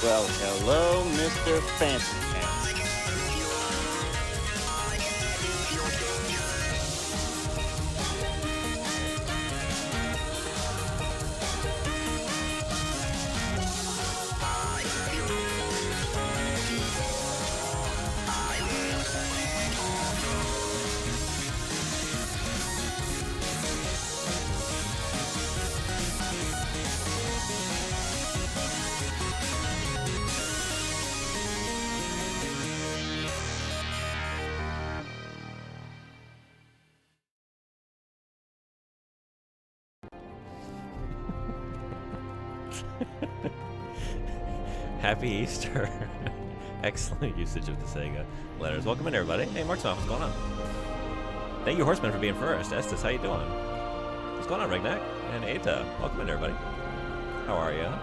Well, hello, Mr. Fancy Pants. Happy Easter. Excellent usage of the Saga letters. Welcome in, everybody. Hey, Marksman, what's going on? Thank you, Horseman, for being first. Estes, how you doing? What's going on, Regnac? And Eta, welcome in, everybody. How are ya?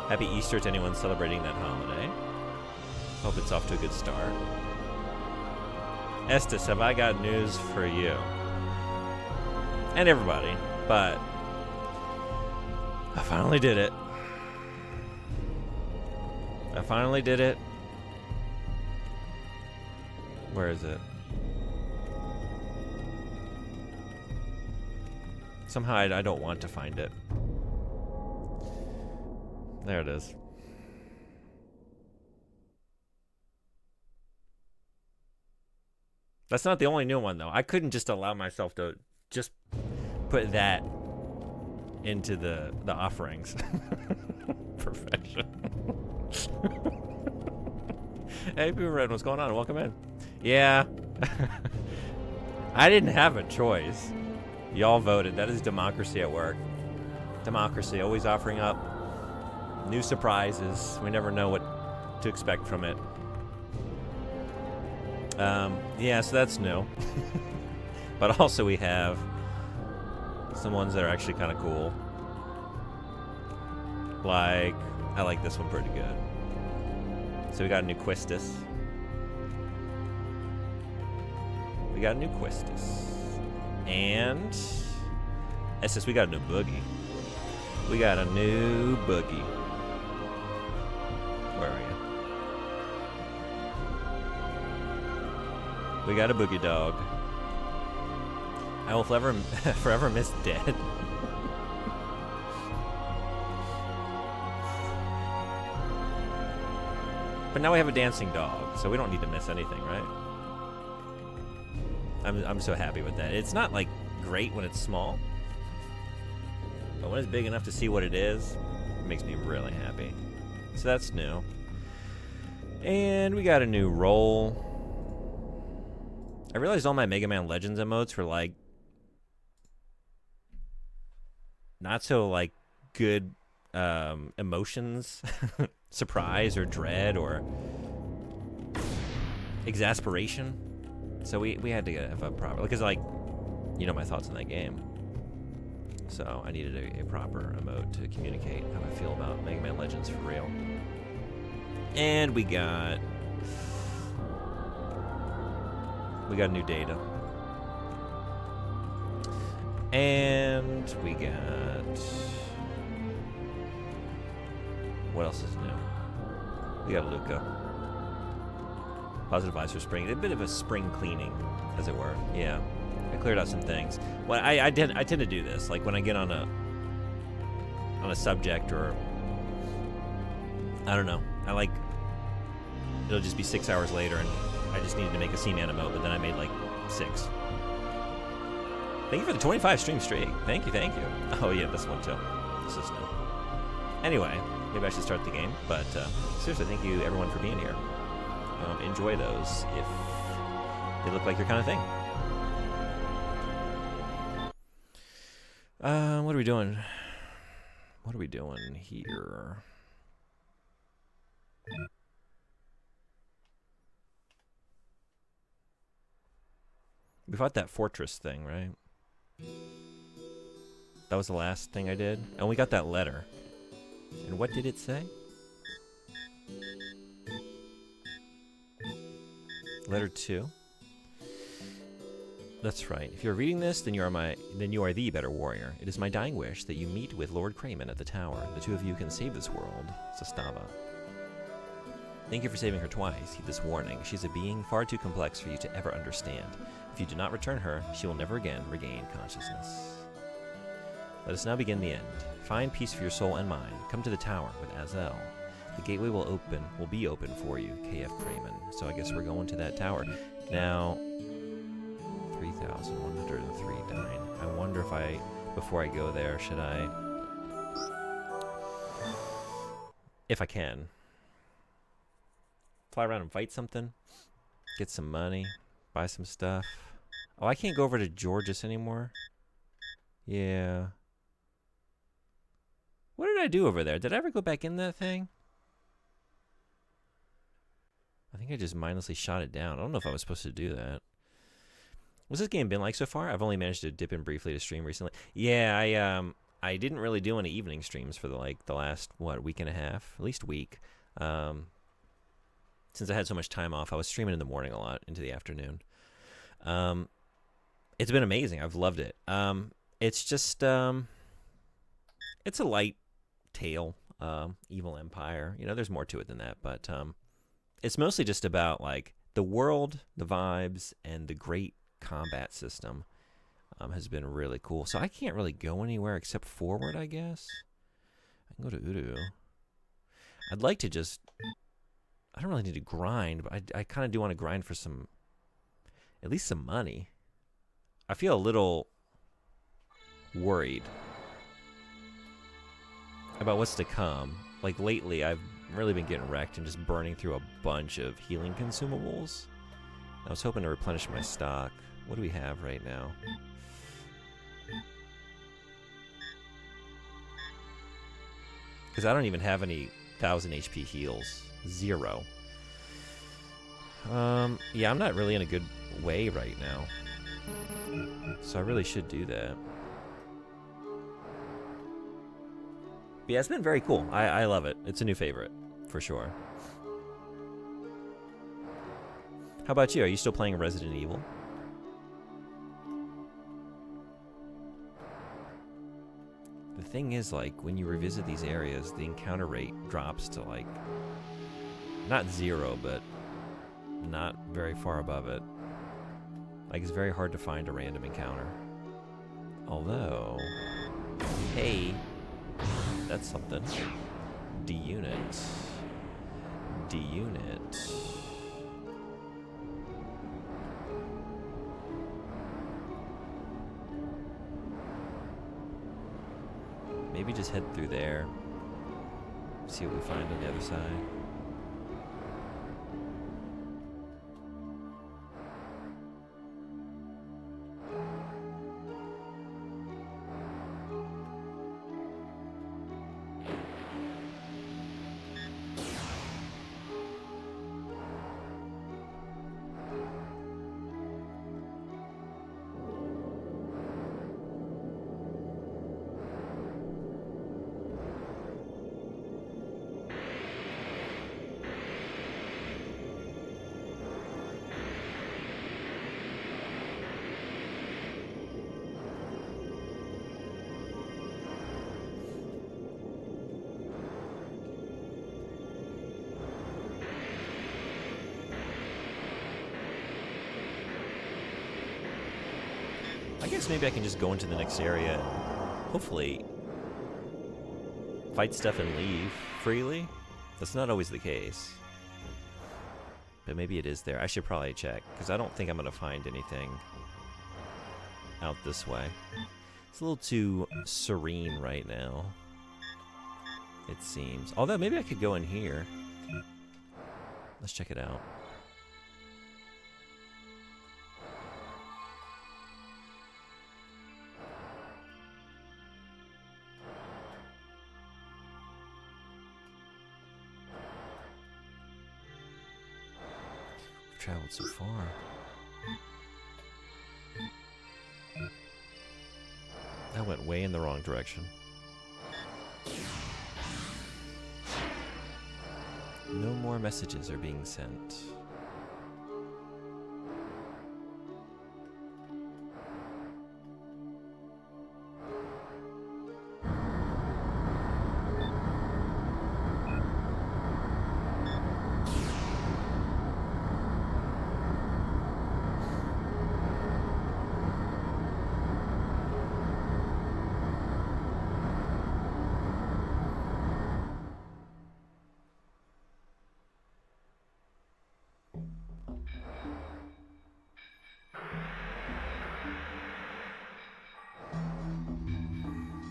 Happy Easter to anyone celebrating that holiday. Hope it's off to a good start. Estes, have I got news for you? And everybody, but I finally did it. I finally did it. Where is it? Somehow I don't want to find it. There it is. That's not the only new one, though. I couldn't just allow myself to just put that into the offerings. Perfection. Hey, Boo Red, what's going on? Welcome in. Yeah. I didn't have a choice. Y'all voted. That is democracy at work. Democracy, always offering up new surprises. We never know what to expect from it. Yeah, so that's new. But also we have some ones that are actually kind of cool. Like, I like this one pretty good. So we got a new Quistis. We got a new Quistis. And Estes, we got a new Boogie. We got a new Boogie. Where are you? We got a Boogie Dog. I will forever miss Dead. But now we have a dancing dog, so we don't need to miss anything, right? I'm so happy with that. It's not, like, great when it's small. But when it's big enough to see what it is, it makes me really happy. So that's new. And we got a new role. I realized all my Mega Man Legends emotes were, like, not so, like, good emotions. Surprise or dread or exasperation. So we had to have a proper, because, like, you know my thoughts on that game. So I needed a proper emote to communicate how I feel about Mega Man Legends for real. And we got new data. And we got, what else is new? We got Luca. Positive vibes for spring. A bit of a spring cleaning, as it were. Yeah, I cleared out some things. Well, I tend to do this. Like when I get on a subject, or I don't know. I like, it'll just be 6 hours later, and I just needed to make a C-Man emote, but then I made like 6. Thank you for the 25 stream streak. Thank you. Oh yeah, this one too. This is new. Anyway, maybe I should start the game, but seriously, thank you everyone for being here. Enjoy those if they look like your kind of thing. What are we doing? What are we doing here? We fought that fortress thing, right? That was the last thing I did. And we got that letter. And what did it say? Letter 2. That's right. If you're reading this, then you are the better warrior. It is my dying wish that you meet with Lord Crayman at the tower. The two of you can save this world. Sastava. Thank you for saving her twice. Heed this warning. She's a being far too complex for you to ever understand. If you do not return her, she will never again regain consciousness. Let us now begin the end. Find peace for your soul and mind. Come to the tower with Azel. The gateway will be open for you, KF Kramen. So I guess we're going to that tower. Now, 3,103 dying. I wonder if before I go there, should I... If I can. Fly around and fight something? Get some money? Buy some stuff? Oh, I can't go over to Georges anymore? Yeah. What did I do over there? Did I ever go back in that thing? I think I just mindlessly shot it down. I don't know if I was supposed to do that. What's this game been like so far? I've only managed to dip in briefly to stream recently. Yeah, I didn't really do any evening streams for the last, week and a half? At least week. Since I had so much time off, I was streaming in the morning a lot, into the afternoon. It's been amazing. I've loved it. It's just, it's a light tale, evil empire. You know, there's more to it than that, but it's mostly just about, like, the world, the vibes, and the great combat system has been really cool. So I can't really go anywhere except forward, I guess. I can go to Udu. I'd like to just... I don't really need to grind, but I kind of do want to grind for some... at least some money. I feel a little worried about what's to come. Like, lately, I've really been getting wrecked and just burning through a bunch of healing consumables. I was hoping to replenish my stock. What do we have right now? Because I don't even have any 1,000 HP heals. 0. Yeah, I'm not really in a good way right now. So I really should do that. But yeah, it's been very cool. I love it. It's a new favorite, for sure. How about you? Are you still playing Resident Evil? The thing is, like, when you revisit these areas, the encounter rate drops to, like, not 0, but not very far above it. Like, it's very hard to find a random encounter. Although, hey, that's something. D-Unit. D-Unit. Maybe just head through there. See what we find on the other side. I guess maybe I can just go into the next area and hopefully fight stuff and leave freely. That's not always the case. But maybe it is there. I should probably check, because I don't think I'm going to find anything out this way. It's a little too serene right now, it seems. Although, maybe I could go in here. Let's check it out. Traveled so far. That went way in the wrong direction. No more messages are being sent.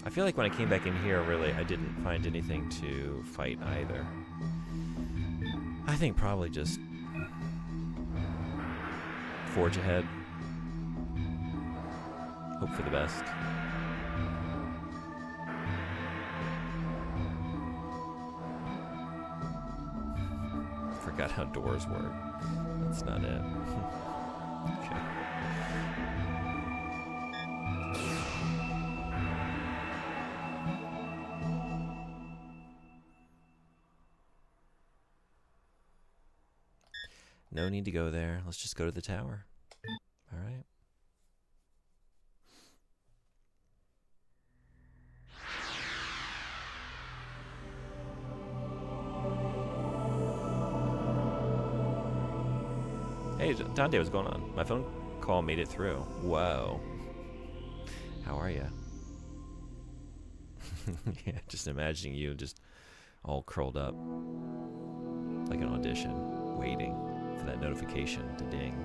I feel like when I came back in here, really, I didn't find anything to fight either. I think probably just forge ahead. Hope for the best. Forgot how doors work. That's not it. Okay. No need to go there. Let's just go to the tower. All right. Hey, Dante, what's going on? My phone call made it through. Whoa. How are you? Yeah, just imagining you just all curled up like an audition, waiting for that notification to ding.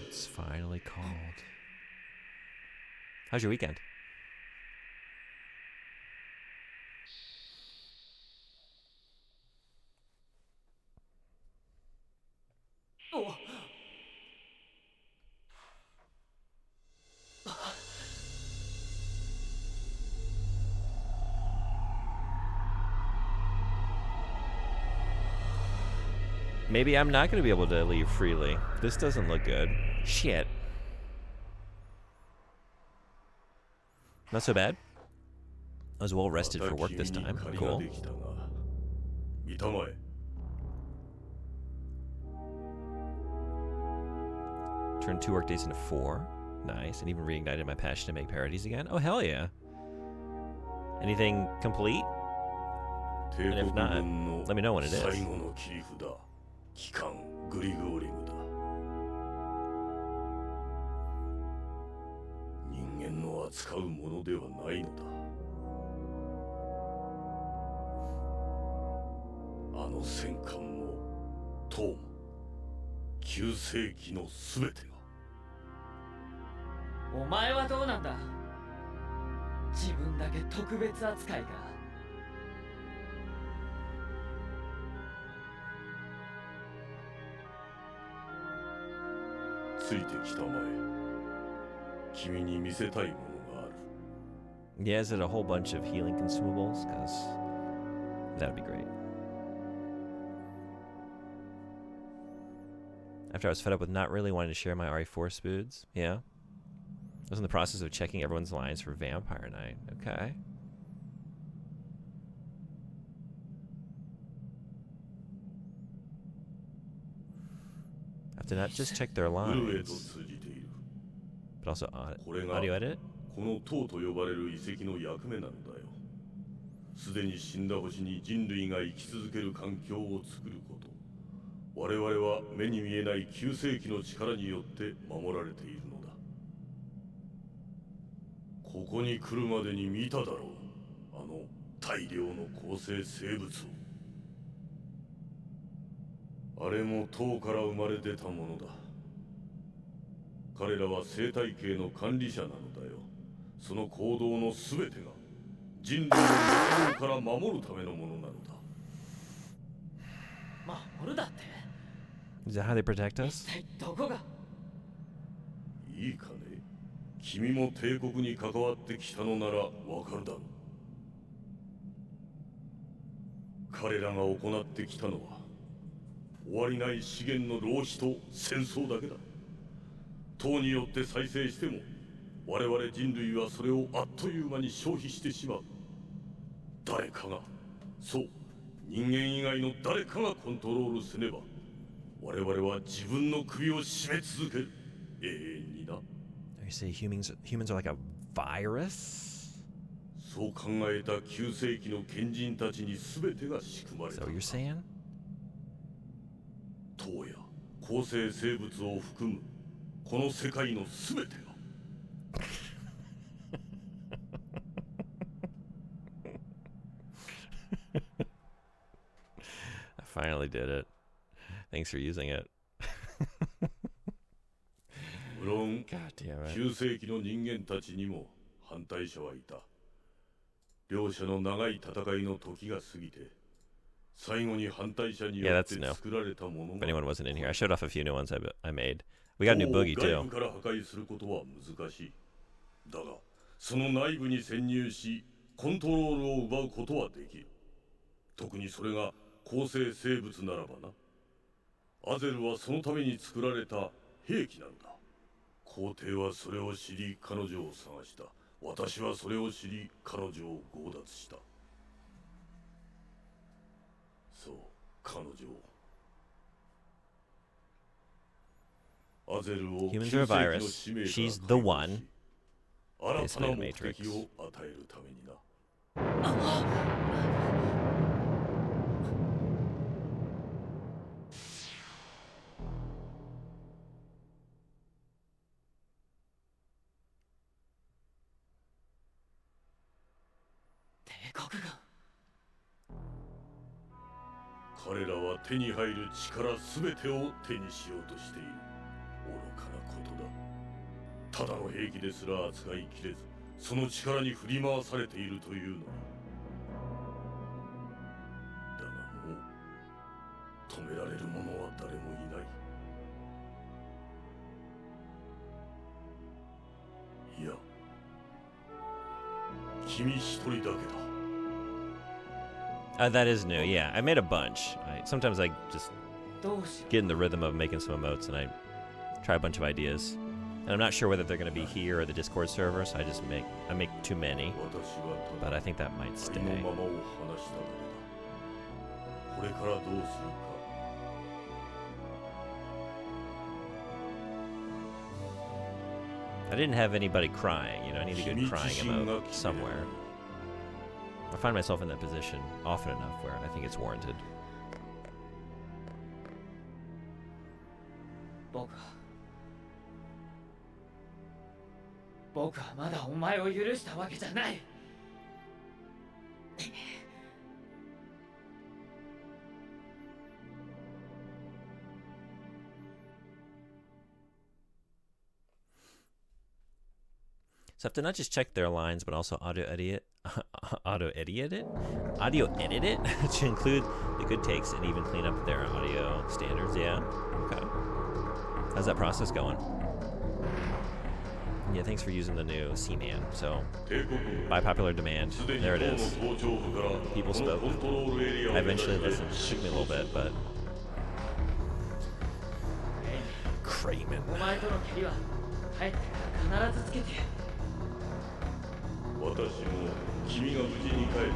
It's finally called. How's your weekend? Oh. Maybe I'm not going to be able to leave freely. This doesn't look good. Shit. Not so bad. I was well rested for work this time. Cool. Turned 2 work days into 4. Nice. And even reignited my passion to make parodies again. Oh, hell yeah. Anything complete? And if not, let me know when it is. 機関グリゴーリムだ。人間の扱うものではないのだ。あの戦艦も塔も9世紀のすべてが。お前はどうなんだ。自分だけ特別扱いか。ついてきたまえ。君に見せたいものがある。Yeah, is it a whole bunch of healing consumables? Because that would be great. After I was fed up with not really wanting to share my RE4 spoods, yeah. I was in the process of checking everyone's lines for Vampire Night. Okay. I have to not just check their lines, but also audio edit. この塔と呼ばれる遺跡の役目なのだよ。すでに死んだ星に人類が生き続ける環境を作ること。我々は目に見えない9世紀の力によって守られているのだ。ここに来るまでに見ただろう。あの大量の構成生物を。あれも塔から生まれ出たものだ。彼らは生態系の管理者なのだよ。その行動のすべてが人類を滅亡から守るためのものなのだ。守るだって。Is that how they protect us? 一体どこが。いいかね。君も帝国に関わってきたのならわかるだろう。彼らが行ってきたのは終わりない資源の浪費と戦争だけだ。塔によって再生しても我々人類はそれをあっという間に消費してしまう。誰かが、そう人間以外の誰かがコントロールせねば我々は自分の首を絞め続ける。永遠にな。You say humans are like a virus? そう考えた9世紀の賢人たちに全てが仕組まれ Is た that what you're saying? 塔や構成生物を含むこの世界の全てが I finally did it. Thanks for using it. 無論 God damn it. 9世紀の人間たちにも反対者はいた両者の長い戦いの時が過ぎて最後に反対者によって作られたもの If が anyone wasn't in here, I showed off a few new ones I made. We got a new boogie 外 too. 部から破壊することは難しいだがその内部に潜入しコントロールを奪うことはできる特にそれが構成生物ならばなアゼルはそのために作られた兵器なんだ皇帝はそれを知り彼女を探した私はそれを知り彼女を強奪したそう彼女をアゼルを Humans are a virus. She's the one. 新たな目的を与えるためにな 帝国軍彼らは手に入る力すべてを手にしようとしている愚かなことだただの兵器ですら扱いきれずその力に振り回されているというのにだがもう止められる者は誰もいないいや君一人だけだ That is new. Yeah, I made a bunch. Sometimes I just どうしろ get in the rhythm of making some emotes and I try a bunch of ideas. And I'm not sure whether they're going to be here or the Discord server, so I make too many. 私はた But だ I think that might あ stay. りのままを話しただけだこれからどうするか I didn't have anybody crying, you know, I need a good crying emote somewhere. I find myself in that position often enough where I think it's warranted. 僕はまだお前を許したわけじゃない So I have to not just check their lines, but also audio edit it to include the good takes and even clean up their audio standards. Yeah, okay. How's that process going? Yeah, thanks for using the new C-Man. So, by popular demand, there it is. People spoke. I eventually listened. It took me a little bit, but... Kramen. お前との蹴りは帰ってから必ずつけてやる 私も君が無事に帰って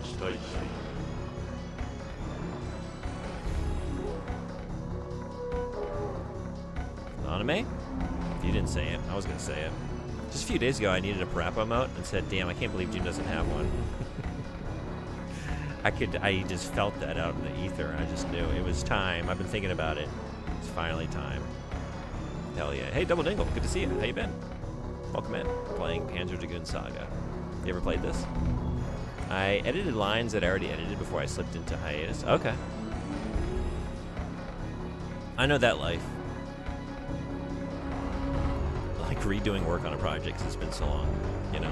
期待している Anime? You didn't say it. I was going to say it. Just a few days ago, I needed a Parappa emote and said, damn, I can't believe June doesn't have one. I just felt that out in the ether. I just knew it was time. I've been thinking about it. It's finally time. Hell yeah. Hey, Double Dingle. Good to see you. How you been? Welcome in. Playing Panzer Dragoon Saga. You ever played this? I edited lines that I already edited before I slipped into hiatus. Okay. I know that life. Like redoing work on a project, it's been so long, you know.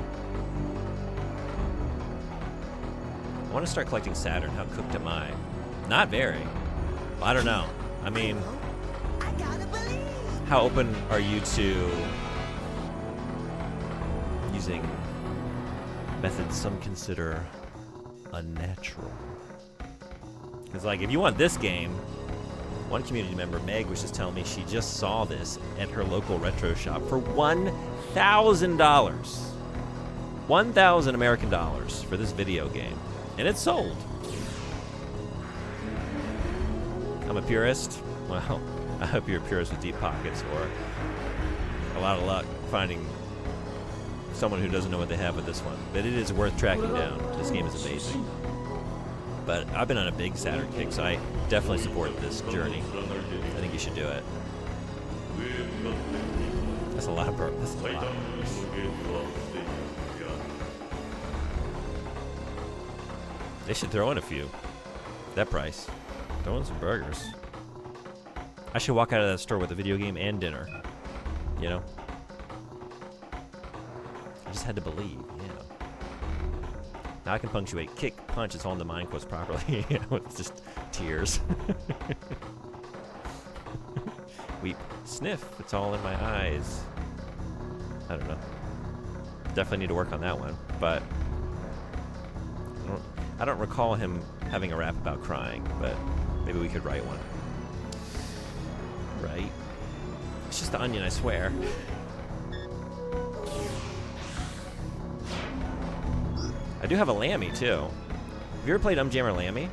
I want to start collecting Saturn. How cooked am I? Not very. I don't know. I mean, how open are you to using methods some consider unnatural? Because, like, if you want this game, one community member, Meg, was just telling me she just saw this at her local retro shop for $1,000. 1,000 American dollars for this video game. And it's sold. I'm a purist. Well, I hope you're a purist with deep pockets or a lot of luck finding someone who doesn't know what they have with this one. But it is worth tracking down. This game is amazing. But I've been on a big Saturn kick, so I definitely support this journey. I think you should do it. That's a lot of burgers. That's a lot of burgers. They should throw in a few. That price. Throw in some burgers. I should walk out of that store with a video game and dinner. You know? I just had to believe, yeah. Now I can punctuate kick, punch, it's all in the mind quotes properly. You know, it's just tears. Weep, sniff, it's all in my eyes. I don't know. Definitely need to work on that one, but I don't recall him having a rap about crying, but maybe we could write one. Right? It's just the onion, I swear. I do have a Lammy, too. Have you ever played Jammer Lammy?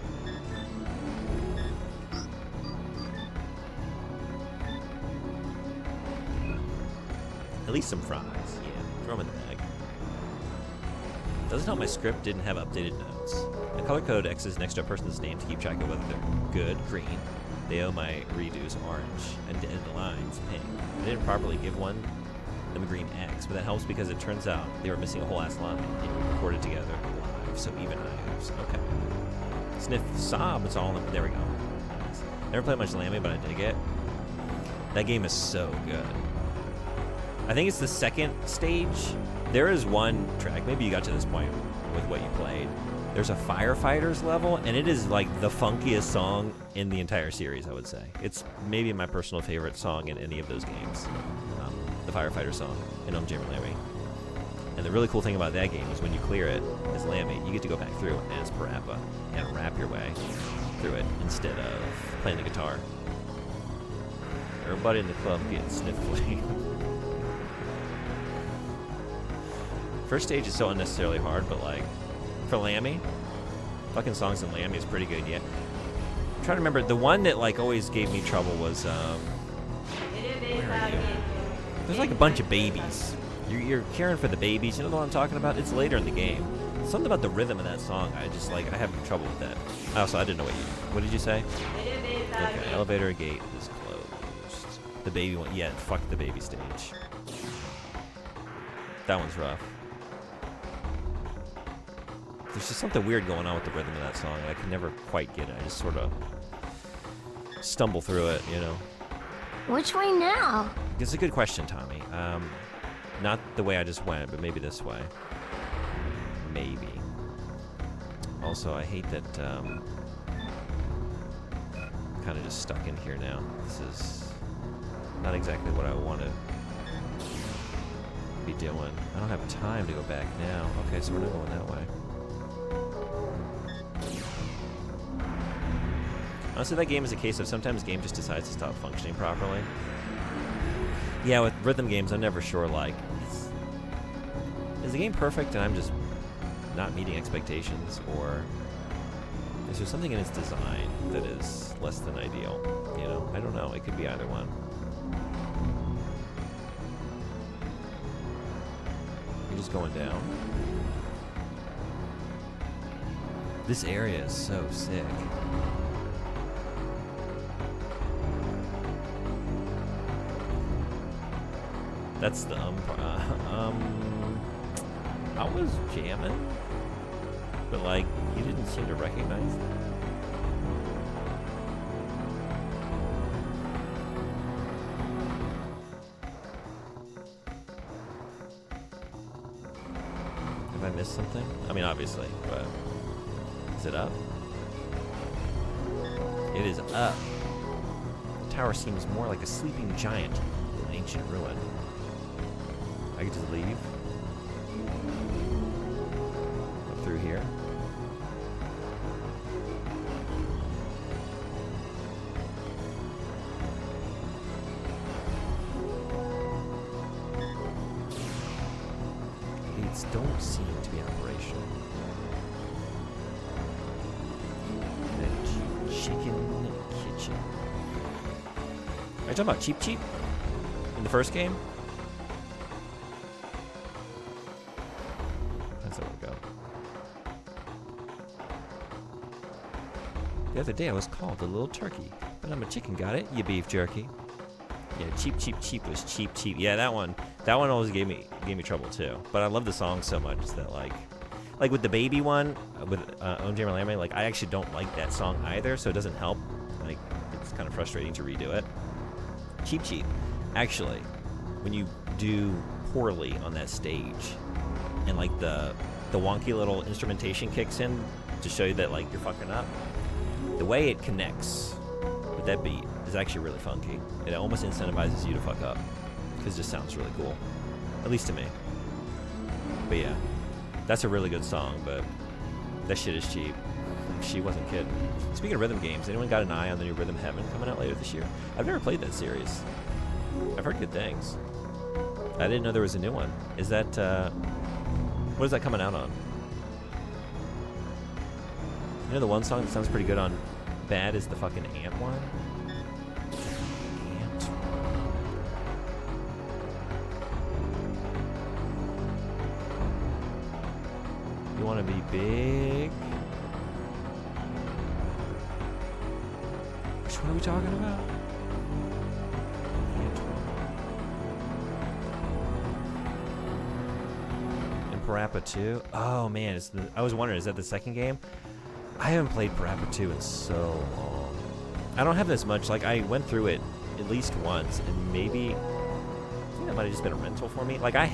At least some fries. Yeah, throw them in the bag. Doesn't help my script didn't have updated notes. I color code X's next to a person's name to keep track of whether they're good, green. They owe my redos orange, and the lines pink. I didn't properly give them a green X, but that helps because it turns out they were missing a whole ass line, and we recorded together live, so even knives. Okay. Sniff, sob, it's all in. There we go. Nice. Never played much Lammy, but I dig it. That game is so good. I think it's the second stage. There is one track, maybe you got to this point with what you played. There's a firefighters level, and it is like the funkiest song in the entire series, I would say. It's maybe my personal favorite song in any of those games. The firefighter song in Jammer Lammy. And the really cool thing about that game is when you clear it as Lammy, you get to go back through as Parappa and rap your way through it instead of playing the guitar. Everybody in the club getting sniffly. First stage is so unnecessarily hard, but like, for Lammy, fucking songs in Lammy is pretty good, yeah. I'm trying to remember, the one that like always gave me trouble was, where are you? There's like a bunch of babies. You're caring for the babies, you know what I'm talking about? It's later in the game. Something about the rhythm of that song, I have trouble with that. Also, I didn't know what did you say? Okay, elevator gate is closed. The baby one, yeah, fuck the baby stage. That one's rough. There's just something weird going on with the rhythm of that song. I can never quite get it. I just sort of stumble through it, you know. Which way now? It's a good question, Tommy. Not the way I just went, but maybe this way. Maybe. Also, I hate that I'm kind of just stuck in here now. This is not exactly what I want to be doing. I don't have time to go back now. Okay, so we're not going that way. Honestly, that game is a case of sometimes game just decides to stop functioning properly. Yeah, with rhythm games, I'm never sure, like, is the game perfect and I'm just not meeting expectations, or is there something in its design that is less than ideal? You know, I don't know. It could be either one. You're just going down. This area is so sick. That's the I was jamming, but like you didn't seem to recognize that. Have I missed something? I mean, obviously, but is it up? It is up. The tower seems more like a sleeping giant than an ancient ruin. I could just leave. Up through here. Gates don't seem to be operational. The chicken kitchen. Are you talking about Cheep Cheep? In the first game? The other day I was called a little turkey, but I'm a chicken, got it? You beef jerky. Yeah, cheap, cheap, cheap was cheap, cheap. Yeah, that one always gave me trouble too. But I love the song so much that like with the baby one with Om Jammer Lame, like I actually don't like that song either, so it doesn't help. Like it's kind of frustrating to redo it. Cheap, cheap. Actually, when you do poorly on that stage, and like the wonky little instrumentation kicks in to show you that like you're fucking up, the way it connects with that beat is actually really funky. It almost incentivizes you to fuck up because it just sounds really cool, at least to me. But yeah, that's a really good song, but that shit is cheap. She wasn't kidding. Speaking of rhythm games, anyone got an eye on the new Rhythm Heaven coming out later this year? I've never played that series. I've heard good things. I didn't know there was a new one. Is that, what is that coming out on? You know the one song that sounds pretty good on Bad is the fucking Ant one? Ant. You want to be big? Which one are we talking about? Parappa 2? Oh man, I was wondering, is that the second game? I haven't played Parappa 2 in so long. I don't have this much, like I went through it at least once, and maybe, I think that might have just been a rental for me. Like I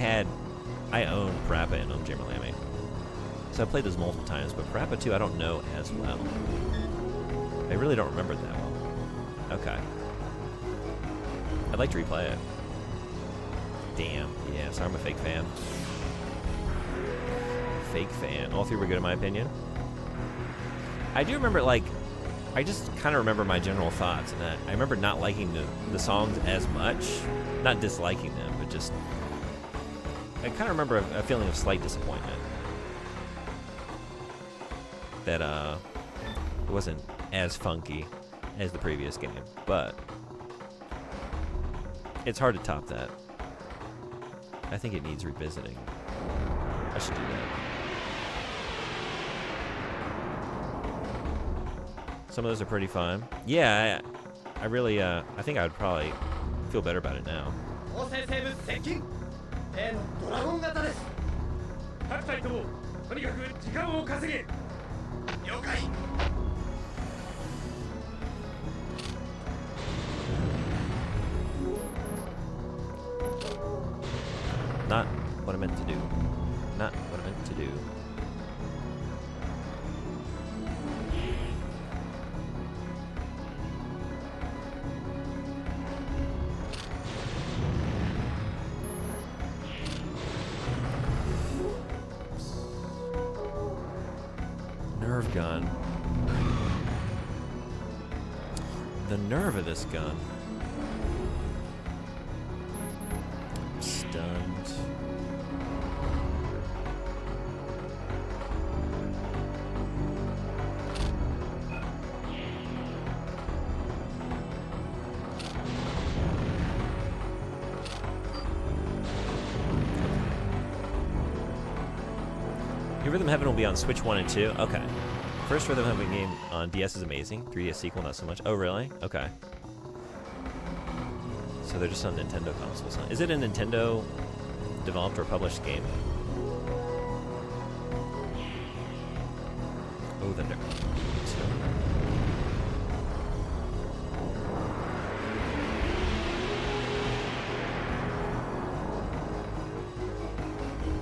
own Parappa and Om Jammer Lame. So I played those multiple times, but Parappa 2 I don't know as well. I really don't remember it that well. Okay. I'd like to replay it. Damn, yeah, sorry I'm a fake fan. Fake fan. All three were good in my opinion. I do remember, like, I just kind of remember my general thoughts, and that I remember not liking the songs as much, not disliking them, but just I kind of remember a feeling of slight disappointment that it wasn't as funky as the previous game, but it's hard to top that. I think it needs revisiting. I should do that. Some of those are pretty fun. Yeah, I really, I think I would probably feel better about it now. Not what I meant to do. Not what I meant to do. Nerve gun. The nerve of this gun. Stunned. Your Rhythm Heaven will be on Switch 1 and 2. Okay. First Rhythm Heaven game on DS is amazing. 3DS sequel, not so much. Oh, really? Okay. So they're just on Nintendo consoles, huh? Is it a Nintendo developed or published game? Oh, the nerve.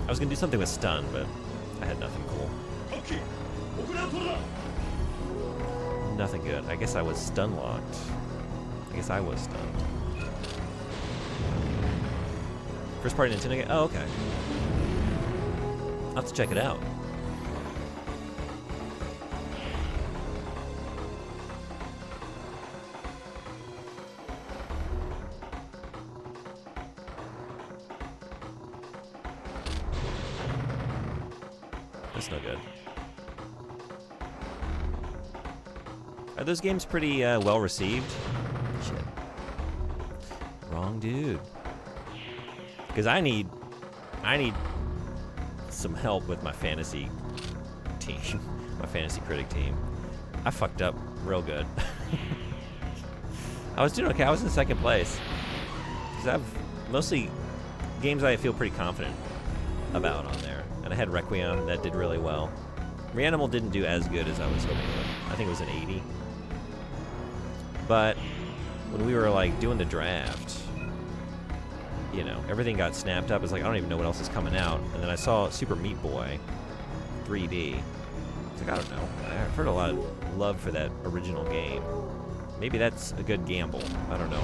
I was gonna do something with stun, but I had nothing cool. Nothing good. I guess I was stun locked. I guess I was stunned. First party Nintendo game? Oh, okay. I'll have to check it out. That's no good. Are those games pretty well received? Shit. Wrong dude. Because I need some help with my fantasy team, my fantasy critic team. I fucked up real good. I was doing okay. I was in second place. Because I have mostly games I feel pretty confident about on there. And I had Requiem that did really well. Reanimal didn't do as good as I was hoping it would. I think it was an 80. But when we were like doing the draft, you know, everything got snapped up. It's like, I don't even know what else is coming out. And then I saw Super Meat Boy 3D. It's like, I don't know. I've heard a lot of love for that original game. Maybe that's a good gamble. I don't know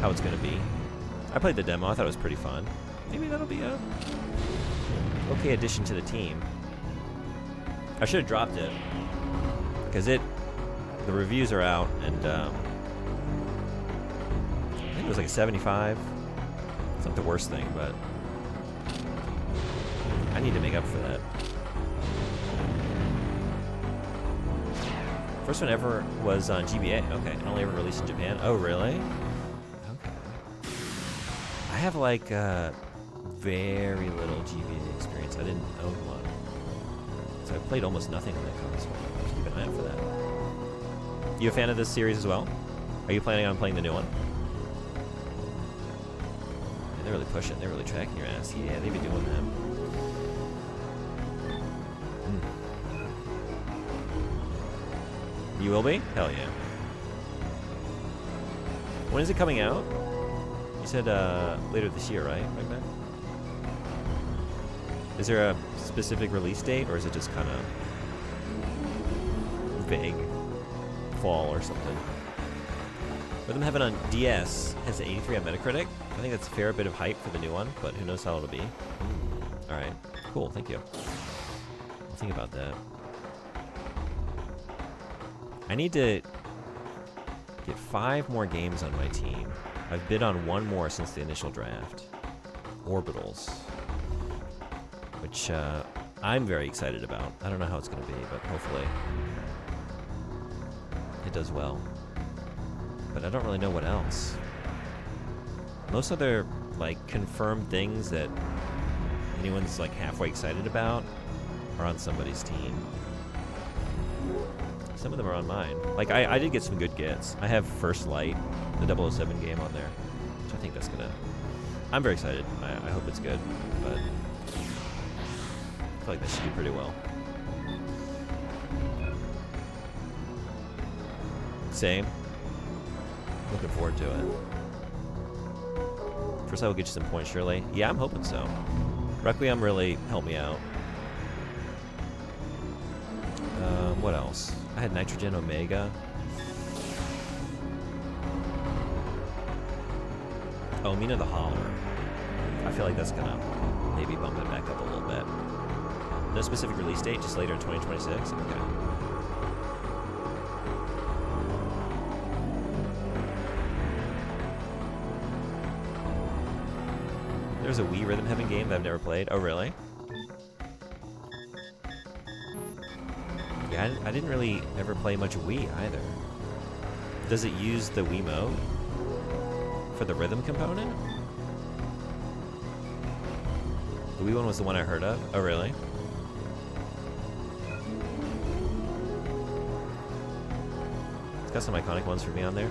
how it's going to be. I played the demo. I thought it was pretty fun. Maybe that'll be a okay addition to the team. I should have dropped it. Because the reviews are out, and I think it was like a 75. It's not the worst thing, but I need to make up for that. First one ever was on GBA. Okay, and only ever released in Japan. Oh, really? Okay. I have like very little GBA experience. I didn't own one, so I've played almost nothing on that console. Just keep an eye out for that. You a fan of this series as well? Are you planning on playing the new one? Man, they're really pushing. They're really tracking your ass. Yeah, they be doing that. You will be? Hell yeah. When is it coming out? You said later this year, right? Right, Ben? Is there a specific release date, or is it just kind of vague? Fall or something. With them having on DS, has an 83 on Metacritic. I think that's a fair bit of hype for the new one, but who knows how it'll be. Alright, cool, thank you. I'll think about that. I need to get 5 more games on my team. I've bid on 1 more since the initial draft. Orbitals. Which I'm very excited about. I don't know how it's going to be, but hopefully it does well. But I don't really know what else. Most other like confirmed things that anyone's like halfway excited about are on somebody's team. Some of them are on mine. Like I did get some good gets. I have First Light, the 007 game on there, which I think that's gonna. I'm very excited. I hope it's good, but I feel like that should do pretty well. Same. Looking forward to it. First I will get you some points, surely. Yeah, I'm hoping so. Requiem really helped me out. What else? I had Nitrogen Omega. Oh, Mina the Holler. I feel like that's gonna maybe bump it back up a little bit. No specific release date, just later in 2026? Okay. There's a Wii rhythm heaven game that I've never played. Oh, really? Yeah, I didn't really ever play much Wii either. Does it use the Wiimote for the rhythm component? The Wii one was the one I heard of. Oh, really? It's got some iconic ones for me on there.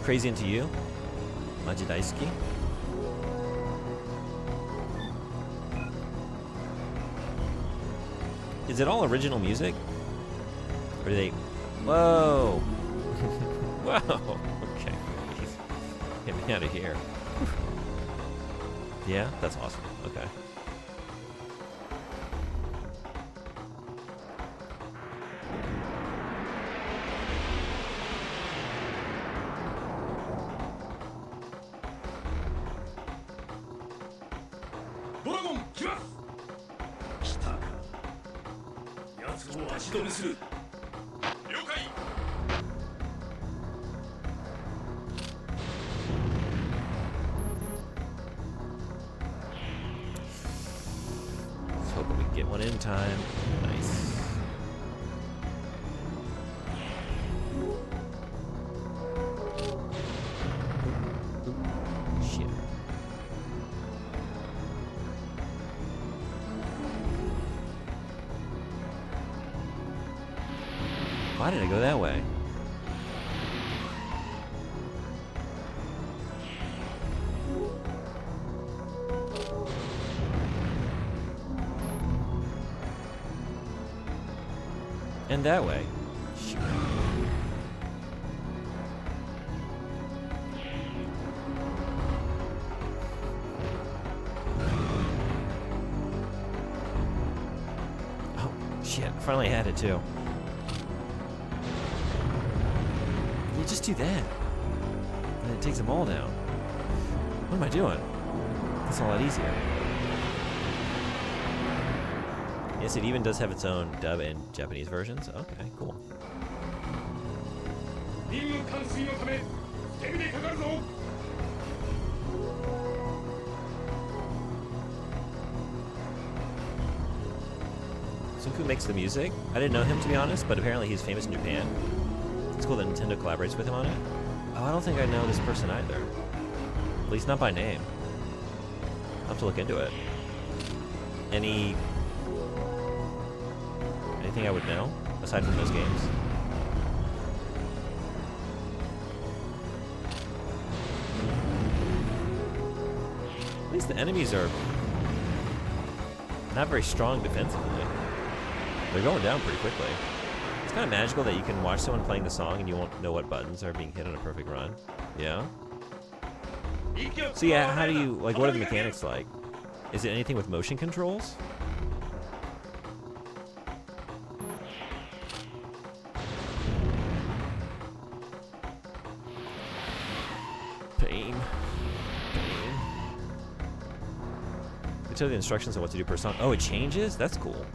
Crazy Into You. Maji Daisuki. Is it all original music? Or do they... Whoa! Whoa! Okay. Jeez. Get me out of here. Yeah? That's awesome. Okay. Dragoon, 来ます。来たか。奴を足止めする。了解。Let's hope we can get one in time. Nice. Shit. Why did I go that way? And that way. Shoot. Oh, shit. I finally had it, too. You just do that. And it takes them all down. What am I doing? It's a lot easier. Yes, it even does have its own dub and Japanese versions. Okay, cool. So who makes the music? I didn't know him, to be honest, but apparently he's famous in Japan. It's cool that Nintendo collaborates with him on it. Oh, I don't think I know this person either. At least not by name. I'll have to look into it. Anything I would know, aside from those games? At least the enemies are not very strong defensively. They're going down pretty quickly. It's kind of magical that you can watch someone playing the song and you won't know what buttons are being hit on a perfect run. Yeah? So yeah, how do you, like, what are the mechanics like? Is it anything with motion controls? Pain. They tell you the instructions on what to do per song. Oh, it changes? That's cool.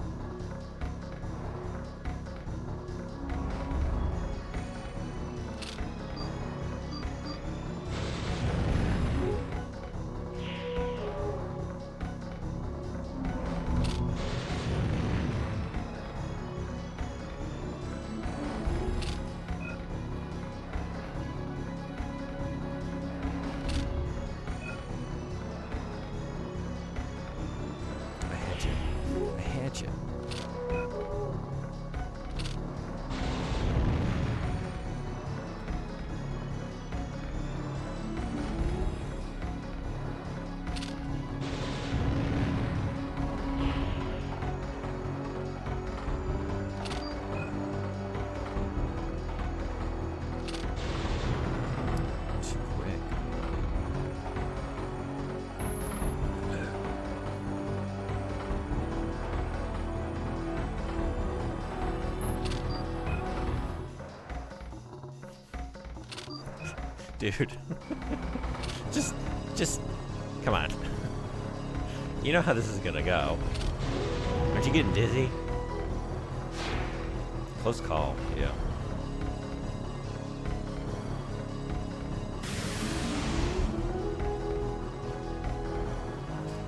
Dude. just, come on. You know how this is gonna go. Aren't you getting dizzy? Close call, yeah.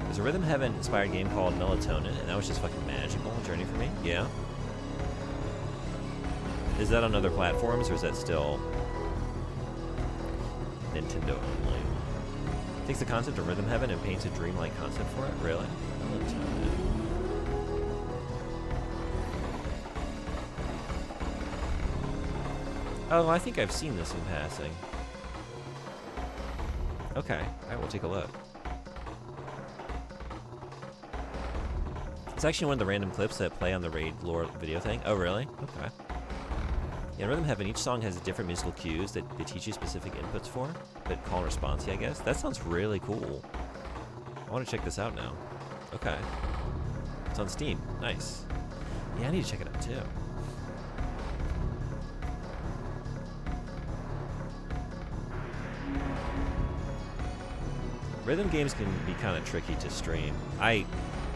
There's a Rhythm Heaven inspired game called Melatonin, and that was just fucking magical journey for me, yeah. Is that on other platforms, or is that still Nintendo only? Takes the concept of Rhythm Heaven and paints a dreamlike concept for it? Really? Oh, I think I've seen this in passing. Okay, alright, we'll take a look. It's actually one of the random clips that play on the Raid lore video thing. Oh, really? Okay. Yeah, in Rhythm Heaven, each song has different musical cues that they teach you specific inputs for, but call and response, I guess. That sounds really cool. I want to check this out now. Okay. It's on Steam. Nice. Yeah, I need to check it out, too. Rhythm games can be kind of tricky to stream. I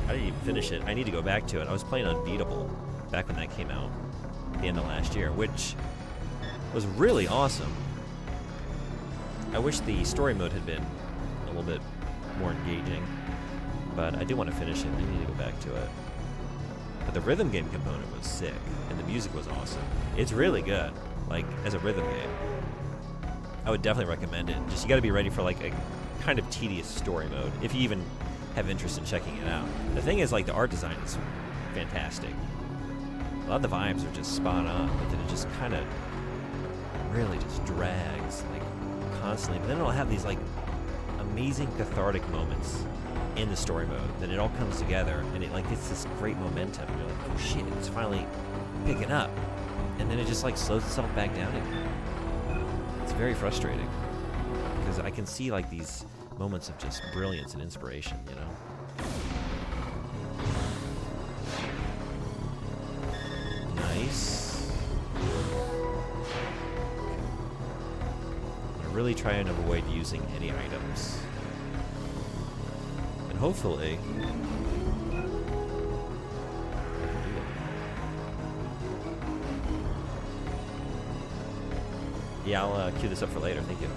didn't even finish it. I need to go back to it. I was playing Unbeatable back when that came out. The end of last year, which was really awesome. I wish the story mode had been a little bit more engaging, but I do want to finish it. I need to go back to it. But the rhythm game component was sick, and the music was awesome. It's really good, like, as a rhythm game. I would definitely recommend it. Just, you gotta be ready for, like, a kind of tedious story mode, if you even have interest in checking it out. The thing is, like, the art design is fantastic. A lot of the vibes are just spot on, but then it just kind of really just drags, like, constantly. But then it'll have these, like, amazing cathartic moments in the story mode. Then it all comes together, and it, like, gets this great momentum. You're like, oh shit, it's finally picking up. And then it just, like, slows itself back down again. It's very frustrating. Because I can see, like, these moments of just brilliance and inspiration, you know? Nice. I really try and avoid using any items. And hopefully... Yeah, I'll queue this up for later. Thank you.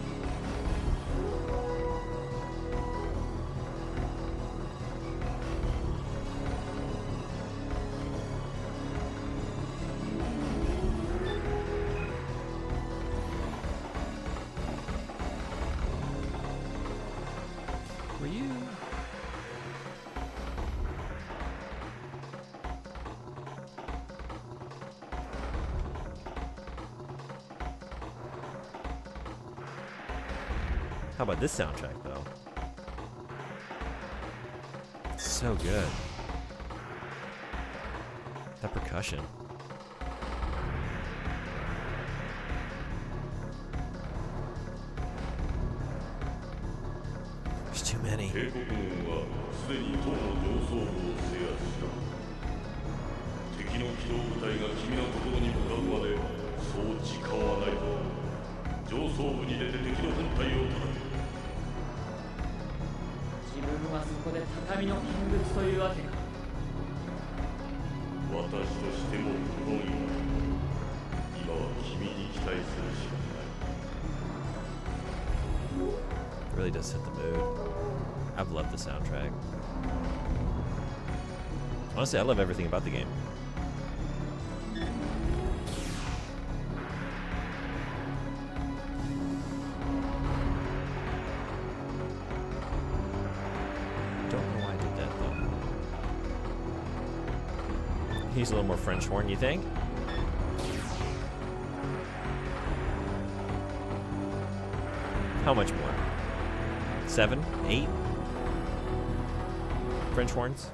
Were you? How about this soundtrack, though? It's so good. That percussion. There's too many. 帝国軍はすでに塔の上層部を制圧した。敵の機動部隊が君のところに向かうまでそう時間はない。上層部に出て敵の本体を叩く。自分はそこで畳の見物というわけか。私としても不本意だ。今は君に期待するしかない。 Really does set the mood. I've loved the soundtrack. Honestly, I love everything about the game. Don't know why I did that though. He's a little more French horn, you think? How much more? 7? 8? French horns?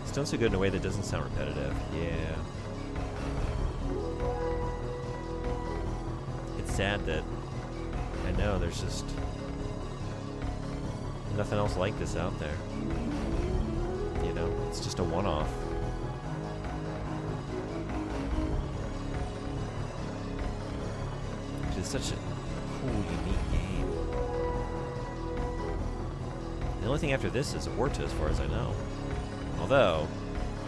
It's done so good in a way that doesn't sound repetitive. Yeah. It's sad that I know there's just nothing else like this out there. You know, it's just a one-off. It's such a cool, unique game. The only thing after this is Orta, as far as I know. Although,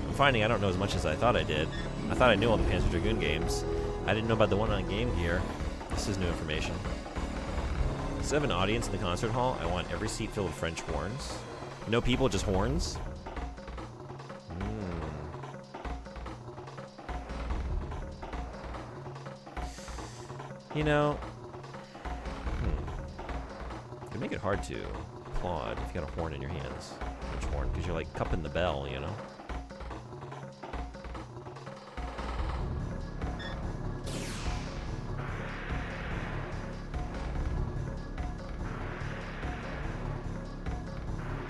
I'm finding I don't know as much as I thought I did. I thought I knew all the Panzer Dragoon games. I didn't know about the one on Game Gear. This is new information. Instead of an audience in the concert hall, I want every seat filled with French horns. No people, just horns. You know, it'd make it hard to applaud if you got a horn in your hands. French horn, because you're like cupping the bell, you know?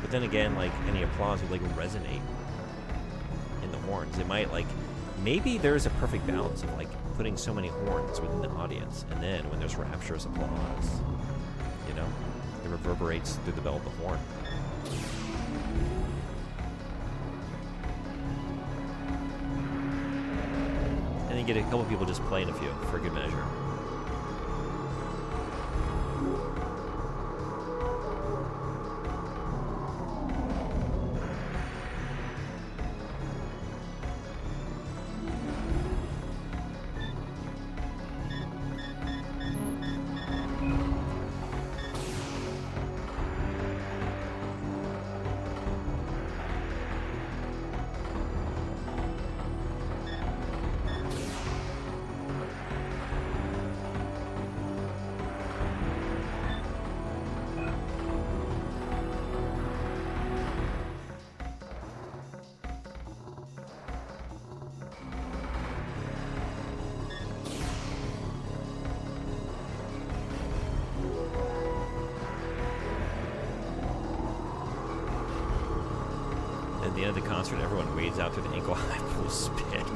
But then again, like, any applause would like resonate in the horns. It might like, maybe there's a perfect balance of like putting so many horns within the audience, and then when there's rapturous applause, you know, it reverberates through the bell of the horn. And you get a couple people just playing a few for good measure. the end of the concert, everyone wades out through the ankle-high pool of spit.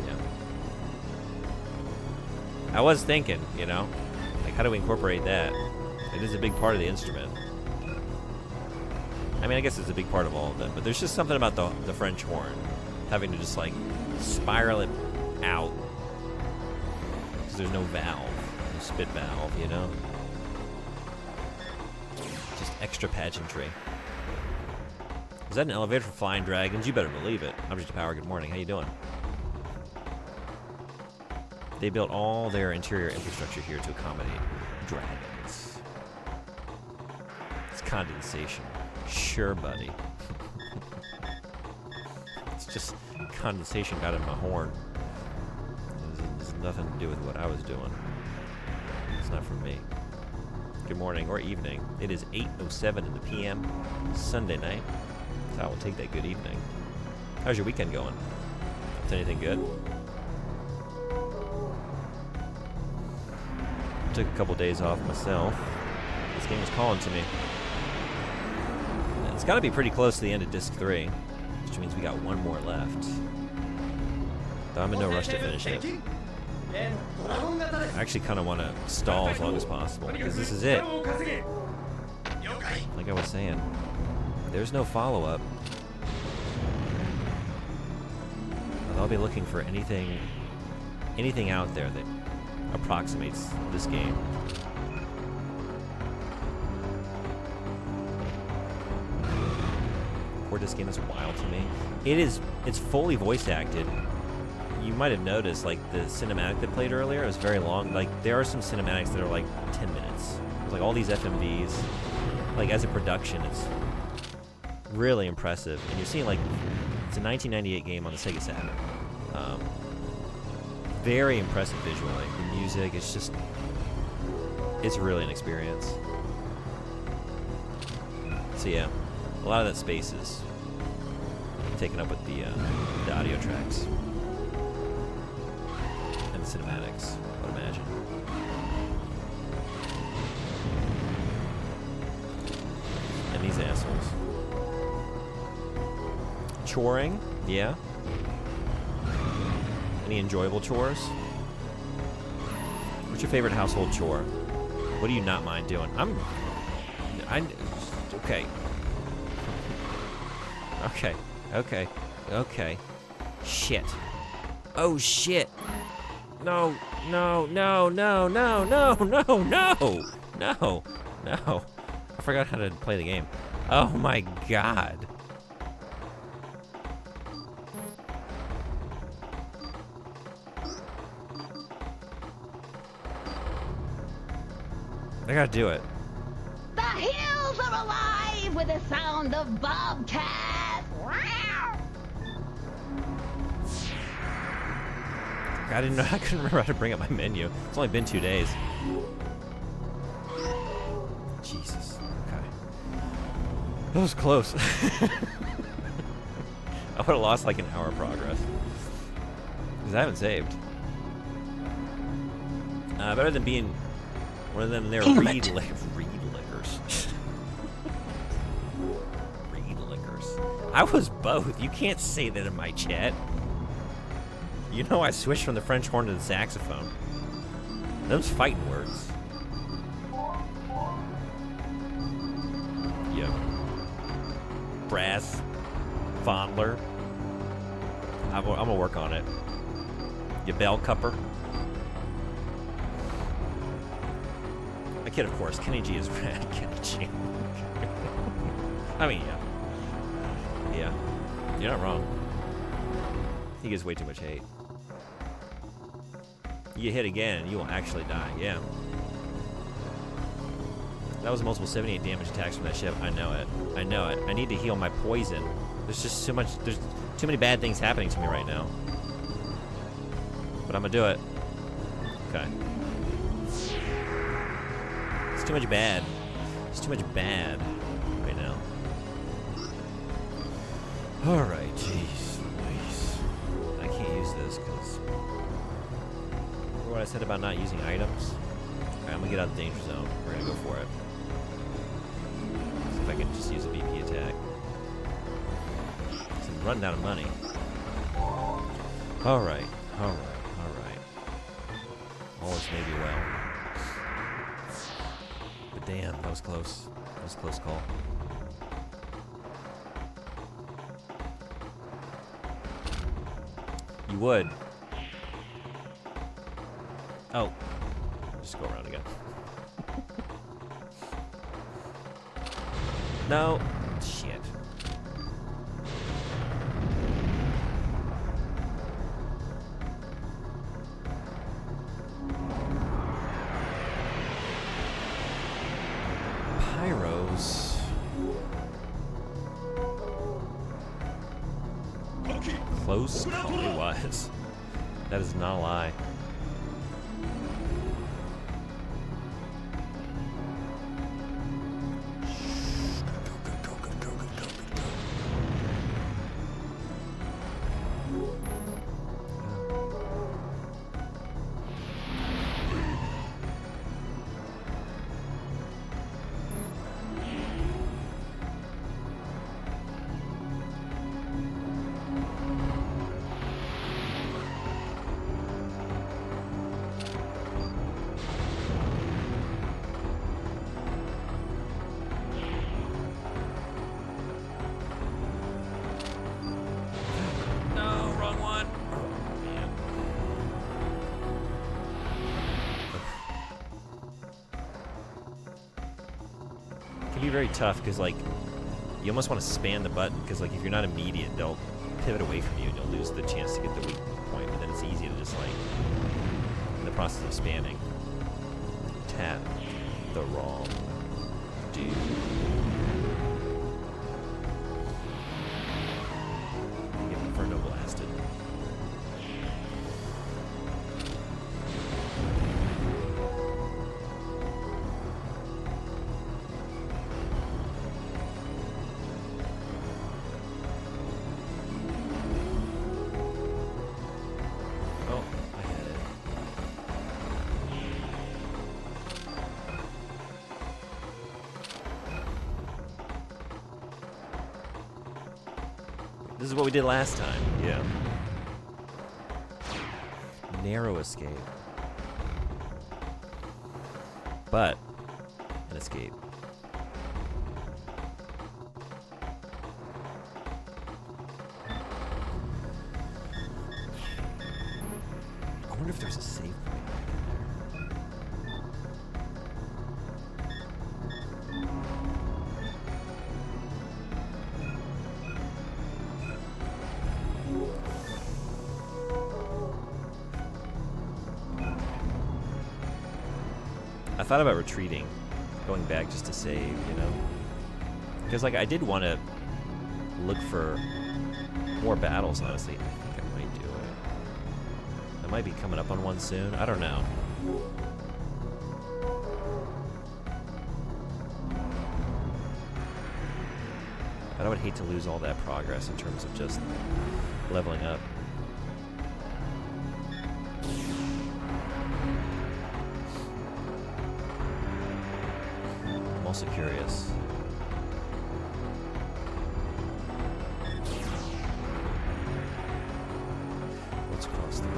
Yeah. I was thinking, you know, like, how do we incorporate that? It is a big part of the instrument. I mean, I guess it's a big part of all of them, but there's just something about the French horn having to just, like, spiral it out. Because there's no valve, no spit valve, you know? Just extra pageantry. Is that an elevator for flying dragons? You better believe it. I'm just a Power. Good morning. How you doing? They built all their interior infrastructure here to accommodate dragons. It's condensation. Sure, buddy. It's just condensation got in my horn. It has nothing to do with what I was doing. It's not from me. Good morning or evening. It is 8:07 in the PM, Sunday night. So I will take that good evening. How's your weekend going? Is anything good? Took a couple days off myself. This game is calling to me. It's got to be pretty close to the end of Disc 3, which means we got one more left. Though I'm in no rush to finish it. I actually kind of want to stall as long as possible, because this is it. Like I was saying, there's no follow-up. I'll be looking for anything out there that approximates this game. This game is wild to me. It's fully voice acted. You might have noticed, like, the cinematic that played earlier, it was very long. Like, there are some cinematics that are like 10 minutes. There's, like, all these FMVs. Like, as a production, it's really impressive. And you're seeing, like, it's a 1998 game on the Sega Saturn. Very impressive visually. The music, it's really an experience. So yeah, a lot of that space is taken up with the audio tracks and the cinematics, I would imagine. And these assholes. Choring, yeah. Any enjoyable chores? What's your favorite household chore? What do you not mind doing? Okay. Shit. Oh, shit. No. I forgot how to play the game. Oh, my God. I gotta do it. The hills are alive with the sound of bobcats. I couldn't remember how to bring up my menu. It's only been 2 days. Jesus. Okay. That was close. I would have lost like an hour of progress. Because I haven't saved. Better than being one of them there reed lickers. Reed lickers. I was both. You can't say that in my chat. You know I switched from the French horn to the saxophone. Those fighting words. Yeah. Brass. Fondler. I'm gonna work on it. You bell cupper. My kid, of course. Kenny G is rad. Kenny G. I mean, yeah. Yeah. You're not wrong. He gets way too much hate. You hit again, you will actually die. Yeah. That was multiple 78 damage attacks from that ship. I know it. I know it. I need to heal my poison. There's just so much. There's too many bad things happening to me right now. But I'm gonna do it. Okay. It's too much bad. It's too much bad right now. All right. Jeez Louise. I can't use this because what I said about not using items. Alright, I'm gonna get out of the danger zone. We're gonna go for it. See if I can just use a BP attack. So I'm running out of money. Alright, alright, alright. All is maybe well. But damn, that was close. That was a close call. You would. Oh. Just go around again. No. Shit. Pyros. Close call it was. That is not a lie. Be very tough because like you almost want to spam the button because like if you're not immediate they'll pivot away from you and you'll lose the chance to get the weak point, but then it's easy to just like in the process of spamming tap the wrong dude. Get Inferno blasted. This is what we did last time. Yeah. Narrow escape. But an escape. I wonder if there's a save point back in there. I thought about retreating, going back just to save, you know? Because, like, I did want to look for more battles, honestly. I think I might do it. I might be coming up on one soon. I don't know. But I would hate to lose all that progress in terms of just leveling up. I'm also curious. What's across the way?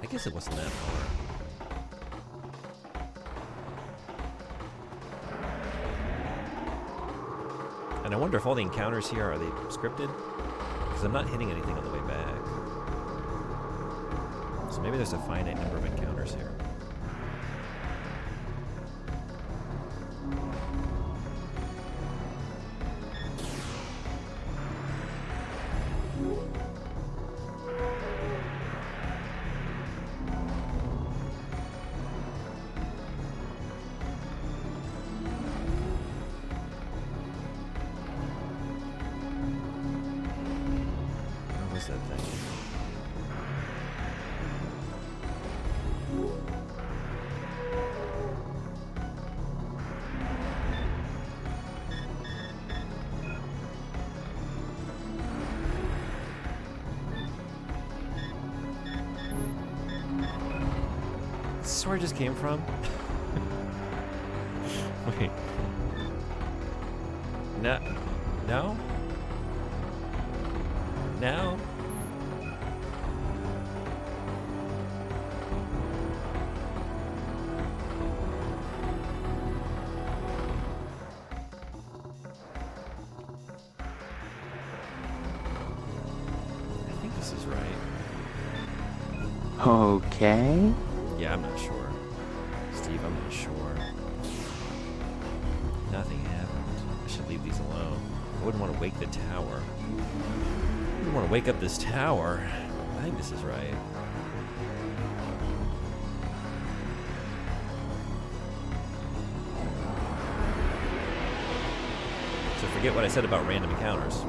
guess it wasn't that far. And I wonder if all the encounters here, are they scripted? Because I'm not hitting anything on the way back. So maybe there's a finite number of encounters here. What was that thing? Is this where I just came from? Wait. No. No? No? I think this is right. Okay. Yeah, I'm not sure. Steve, I'm not sure. Nothing happened. I should leave these alone. I wouldn't want to wake the tower. I wouldn't want to wake up this tower. I think this is right. So forget what I said about random encounters.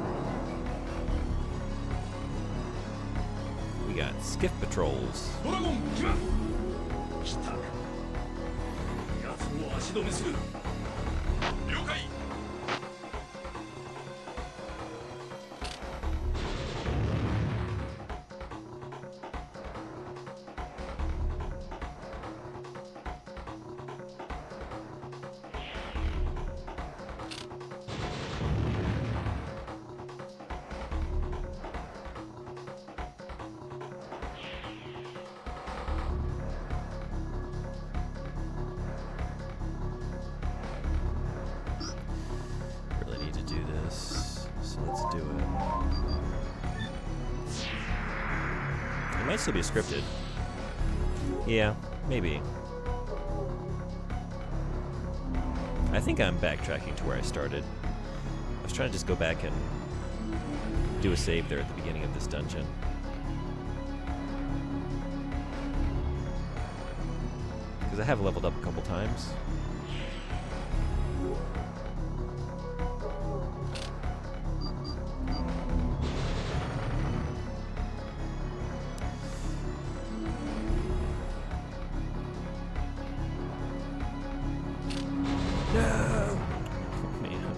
We got skiff patrols. ドラゴン来ます来た奴を足止めする了解 Really need to do this, so let's do it. It might still be scripted. Yeah, maybe. I think I'm backtracking to where I started. I was trying to just go back and do a save there at the beginning of this dungeon. Because I have leveled up a couple times. No! Oh, man.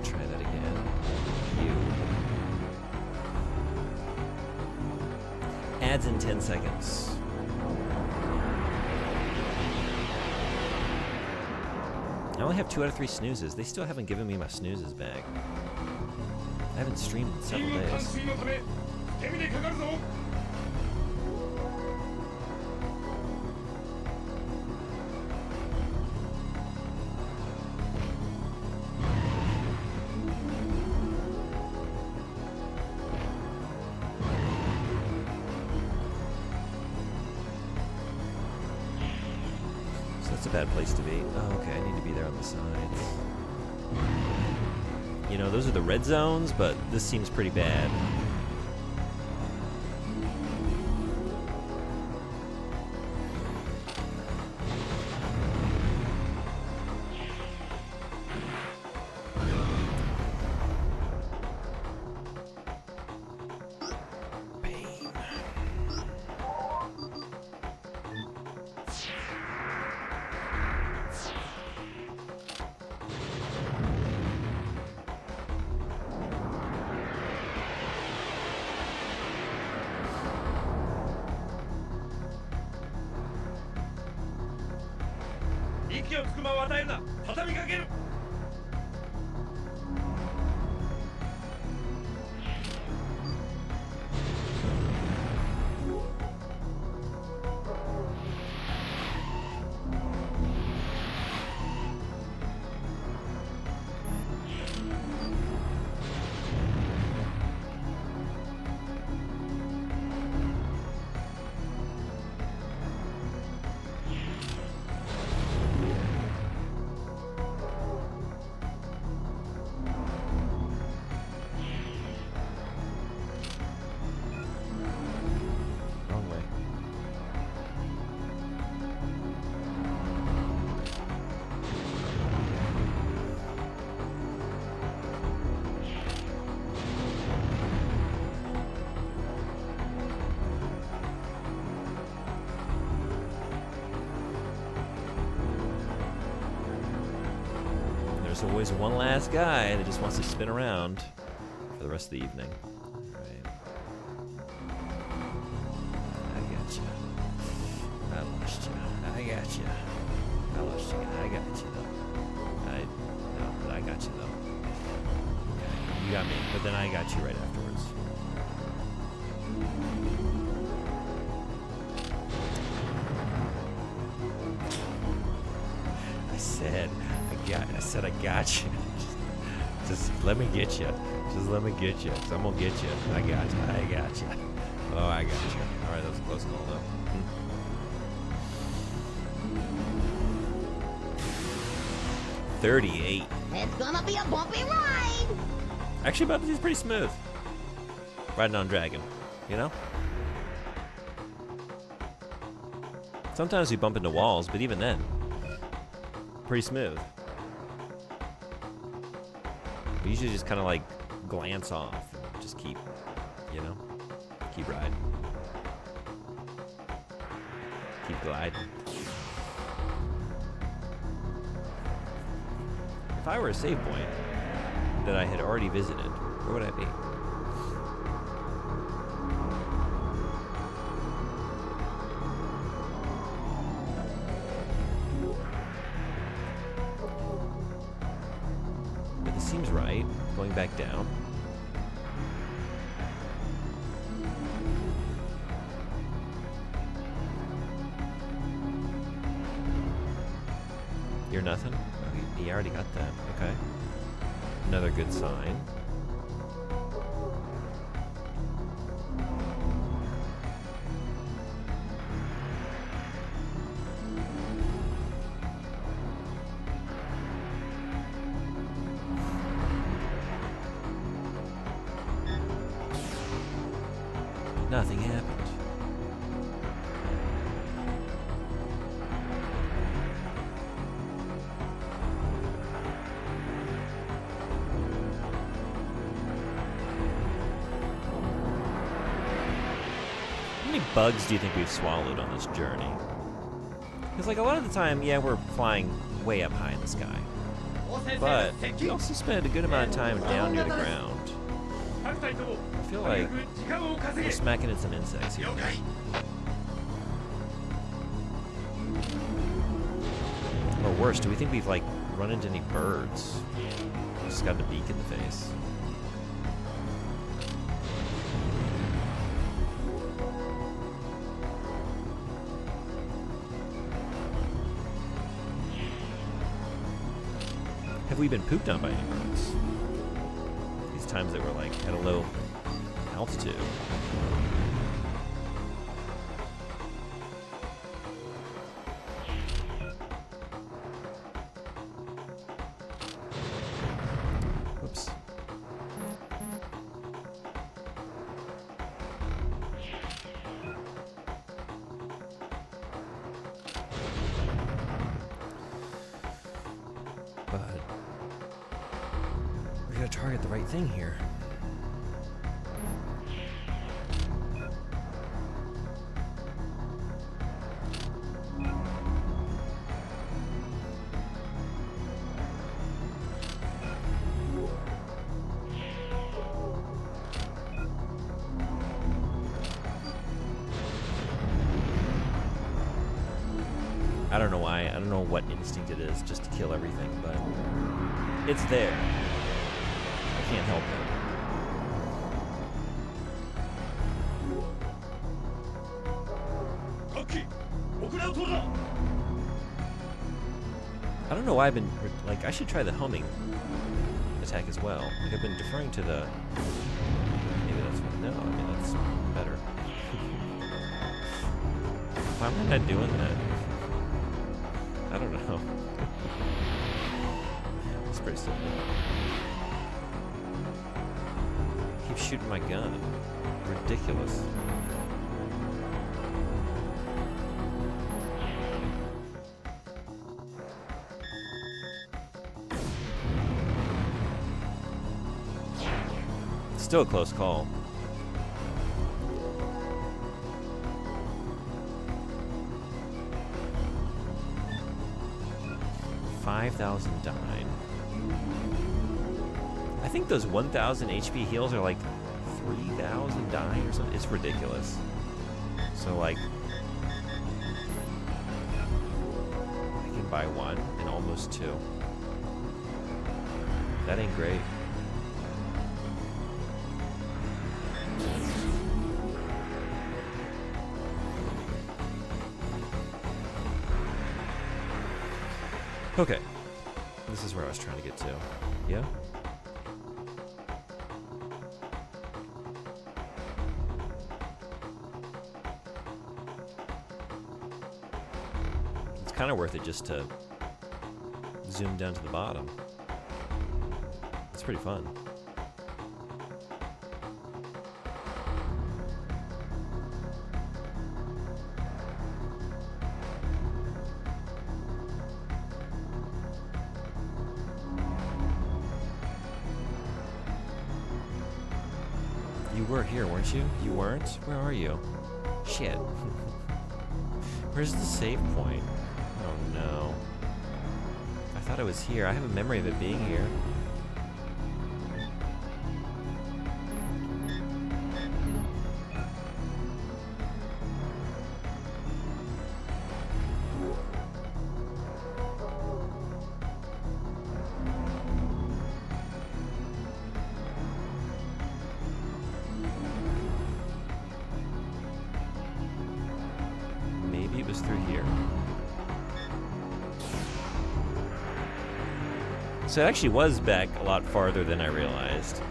Try that again. You. Ads in 10 seconds. I only have 2 out of 3 snoozes. They still haven't given me my snoozes back. I haven't streamed in several 任務完 days. 遂のため手にかかるぞ So that's a bad place to be. Oh, okay, I need to be there on the sides. You know, those are the red zones, but this seems pretty bad. Pain. There's always one last guy that just wants to spin around for the rest of the evening. Right. I got you. I lost you. I got you. I lost you. I got you though. No, but I got you though. Okay. You got me, but then I got you right afterwards. I said I got you. Just let me get you. Just let me get you. Cause I'm gonna get you. I got you. I got you. Oh, I got you. All right, that was a close call though. 38. It's gonna be a bumpy ride. Actually, Bubsy's pretty smooth. Riding on Dragon, you know? Sometimes we bump into walls, but even then, pretty smooth. We usually just kind of like glance off and just keep, you know, keep riding. Keep gliding. If I were a save point that I had already visited, where would I be? But this seems right, going back down. You're nothing? He already got that. Okay. Another good sign. Nothing happened. How many bugs do you think we've swallowed on this journey? Because like a lot of the time, yeah, we're flying way up high in the sky. But we also spend a good amount of time down near the ground. I feel like we're smacking at some insects here. Or worse, do we think we've like run into any birds? Just got a beak in the face. Have we been pooped on by any birds? These times that we're like at a low altitude. Whoops. But we gotta target the right thing here. I don't know why. I don't know what instinct it is just to kill everything, but it's there. I can't help it. I don't know why I've been like I should try the homing attack as well. Like I've been deferring to the maybe that's no, I mean that's better. Why am I not doing that? I don't know. It's pretty simple. Keep shooting my gun. Ridiculous. Still a close call. $5,000 died. I think those 1,000 HP heals are like 3,000 dying or something. It's ridiculous. So like, I can buy one and almost two. That ain't great. Okay. This is where I was trying to get to. Yeah? It's kind of worth it just to zoom down to the bottom. It's pretty fun. You were here, weren't you? You weren't? Where are you? Shit. Where's the save point? Oh no. I thought I was here. I have a memory of it being here. Maybe it was through here. So it actually was back a lot farther than I realized.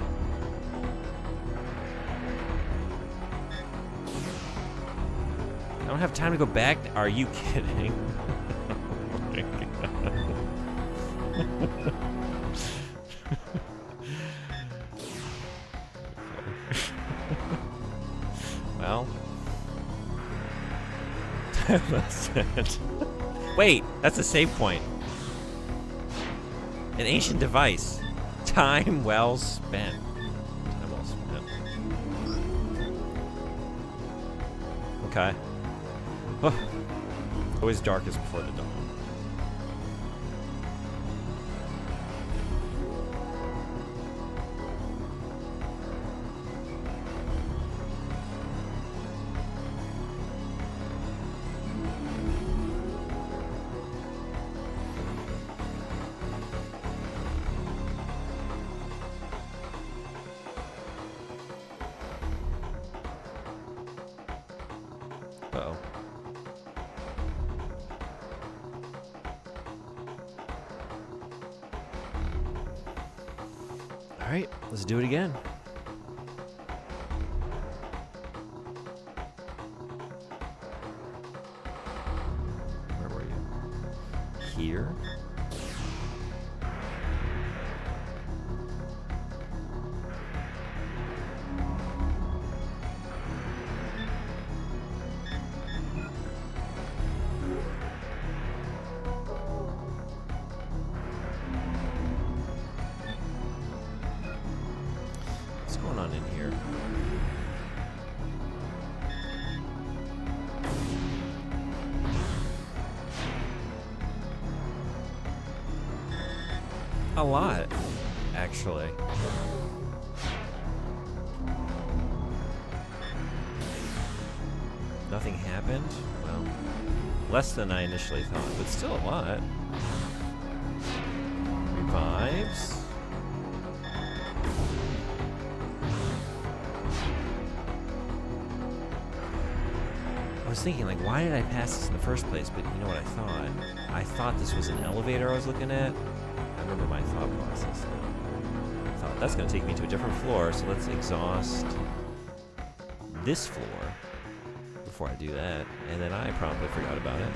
I don't have time to go back. Are you kidding? Oh my God. Well. That's it. Wait, that's a save point. An ancient device. Time well spent. Time well spent. Okay. Oh. Always darkest before the dawn. Uh-oh. All right, let's do it again. Where were you? Here? What's going on in here? A lot, actually. Nothing happened? Well, less than I initially thought, but still a lot. Revives. I was thinking, like, why did I pass this in the first place? But you know what I thought? I thought this was an elevator I was looking at. I remember my thought process now. I thought, that's going to take me to a different floor, so let's exhaust this floor before I do that. And then I promptly forgot about it.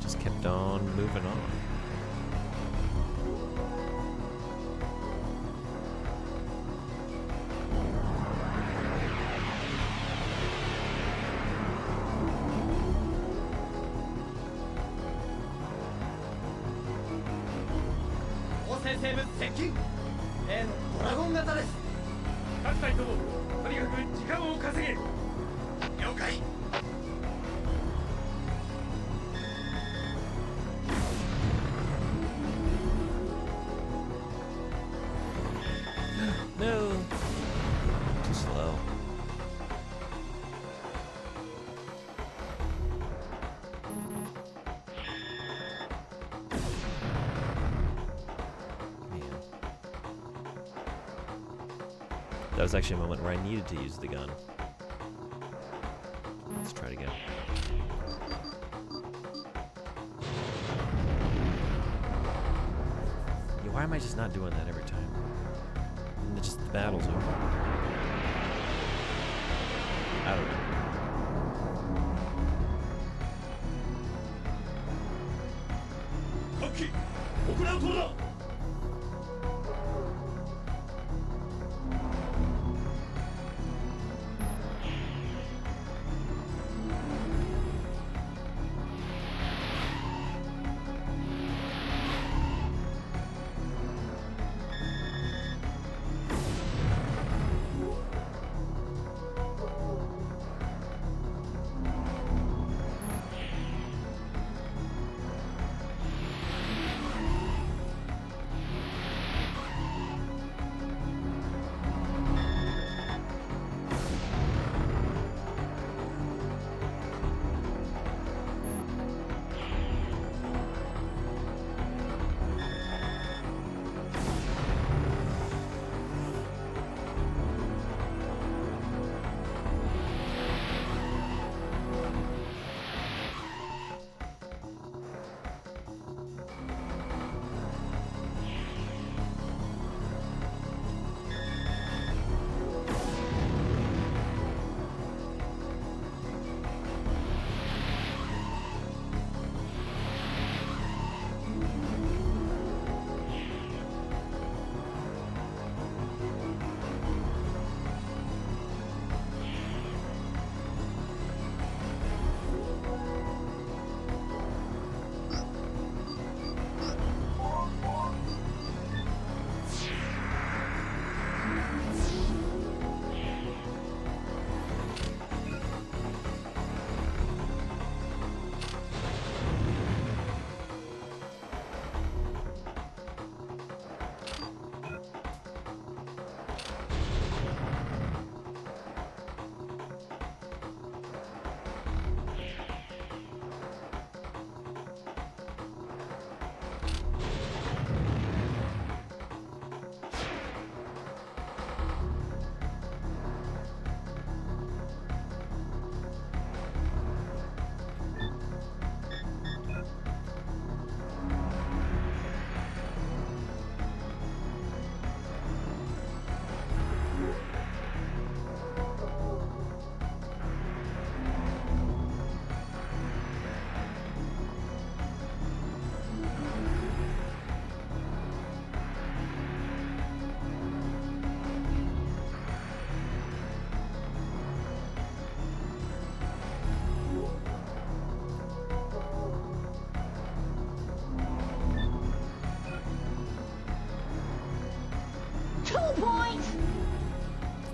Just kept on moving on. That was actually a moment where I needed to use the gun. Let's try it again. Yeah, why am I just not doing that every time? And just the battle's over. I don't know.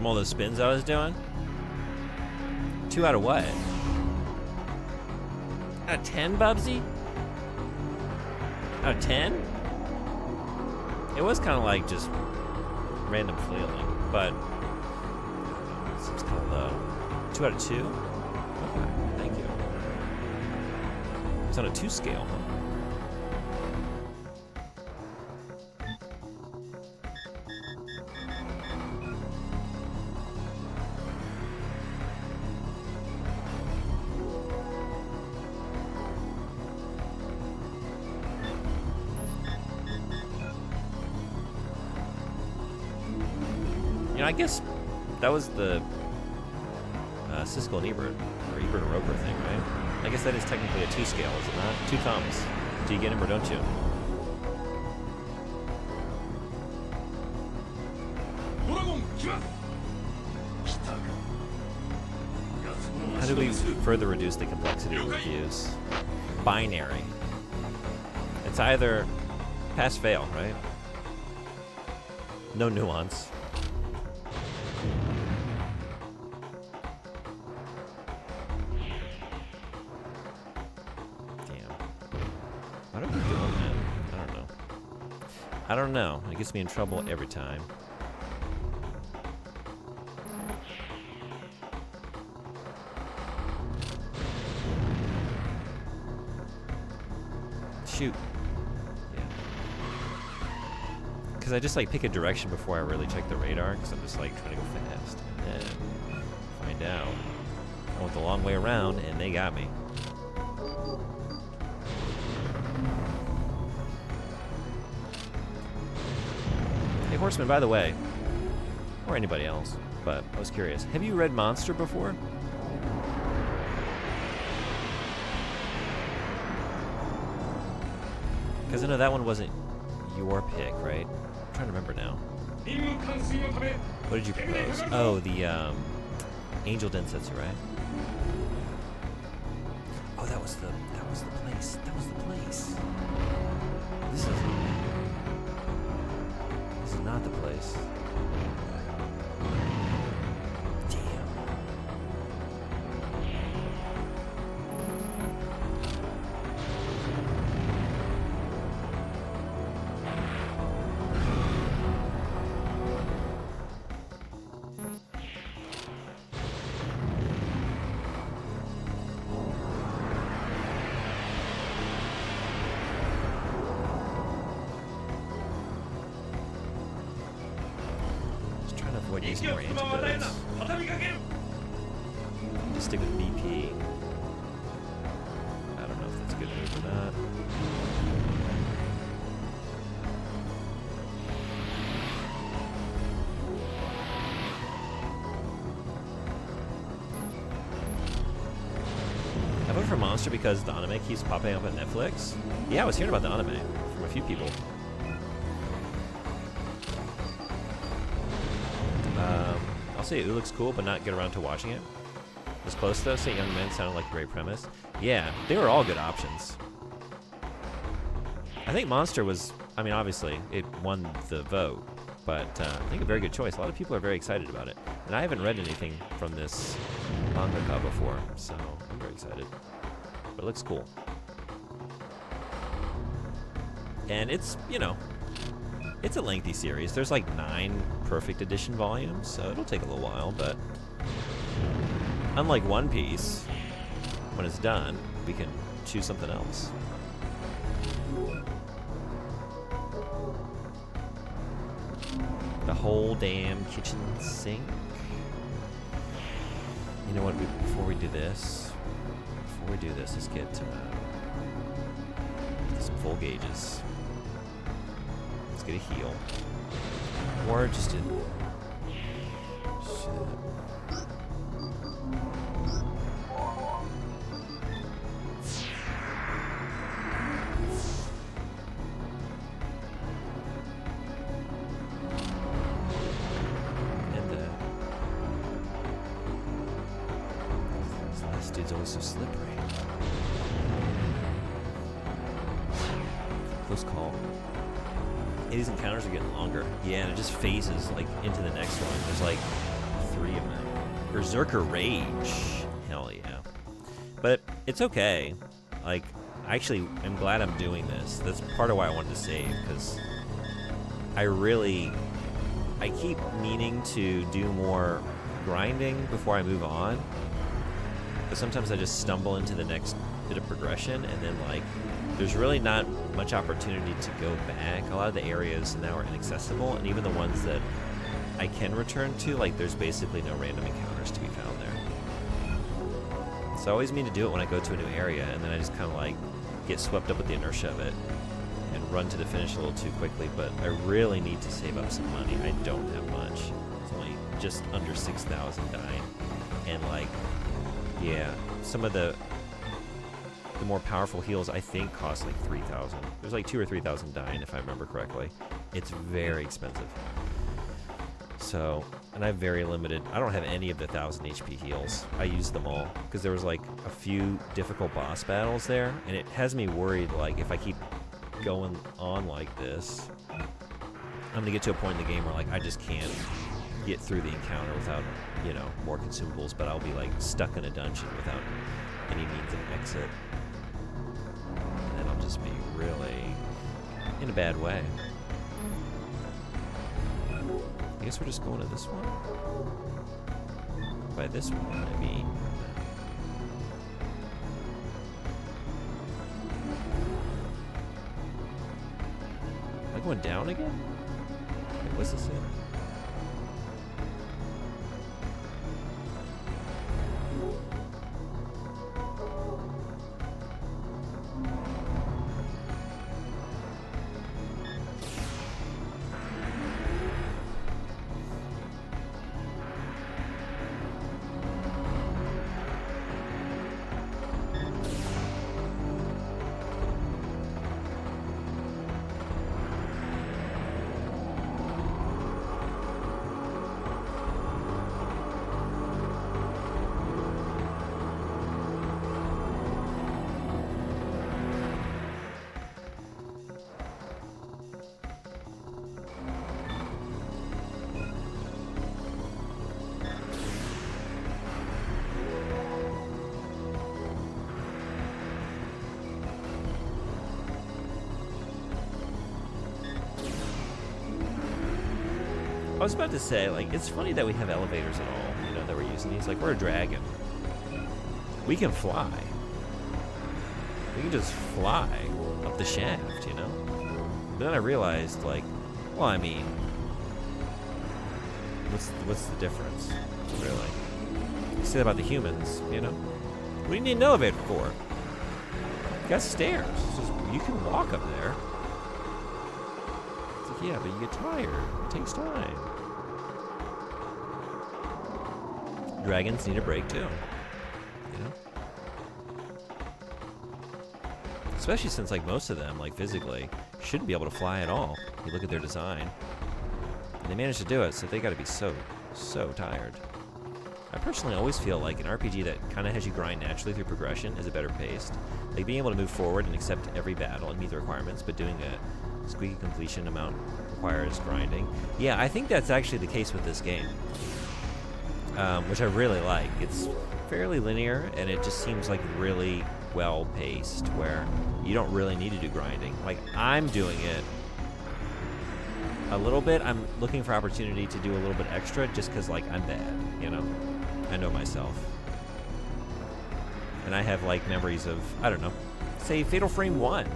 From all those spins I was doing? 2 out of what? Out of 10, Bubsy? Out of 10? It was kind of like just random flailing, but it seems kind of low. 2 out of 2? Okay, thank you. It's on a 2 scale, huh? I guess that was the Siskel and Ebert, or Ebert and Roper thing, right? I guess that is technically a 2 scale, is it not? 2 thumbs. Do you get him or don't you? How do we further reduce the complexity of reviews? Binary. It's either pass-fail, right? No nuance. I don't know. It gets me in trouble every time. Shoot. Yeah. Because I just like pick a direction before I really check the radar, because I'm just like trying to go fast. And then find out I went the long way around, and they got me. Hey, Horseman, by the way, or anybody else, but I was curious. Have you read Monster before? Because I know that one wasn't your pick, right? I'm trying to remember now. What did you propose? Oh, the Angel Densetsu, right? Oh, that was the place. That was the place. This is not the place. Damn. Use more antidotes. Just stick with BP. I don't know if that's a good move or not. I voted for Monster because the anime keeps popping up on Netflix. Yeah, I was hearing about the anime from a few people. I'll say it looks cool, but not get around to watching it. It was close though. Say Young Men sounded like a great premise. Yeah, they were all good options. I think Monster was, I mean, obviously it won the vote, but I think a very good choice. A lot of people are very excited about it, and I haven't read anything from this mangaka before, so I'm very excited. But it looks cool, and it's, you know, it's a lengthy series. There's like 9 Perfect Edition volumes, so it'll take a little while, but unlike One Piece, when it's done, we can choose something else. The whole damn kitchen sink. You know what, before we do this, let's get some full gauges. Let's get a heal. Or just a... Shit. And this last dude's always so slippery. Close call. These encounters are getting longer. Yeah, and it just phases like into the next one. There's like 3 of them. Berserker Rage. Hell yeah. But it's okay. Like, I actually am glad I'm doing this. That's part of why I wanted to save, because I keep meaning to do more grinding before I move on. But sometimes I just stumble into the next bit of progression, and then like there's really not much opportunity to go back. A lot of the areas now are inaccessible, and even the ones that I can return to, like there's basically no random encounters to be found there. So I always mean to do it when I go to a new area, and then I just kind of like get swept up with the inertia of it and run to the finish a little too quickly. But I really need to save up some money. I don't have much. It's only just under 6,000 dying, and like, yeah, some of the more powerful heals I think cost like 3,000. There's like 2,000 or 3,000 dying if I remember correctly. It's very expensive. So, and I have very limited. I don't have any of the 1,000 HP heals. I used them all because there was like a few difficult boss battles there, and it has me worried. Like if I keep going on like this, I'm gonna get to a point in the game where like I just can't get through the encounter without, you know, more consumables. But I'll be like stuck in a dungeon without any means of exit. Just be really in a bad way. I guess we're just going to this one. By this one, I mean... Am I going down again? What's this in? I was about to say, like, it's funny that we have elevators at all, you know, that we're using these. Like, we're a dragon. We can fly. We can just fly up the shaft, you know? But then I realized, like, well, I mean, what's the difference, really? You say that about the humans, you know? What do you need an elevator for? You got stairs. It's just, you can walk up there. It's like, yeah, but you get tired. It takes time. Dragons need a break too, you know? Especially since, like, most of them, like, physically, shouldn't be able to fly at all. You look at their design. And they managed to do it, so they gotta be so tired. I personally always feel like an RPG that kind of has you grind naturally through progression is a better paced. Like, being able to move forward and accept every battle and meet the requirements, but doing a squeaky completion amount requires grinding. Yeah, I think that's actually the case with this game. Which I really like. It's fairly linear, and it just seems like really well paced, where you don't really need to do grinding. Like, I'm doing it a little bit. I'm looking for opportunity to do a little bit extra, just because, like, I'm bad, you know? I know myself. And I have, like, memories of, I don't know, say Fatal Frame 1.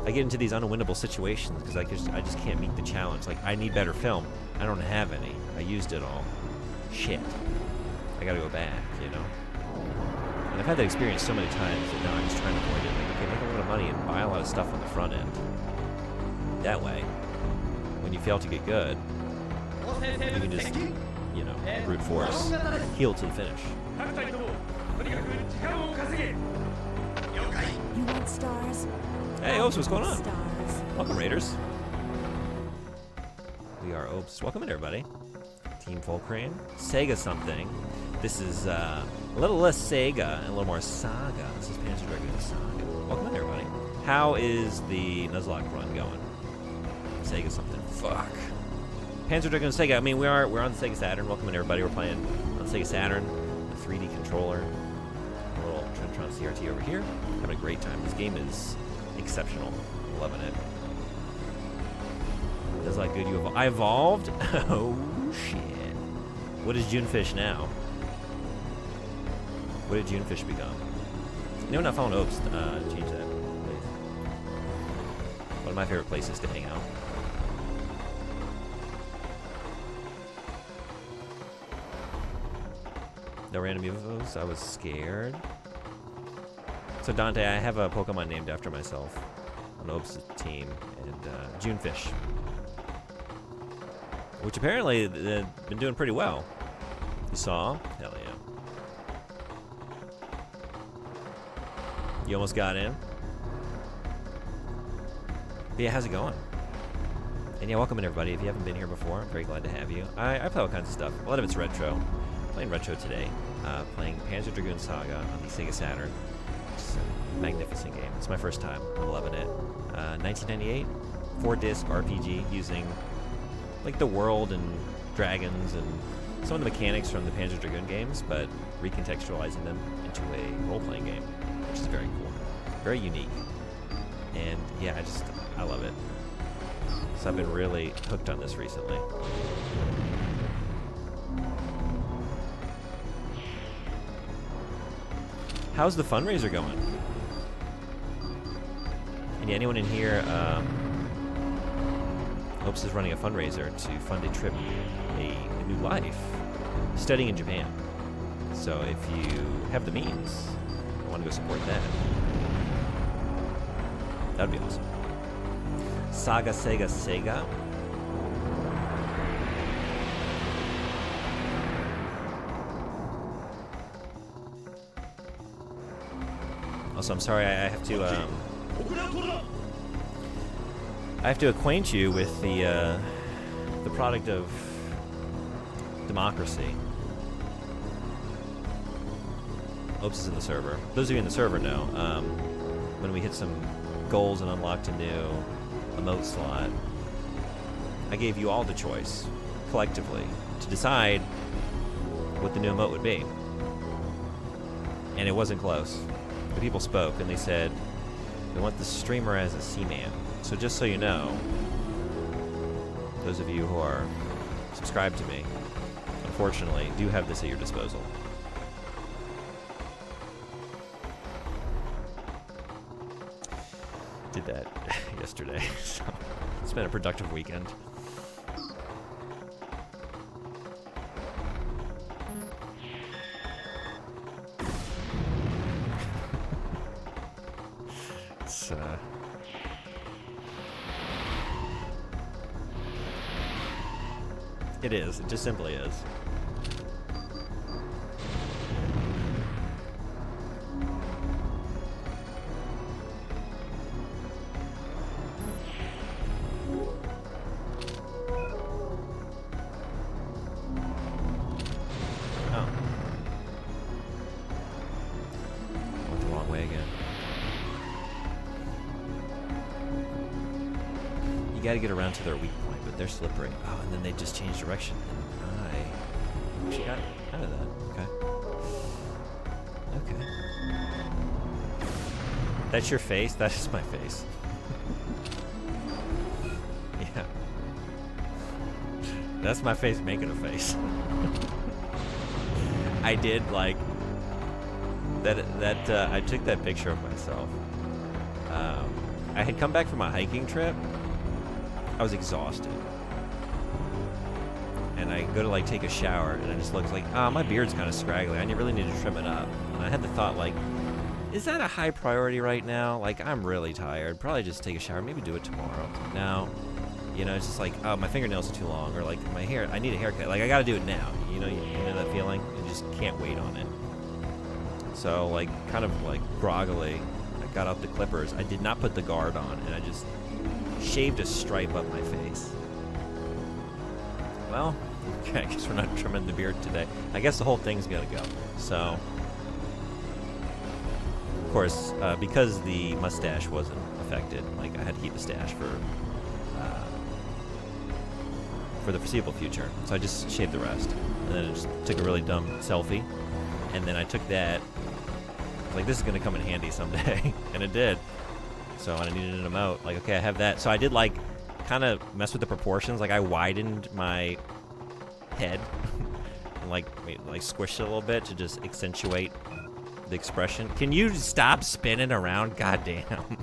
I get into these unwinnable situations because I just can't meet the challenge. Like, I need better film. I don't have any. I used it all. Shit. I gotta go back, you know? And I've had that experience so many times that now I'm just trying to avoid it. Like, okay, make a lot of money and buy a lot of stuff on the front end. That way, when you fail to get good, you can just, you know, brute force, heal to the finish. You want stars? Hey, Opes, what's going on? Stars. Welcome, Raiders. We are Opes. Welcome in, everybody. Team Volcrane. Saga something. This is a little less Saga and a little more Saga. This is Panzer Dragoon Saga. Welcome in, everybody. How is the Nuzlocke run going? Saga something. Fuck. Panzer Dragoon Saga. I mean, we're on the Sega Saturn. Welcome in, everybody. We're playing on Sega Saturn. The 3D controller. A little Trentron CRT over here. Having a great time. This game is exceptional. Loving it. Does like good. I evolved. Oh shit. What is Junefish now? What did Junefish become? No, not following Opes. Change that, please. One of my favorite places to hang out. No random UFOs. I was scared. So Dante, I have a Pokemon named after myself on Opes' team, and Junefish, which apparently they've been doing pretty well. You saw? Hell yeah. You almost got in. But yeah, how's it going? And yeah, welcome in, everybody. If you haven't been here before, I'm very glad to have you. I play all kinds of stuff. A lot of it's retro. Playing retro today. Playing Panzer Dragoon Saga on the Sega Saturn. It's a magnificent game. It's my first time. I'm loving it. 1998, 4-disc RPG using like the world and dragons and some of the mechanics from the Panzer Dragoon games, but recontextualizing them into a role-playing game, which is very cool, very unique. And yeah, I love it. So I've been really hooked on this recently. How's the fundraiser going? And yeah, anyone in here Hopes is running a fundraiser to fund a trip, a new life, studying in Japan. So if you have the means, I want to go support that. That'd be awesome. Saga, Sega, Sega. Also, I'm sorry, I have to acquaint you with the product of democracy. Oops is in the server. Those of you in the server know, when we hit some goals and unlocked a new emote slot, I gave you all the choice, collectively, to decide what the new emote would be. And it wasn't close. The people spoke and they said, we want the streamer as a Seaman. So just so you know, those of you who are subscribed to me, unfortunately, do have this at your disposal. Did that yesterday, so it's been a productive weekend. It's it is. It just simply is. You gotta get around to their weak point, but they're slippery. Oh, and then they just change direction. And I actually got out of that. Okay. Okay. That's your face? That is my face. Yeah. That's my face making a face. I did, like... I took that picture of myself. I had come back from a hiking trip. I was exhausted. And I go to like take a shower and I just look like, my beard's kind of scraggly. I really need to trim it up. And I had the thought like, is that a high priority right now? Like, I'm really tired. Probably just take a shower. Maybe do it tomorrow. Now, you know, it's just like, my fingernails are too long, or like my hair, I need a haircut. Like, I gotta do it now. You know that feeling? You just can't wait on it. So like, kind of like groggily, I got out the clippers. I did not put the guard on, and I just shaved a stripe up my face. Well, okay, I guess we're not trimming the beard today. I guess the whole thing's gotta go. So, of course, because the mustache wasn't affected, like I had to keep the stash for the foreseeable future. So I just shaved the rest, and then I just took a really dumb selfie, and then I took that. I was like, this is gonna come in handy someday, and it did. So when I needed an emote, like, okay, I have that. So I did like kind of mess with the proportions. Like I widened my head and like squished it a little bit to just accentuate the expression. Can you stop spinning around? Goddamn.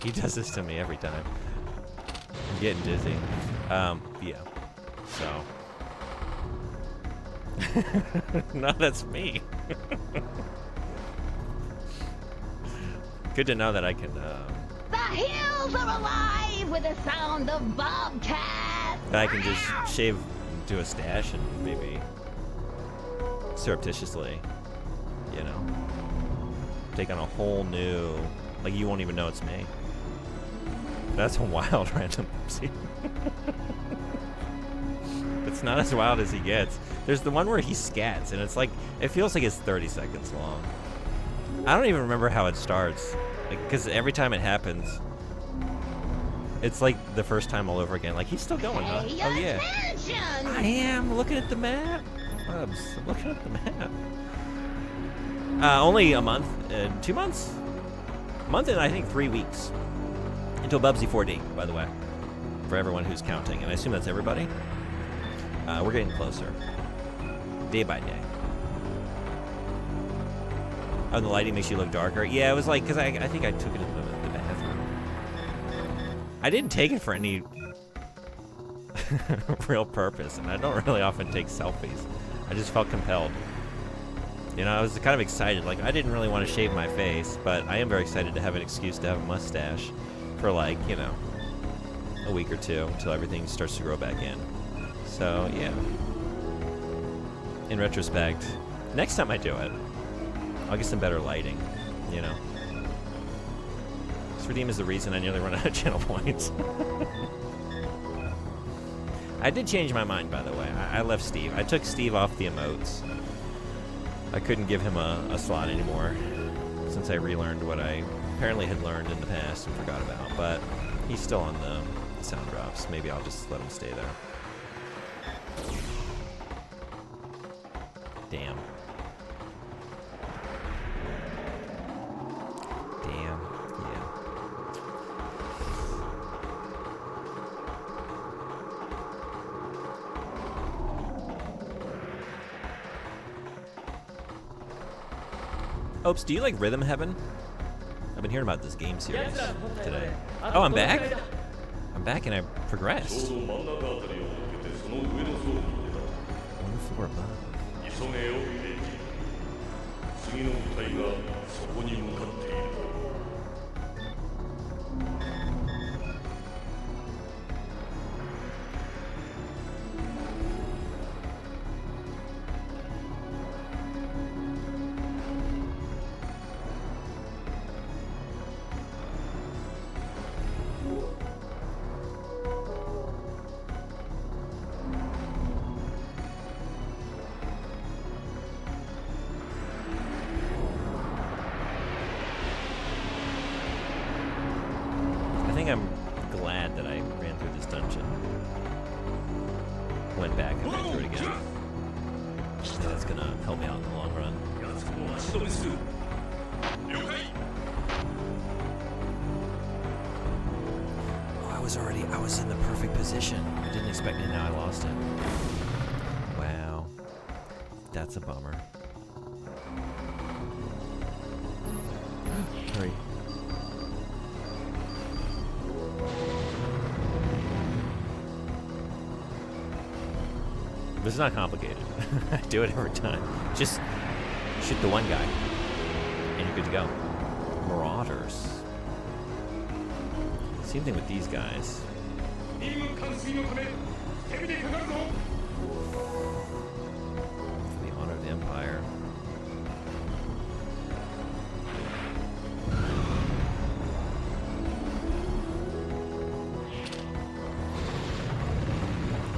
He does this to me every time. I'm getting dizzy. Yeah. So. No, that's me. Good to know that I can, The hills are alive with the sound of bobcats! that I can just shave to a stash and maybe surreptitiously, you know, take on a whole new, like you won't even know it's me. That's a wild random scene. It's not as wild as he gets. There's the one where he scats, and it's like, it feels like it's 30 seconds long. I don't even remember how it starts, because every time it happens, it's like the first time all over again. Like, he's still going, huh? Pay Oh, yeah. attention! I am looking at the map. Bubs, I'm looking at the map. Only a month, 2 months? A month and I think 3 weeks. Until Bubsy 4D, by the way. For everyone who's counting, and I assume that's everybody. We're getting closer. Day by day. Oh, the lighting makes you look darker? Yeah, it was like, because I think I took it in the bathroom. I didn't take it for any real purpose, and I don't really often take selfies. I just felt compelled. You know, I was kind of excited. Like, I didn't really want to shave my face, but I am very excited to have an excuse to have a mustache for, like, you know, a week or two until everything starts to grow back in. So, yeah. In retrospect, next time I do it, I'll get some better lighting, you know. This redeem is the reason I nearly run out of channel points. I did change my mind, by the way. I left Steve. I took Steve off the emotes. I couldn't give him a slot anymore since I relearned what I apparently had learned in the past and forgot about. But he's still on the sound drops. Maybe I'll just let him stay there. Damn. Damn. Yeah. Oops, do you like Rhythm Heaven? I've been hearing about this game series today. Oh, I'm back? I'm back and I progressed. 1 floor above. 急げよ、レイジ。次の部隊がそこに向かっている。I'm glad that I ran through this dungeon. Went back and ran through it again. And that's gonna help me out in the long run. Oh, I was in the perfect position. I didn't expect it, now I lost it. Wow. That's a bummer. Hurry. This is not complicated. I do it every time. Just shoot the one guy, and you're good to go. Marauders. Same thing with these guys. For the honor of the Empire.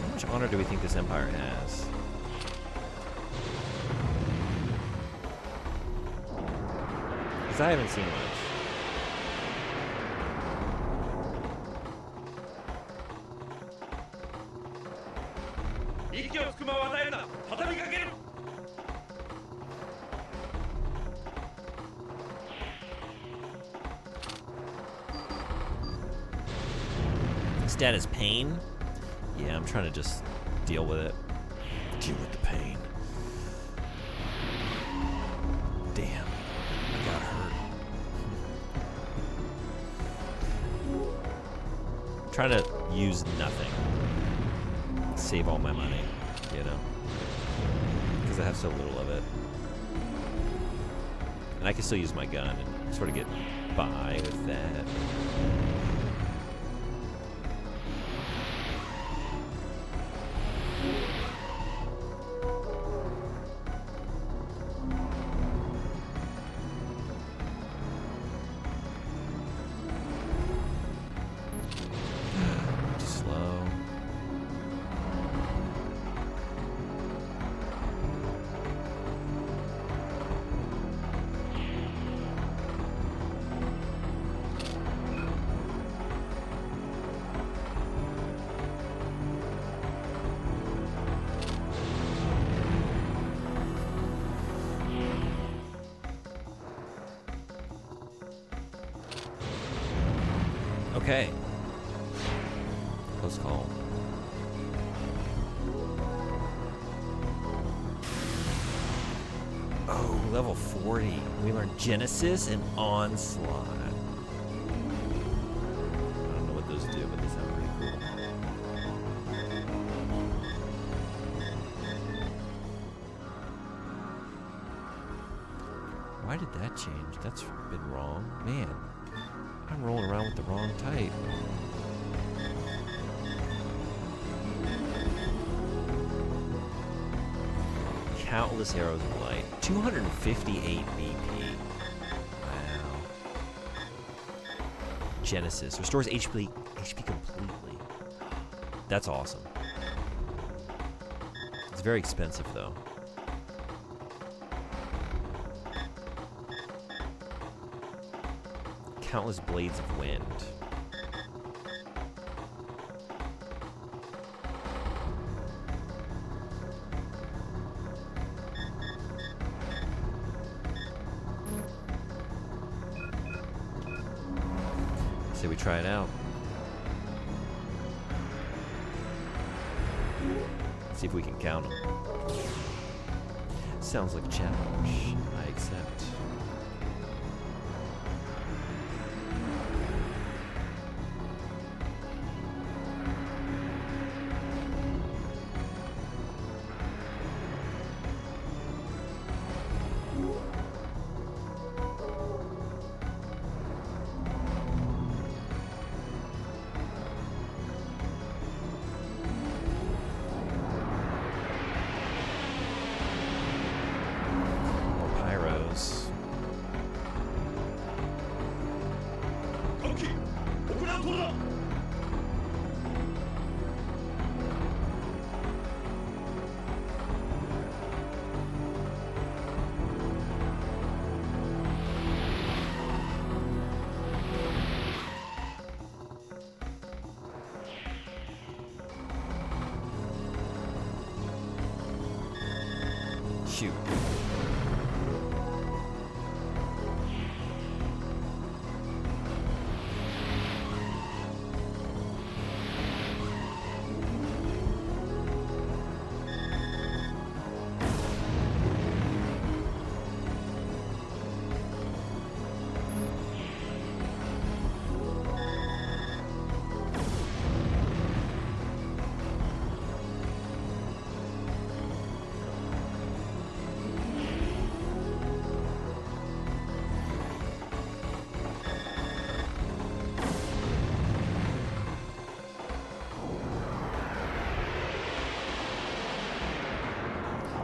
How much honor do we think this Empire has? Because I haven't seen much. Stat is pain? Yeah, I'm trying to just deal with it. Deal with the pain. Damn. I got hurt. I'm trying to use nothing. Save all my money, you know? Because I have so little of it. And I can still use my gun and sort of get by with that. Okay. Close call. Oh, level 40. We learned Genesis and Onslaught. I don't know what those do, but they sound pretty cool. Why did that change? That's been wrong. Man, I'm rolling around with the wrong type. Countless arrows of light. 258 BP. Wow. Genesis. Restores HP completely. That's awesome. It's very expensive, though. Countless blades of wind. Say we try it out. See if we can count them. Sounds like a challenge. I accept. Shoot.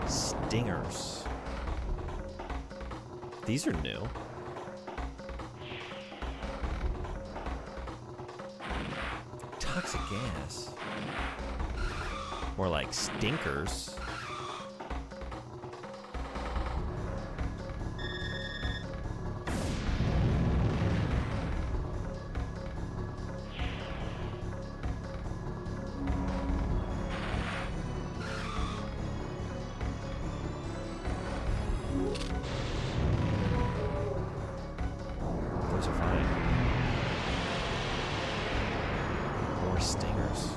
Stingers. These are new. Toxic gas. More like stinkers. Those are fine. More stingers.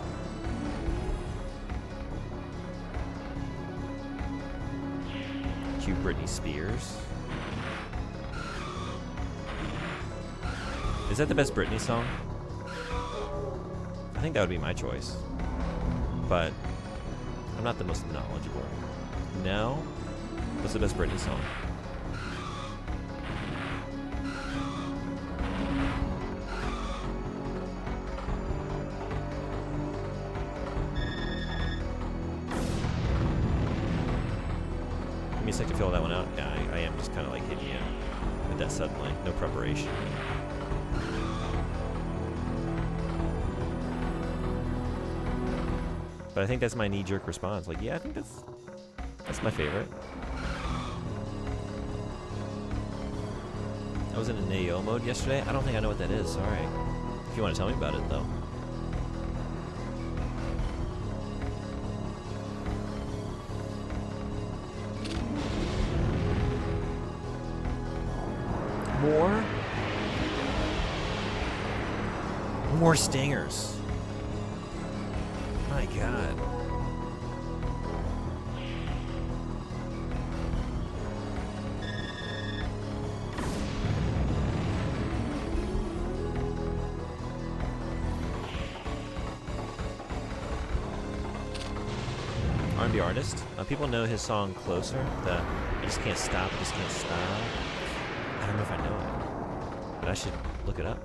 Cute Britney Spears. Is that the best Britney song? I think that would be my choice. But I'm not the most knowledgeable. No? What's the best Britney song? Give me a sec to fill that one out. Yeah, I am just kind of like hitting you with that suddenly. No preparation. But I think that's my knee-jerk response. Like, yeah, I think that's my favorite. I was in a Neo mode yesterday. I don't think I know what that is. Sorry. If you want to tell me about it, though. More stingers. My God. R&B artist. People know his song "Closer." The "I just can't stop, I just can't stop." don't know if I know it, but I should look it up.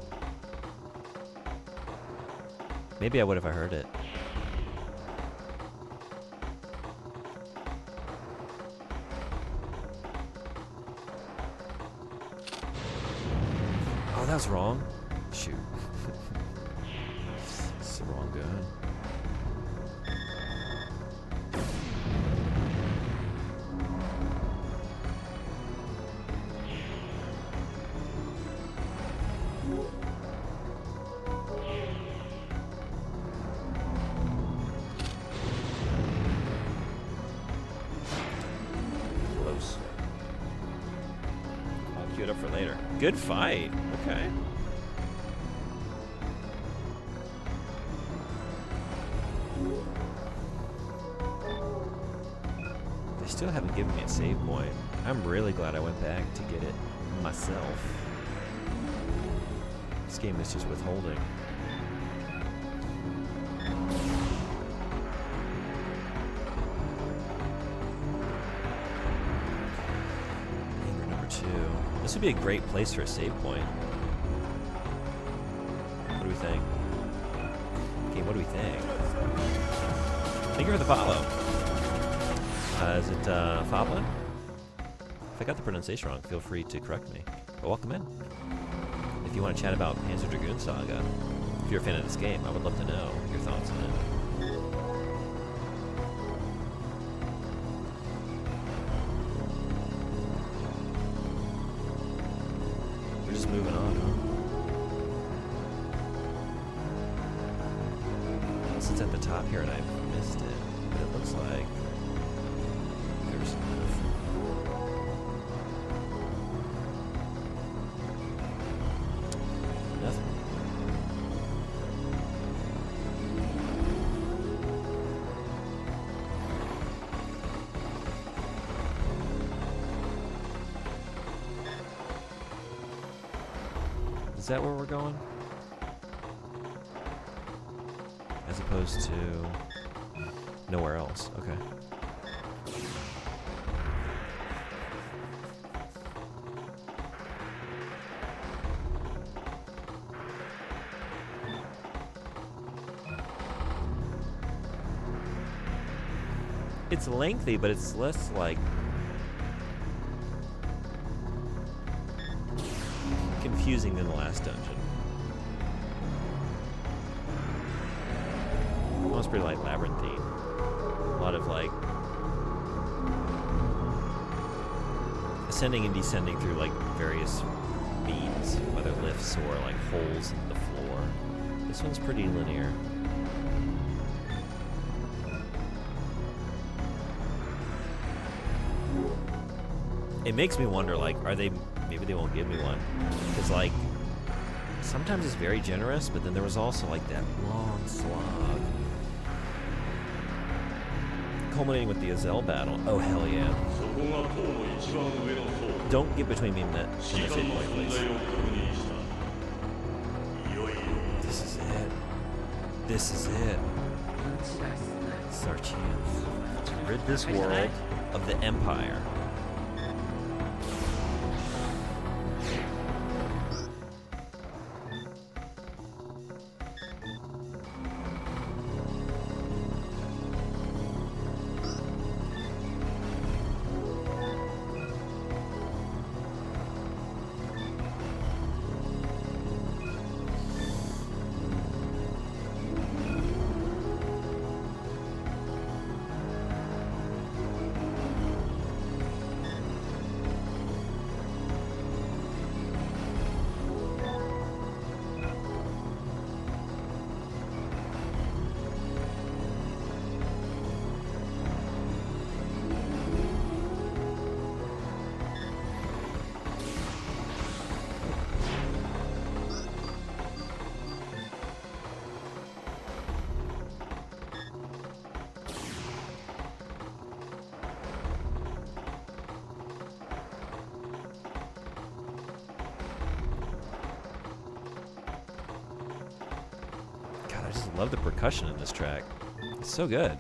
Maybe I would if I heard it. Oh, that was wrong. Shoot. It's the wrong gun. Close. I'll queue it up for later. Good fight. Okay. They still haven't given me a save point. I'm really glad I went back to get it myself. This game is just withholding. Hangar number 2. This would be a great place for a save point. What do we think? Okay, what do we think? Thank you for the follow. Is it Fabla? If I got the pronunciation wrong, feel free to correct me. But welcome in. If you want to chat about Panzer Dragoon Saga, if you're a fan of this game, I would love to know your thoughts on it. We're just moving on, huh? Unless it's at the top here and I missed it, but it looks like there's nothing. Nothing. Is that where we're going? As opposed to nowhere else. Okay. It's lengthy, but it's less like confusing than the last dungeon. Almost pretty like labyrinthine. A lot of like ascending and descending through like various beams, whether lifts or like holes in the floor. This one's pretty linear. It makes me wonder, like, are they, maybe they won't give me one. Because, like, sometimes it's very generous, but then there was also, like, that long slog. Culminating with the Azel battle. Oh, hell yeah. Don't get between me and that save point, please. This is it. This is it. This is our chance to rid this world of the Empire. I just love the percussion in this track. It's so good.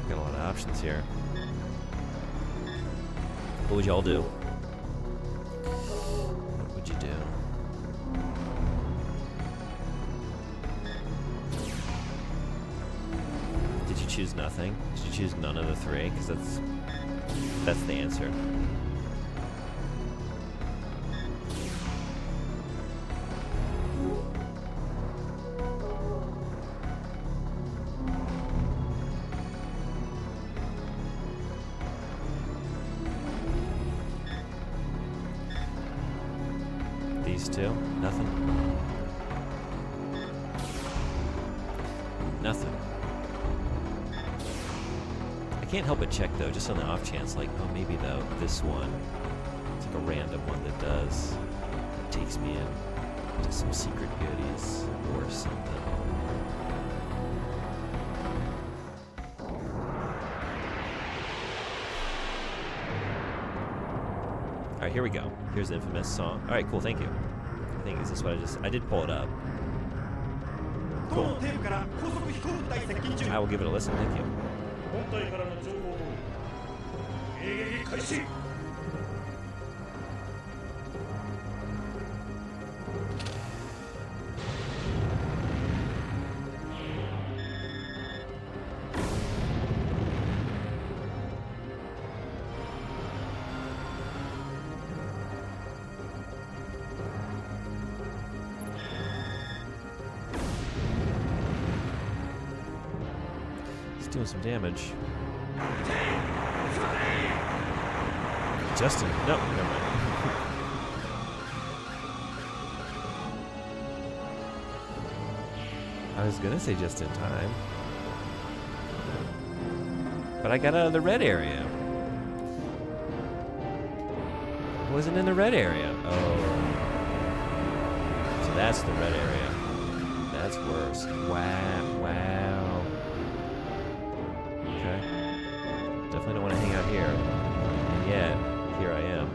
Got a lot of options here. What would y'all do? What would you do? Did you choose nothing? Did you choose none of the three? Because that's the answer. These two? Nothing? Nothing. I can't help but check though, just on the off chance, like, oh, maybe though this one, it's like a random one that does, takes me in to some secret goodies or something. All right, here we go. Here's the infamous song. All right, cool. Thank you. I think is this what I did pull it up. Cool. I will give it a listen. Thank you. Doing some damage. Justin, no, never mind. I was gonna say just in time, but I got out of the red area. I wasn't in the red area. Oh, so that's the red area. That's worse. Wow, wow. Okay. Definitely don't want to hang out here. And yet, here I am.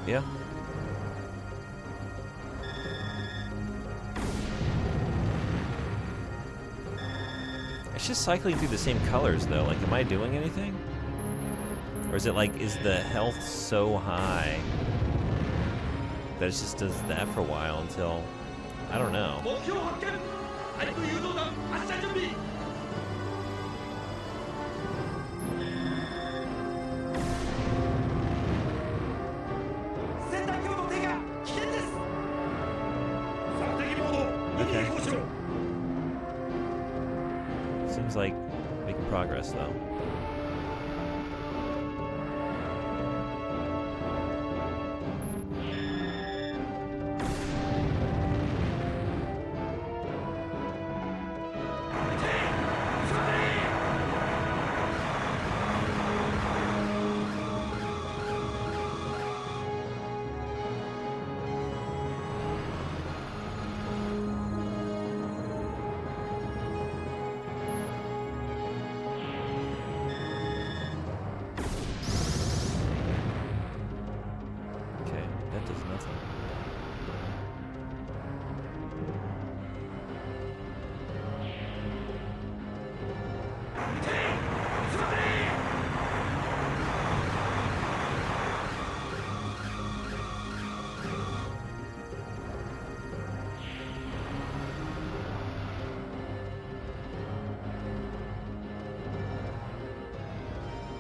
Yeah. It's just cycling through the same colors, though. Like, am I doing anything? Or is it like, is the health so high that it just does that for a while until, I don't know. Okay. Seems like making progress, though.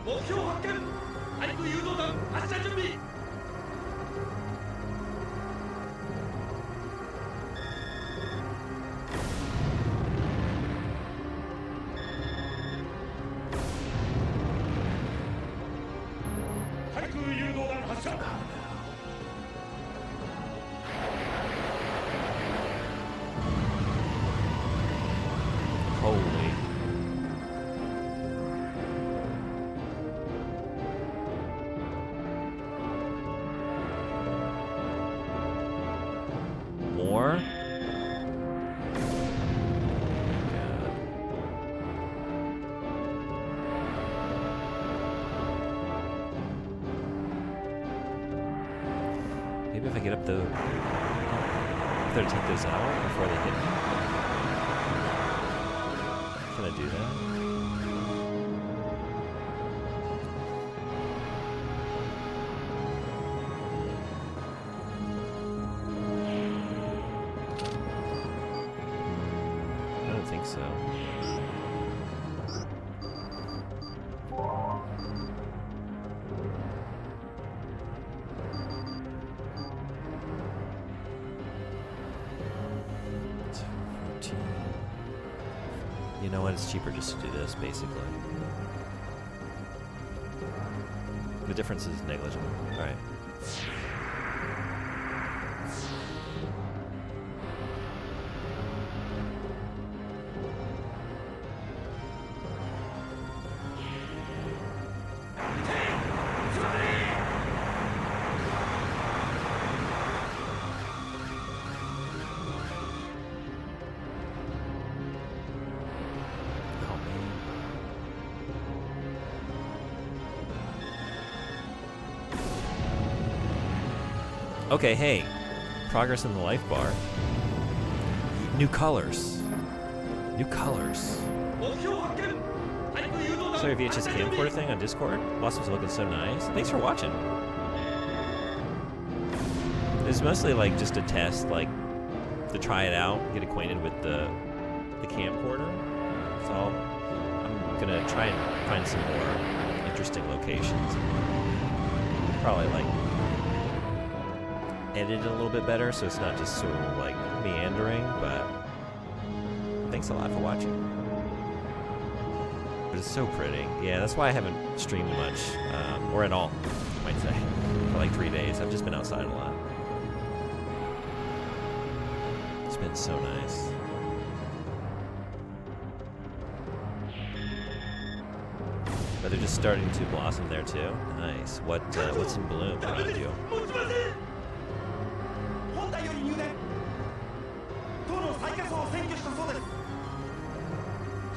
目標発見対空誘導弾発射準備 対空誘導弾発射 Holy. More? Maybe if I get up the... If I take those out before they hit me. Can I do that? I don't think so. You know what? It's cheaper just to do this, basically. The difference is negligible. All right. Okay, hey. Progress in the life bar. New colors. New colors. Saw your VHS camcorder thing on Discord. Blossom's looking so nice. Thanks for watching. It's mostly like just a test, like to try it out, get acquainted with the camcorder. So I'm gonna try and find some more interesting locations. Probably like edit it a little bit better so it's not just sort of like meandering, but thanks a lot for watching. But it's so pretty. Yeah, that's why I haven't streamed much, or at all, I might say, for like 3 days. I've just been outside a lot. It's been so nice. But they're just starting to blossom there too. Nice. What's in bloom around you?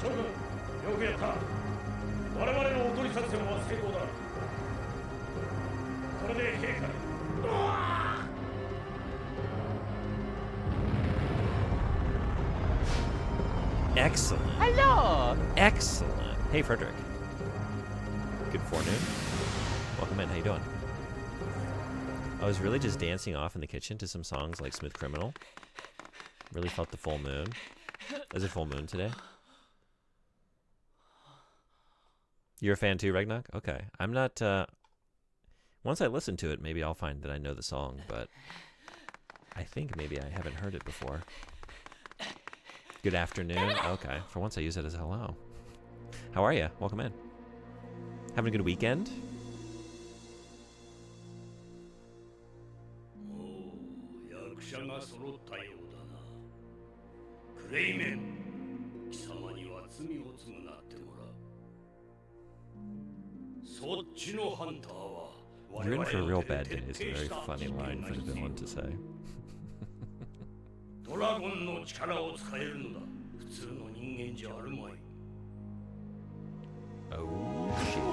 諸君、よくやった。我々のおとり作戦は成功だ。これで陛下に。Excellent. Hello. Excellent. Hey, Frederick. Good forenoon. Welcome in. How you doing? I was really just dancing off in the kitchen to some songs like Smooth Criminal. Really felt the full moon. Is it full moon today? You're a fan too, Regnok? Okay. I'm not, once I listen to it, maybe I'll find that I know the song, but I think maybe I haven't heard it before. Good afternoon. Okay. For once I use it as hello. How are you? Welcome in. Having a good weekend? You're in for a real bad day. It's a very funny line for the villain to say. Dragoon の力を使えるのだ。普通の人間じゃあるまい。 Oh, shit.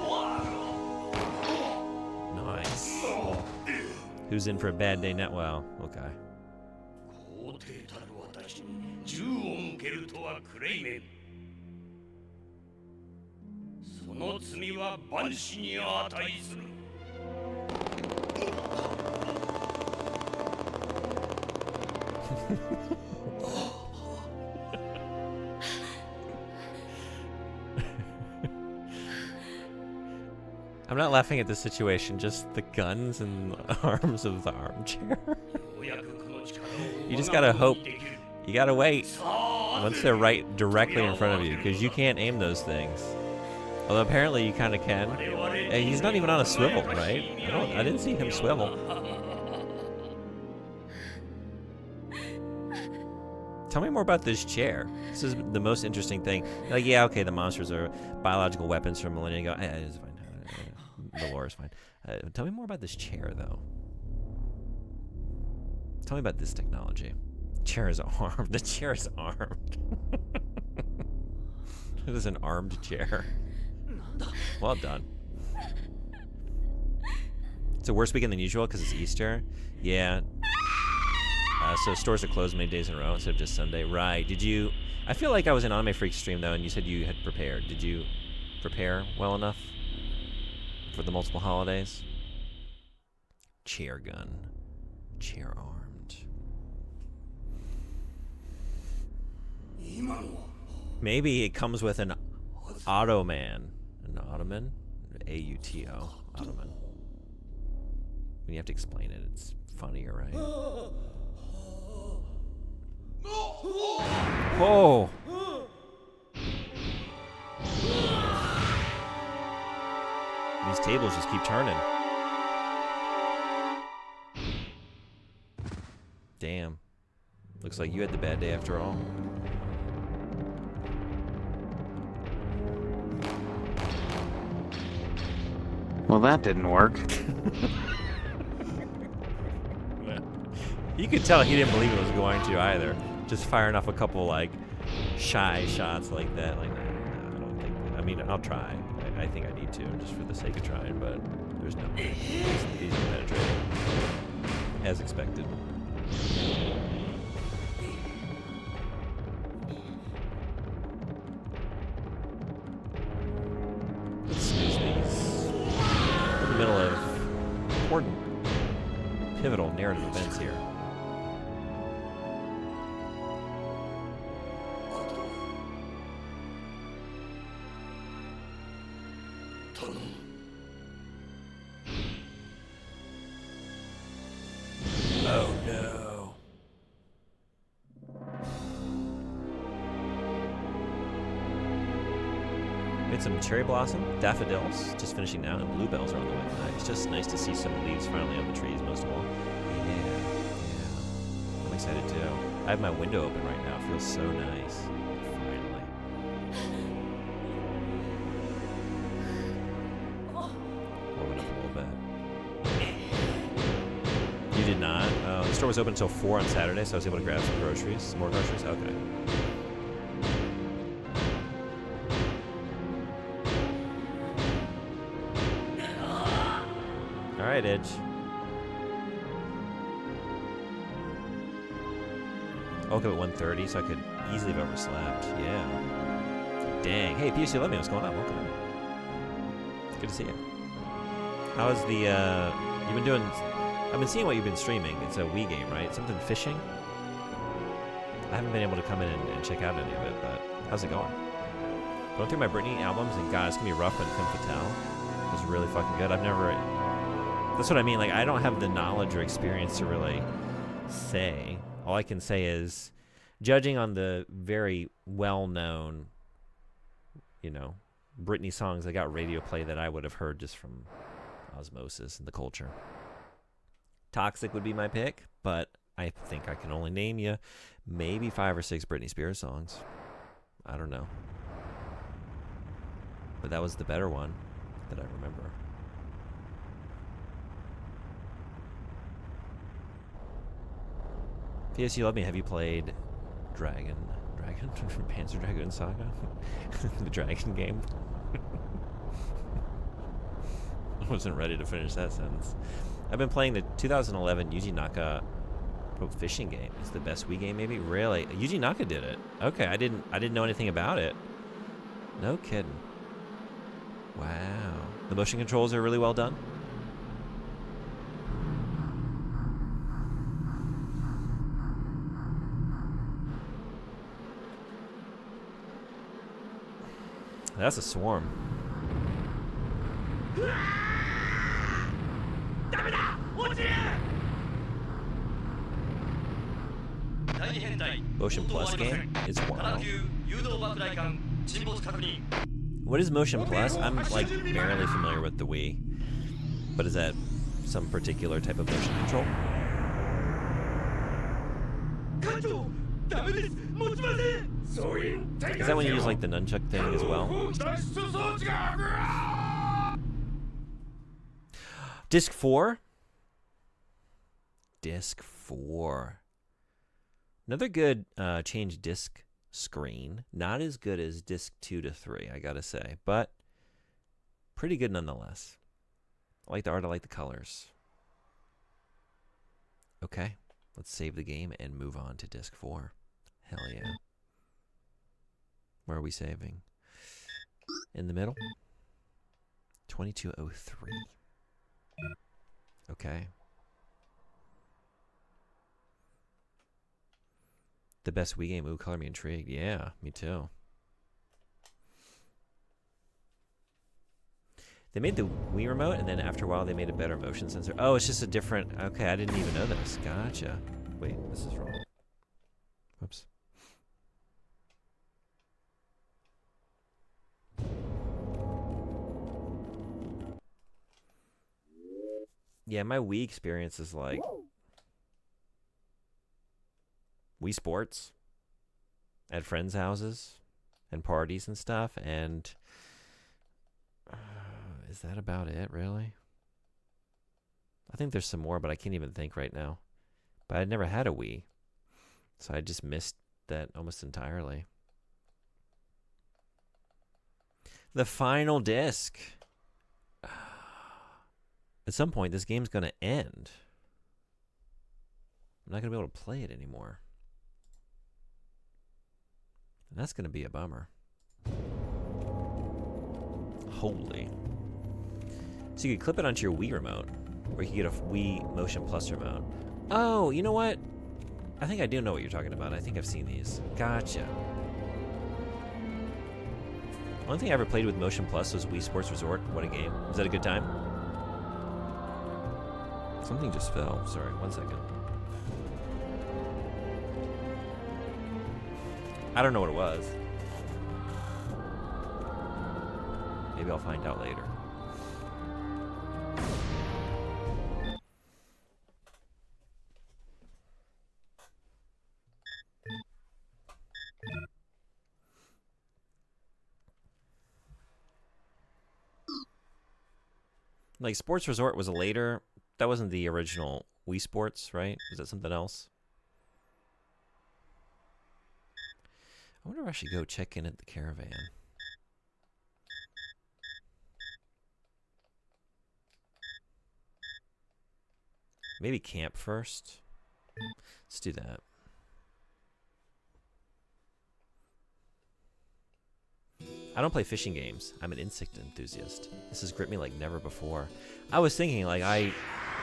Nice. Who's in for a bad day now? Well, okay. 皇帝たる私に銃を向けるとはクレイメン。その罪は万死に値する。I'm not laughing at this situation, just the guns and the arms of the armchair. You just gotta hope. You gotta wait once they're right directly in front of you, because you can't aim those things. Although apparently you kind of can. Hey, he's not even on a swivel, right? I didn't see him swivel. Tell me more about this chair. This is the most interesting thing. Like, yeah, okay, the monsters are biological weapons from millennia ago. It's fine. The lore is fine. Tell me more about this chair, though. Tell me about this technology. Chair is armed. The chair is armed. It is an armed chair. Well done. It's a worse weekend than usual because it's Easter. Yeah. So stores are closed many days in a row instead of just Sunday. Right. Did you... I feel like I was an Anime Freak stream, though, and you said you had prepared. Did you prepare well enough for the multiple holidays? Chair gun. Chair armed. Maybe it comes with an Ottoman. An Ottoman? A-U-T-O. Ottoman. When you have to explain it, it's funnier, right? Oh! These tables just keep turning. Damn. Looks like you had the bad day after all. Well, that didn't work. You could tell he didn't believe it was going to either. Just firing off a couple, like, shy shots like that. Like, nah, I don't think... I mean, I'll try. I think I need to, just for the sake of trying, but there's no way. He's penetrating. As expected. Let's snooze these. We're in the middle of important, pivotal narrative events here. Oh no. We had some cherry blossom, daffodils, just finishing now, and bluebells are on the way. It's just nice to see some leaves finally on the trees, most of all. Yeah. I'm excited too. I have my window open right now. It feels so nice. Finally. Warming up a little bit. You did not? The store was open until 4 on Saturday, so I was able to grab some groceries. Some more groceries? Okay. Alright, Edge. I woke up at 1:30, so I could easily have overslept. Yeah. Dang. Hey, PSC Let Me, what's going on? Welcome. It's good to see you. How is the, you've been doing... I've been seeing what you've been streaming. It's a Wii game, right? Something fishing? I haven't been able to come in and check out any of it, but how's it going? Going through my Britney albums, and God, it's gonna be rough when Femme Fatale. It was really fucking good. I've never... That's what I mean. Like, I don't have the knowledge or experience to really say. All I can say is, judging on the very well-known, you know, Britney songs that got radio play that I would have heard just from osmosis in the culture. Toxic would be my pick, but I think I can only name you maybe 5 or 6 Britney Spears songs. I don't know. But that was the better one that I remember. P.S. You Love Me, have you played Dragon? Panzer Dragoon Saga? The Dragon game? I wasn't ready to finish that sentence. I've been playing the 2011 Yuji Naka fishing game. It's the best Wii game, maybe? Really? Yuji Naka did it. Okay, I didn't know anything about it. No kidding. Wow. The motion controls are really well done. That's a swarm. Motion Plus game is wild. What is Motion Plus? I'm like barely familiar with the Wii. But is that some particular type of motion control? Is that when you use like the nunchuck thing as well? Disc 4? Disc 4. Another good change disc screen. Not as good as disc 2 to 3, I gotta say. But pretty good nonetheless. I like the art, I like the colors. Okay, let's save the game and move on to disc 4. Hell yeah. Where are we saving? In the middle? 2203. Okay. The best Wii game. Ooh, color me intrigued. Yeah, me too. They made the Wii remote, and then after a while they made a better motion sensor. Oh, it's just a different... Okay, I didn't even know this. Gotcha. Wait, this is wrong. Whoops. Yeah, my Wii experience is like Wii Sports at friends' houses and parties and stuff, and is that about it, really? I think there's some more, but I can't even think right now. But I'd never had a Wii, so I just missed that almost entirely. The final disc. At some point, this game's going to end. I'm not going to be able to play it anymore. And that's going to be a bummer. Holy. So you could clip it onto your Wii remote, or you could get a Wii Motion Plus remote. Oh, you know what? I think I do know what you're talking about. I think I've seen these. Gotcha. One thing I ever played with Motion Plus was Wii Sports Resort. What a game. Was that a good time? Something just fell. Sorry, 1 second. I don't know what it was. Maybe I'll find out later. Like, Sports Resort was a later... That wasn't the original Wii Sports, right? Was that something else? I wonder if I should go check in at the caravan. Maybe camp first. Let's do that. I don't play fishing games. I'm an insect enthusiast. This has gripped me like never before. I was thinking, like,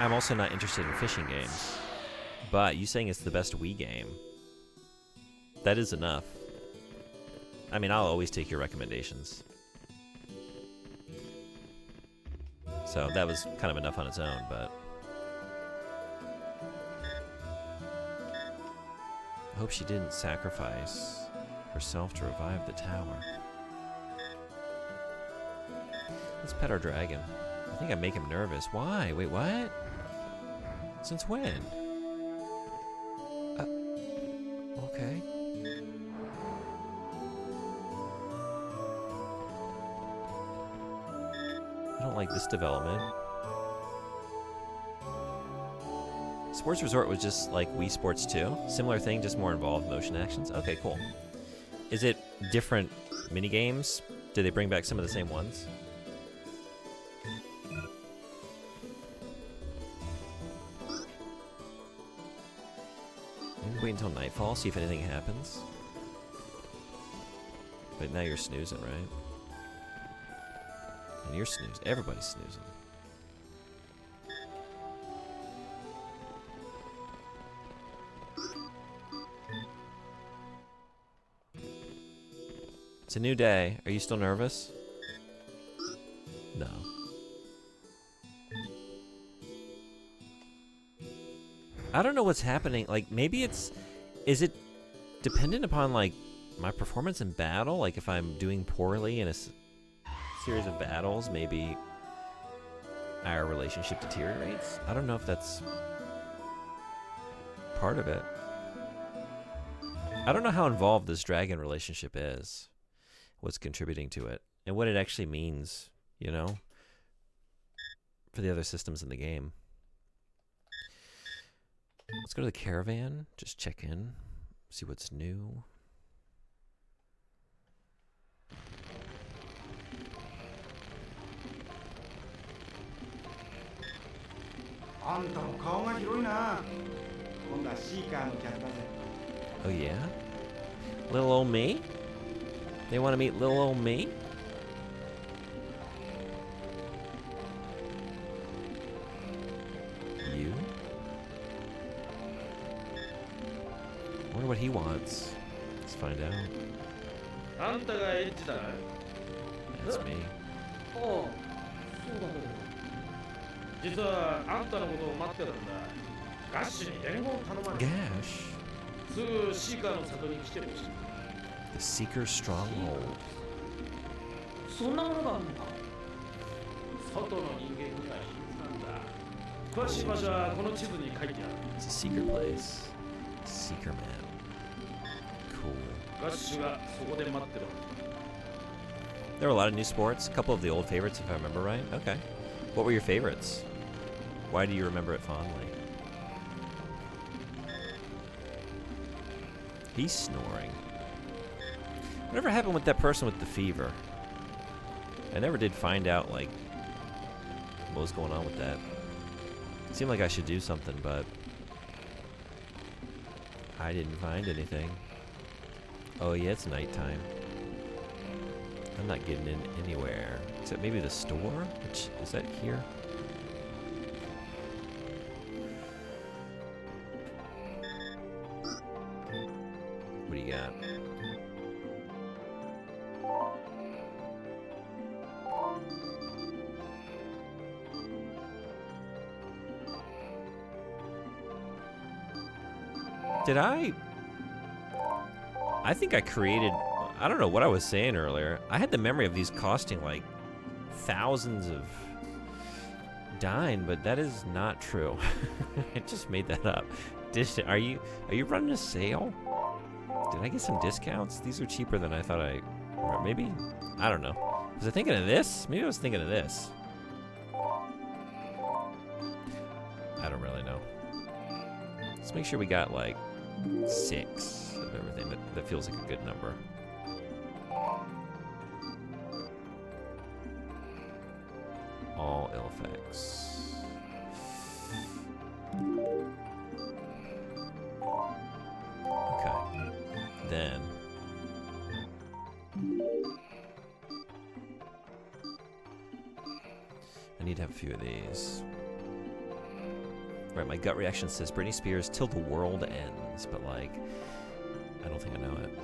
I'm also not interested in fishing games. But you saying it's the best Wii game, that is enough. I mean, I'll always take your recommendations. So that was kind of enough on its own, but... I hope she didn't sacrifice herself to revive the tower. Let's pet our dragon. I think I make him nervous. Why? Wait, what? Since when? Okay. I don't like this development. Sports Resort was just like Wii Sports 2. Similar thing, just more involved motion actions. Okay, cool. Is it different minigames? Did they bring back some of the same ones? Maybe wait until nightfall, see if anything happens. But now you're snoozing, right? And you're snoozing. Everybody's snoozing. It's a new day. Are you still nervous? No. I don't know what's happening. Like, maybe is it dependent upon, like, my performance in battle? Like, if I'm doing poorly in a series of battles, maybe our relationship deteriorates? I don't know if that's part of it. I don't know how involved this dragon relationship is, what's contributing to it, and what it actually means, you know, for the other systems in the game. Let's go to the caravan, just check in, see what's new. Oh yeah? Little old me? They want to meet little old me? You? I wonder what he wants. Let's find out. That's me. Gash? The Seeker Stronghold. It's a secret place. Seeker man. Cool. There were a lot of new sports. A couple of the old favorites, if I remember right. Okay. What were your favorites? Why do you remember it fondly? He's snoring. Whatever happened with that person with the fever? I never did find out, like, what was going on with that. It seemed like I should do something, but I didn't find anything. Oh yeah, it's nighttime. I'm not getting in anywhere. Except maybe the store? Which, is that here? What do you got? Did I think I created, I don't know what I was saying earlier. I had the memory of these costing like thousands of dine, but that is not true. I just made that up. Are you running a sale? Did I get some discounts? These are cheaper than I thought or maybe, I don't know. Was I thinking of this? Maybe I was thinking of this. I don't really know. Let's make sure we got like 6 of everything. That feels like a good number. All ill effects. Okay. Then I need to have a few of these. Right, my gut reaction says Britney Spears till the world ends, but like, I don't think I know it.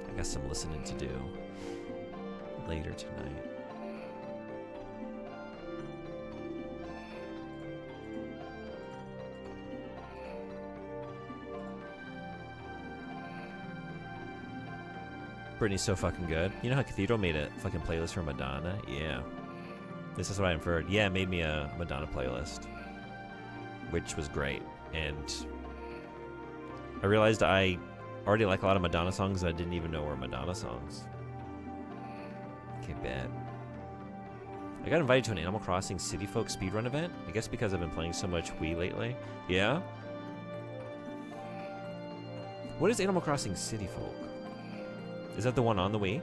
I got some listening to do later tonight. Britney's so fucking good. You know how Cathedral made a fucking playlist for Madonna? Yeah. This is what I inferred. Yeah, it made me a Madonna playlist, which was great. And I realized I already like a lot of Madonna songs that I didn't even know were Madonna songs. Okay, bad. I got invited to an Animal Crossing City Folk speedrun event. I guess because I've been playing so much Wii lately. Yeah? What is Animal Crossing City Folk? Is that the one on the Wii?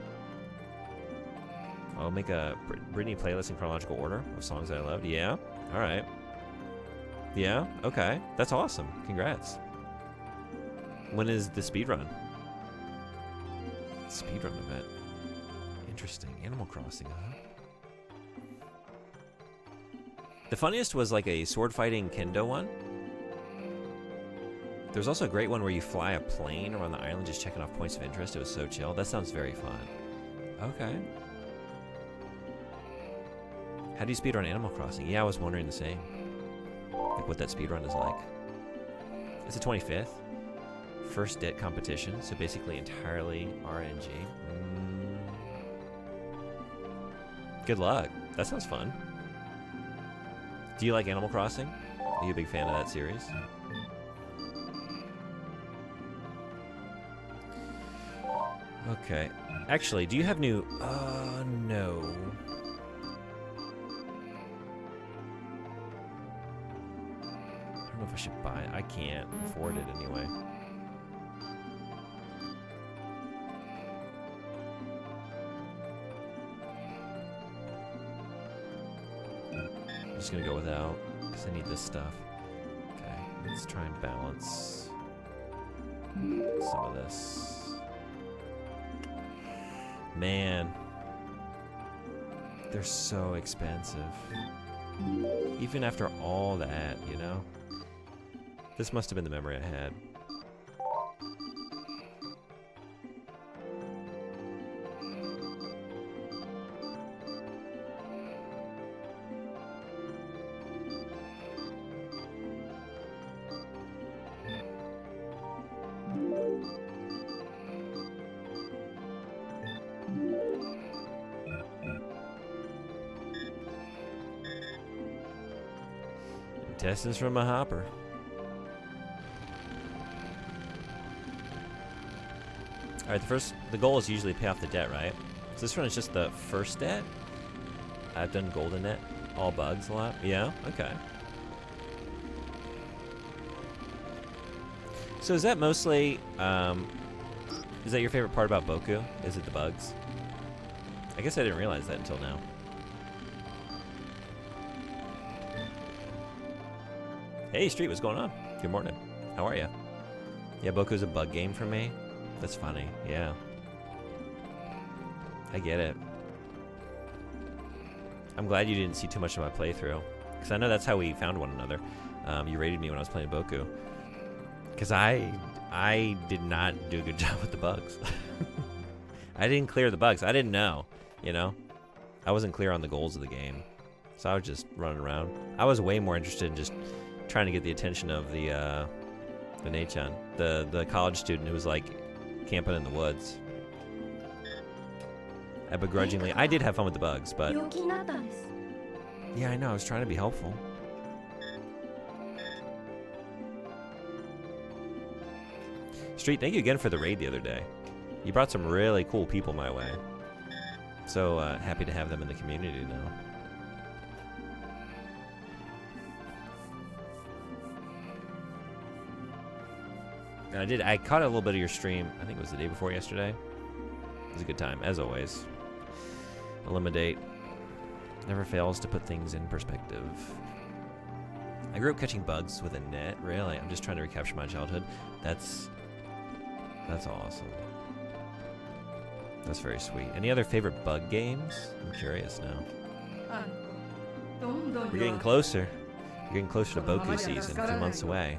I'll make a Britney playlist in chronological order of songs that I loved. Yeah? Alright. Yeah? Okay. That's awesome. Congrats. When is the speedrun? Speedrun event. Interesting. Animal Crossing, huh? The funniest was like a sword fighting kendo one. There's also a great one where you fly a plane around the island just checking off points of interest. It was so chill. That sounds very fun. Okay. How do you speedrun Animal Crossing? Yeah, I was wondering the same. Like what that speedrun is like. It's the 25th. First det competition, so basically entirely RNG. Good luck. That sounds fun. Do you like Animal Crossing? Are you a big fan of that series? Okay. Actually, do you have new... no. I don't know if I should buy it. I can't afford it anyway. I'm just gonna go without, because I need this stuff. Okay, let's try and balance some of this. Man, they're so expensive. Even after all that, you know? This must have been the memory I had. Intestines from a hopper. Alright, the goal is usually pay off the debt, right? So this one is just the first debt? I've done golden net, all bugs a lot. Yeah, okay. So is that mostly, is that your favorite part about Boku? Is it the bugs? I guess I didn't realize that until now. Hey, Street, what's going on? Good morning. How are you? Yeah, Boku's a bug game for me. That's funny. Yeah. I get it. I'm glad you didn't see too much of my playthrough, because I know that's how we found one another. You rated me when I was playing Boku, because I did not do a good job with the bugs. I didn't clear the bugs. I didn't know, you know? I wasn't clear on the goals of the game, so I was just running around. I was way more interested in just trying to get the attention of the Nei-chan, the college student who was like camping in the woods. I begrudgingly, I did have fun with the bugs, but yeah, I know, I was trying to be helpful. Street, thank you again for the raid the other day. You brought some really cool people my way. So happy to have them in the community now. And I caught a little bit of your stream, I think it was the day before yesterday. It was a good time, as always. Eliminate never fails to put things in perspective. I grew up catching bugs with a net, really. I'm just trying to recapture my childhood. That's awesome. That's very sweet. Any other favorite bug games? I'm curious now. We're getting closer. We're getting closer to Boku season, a few months away.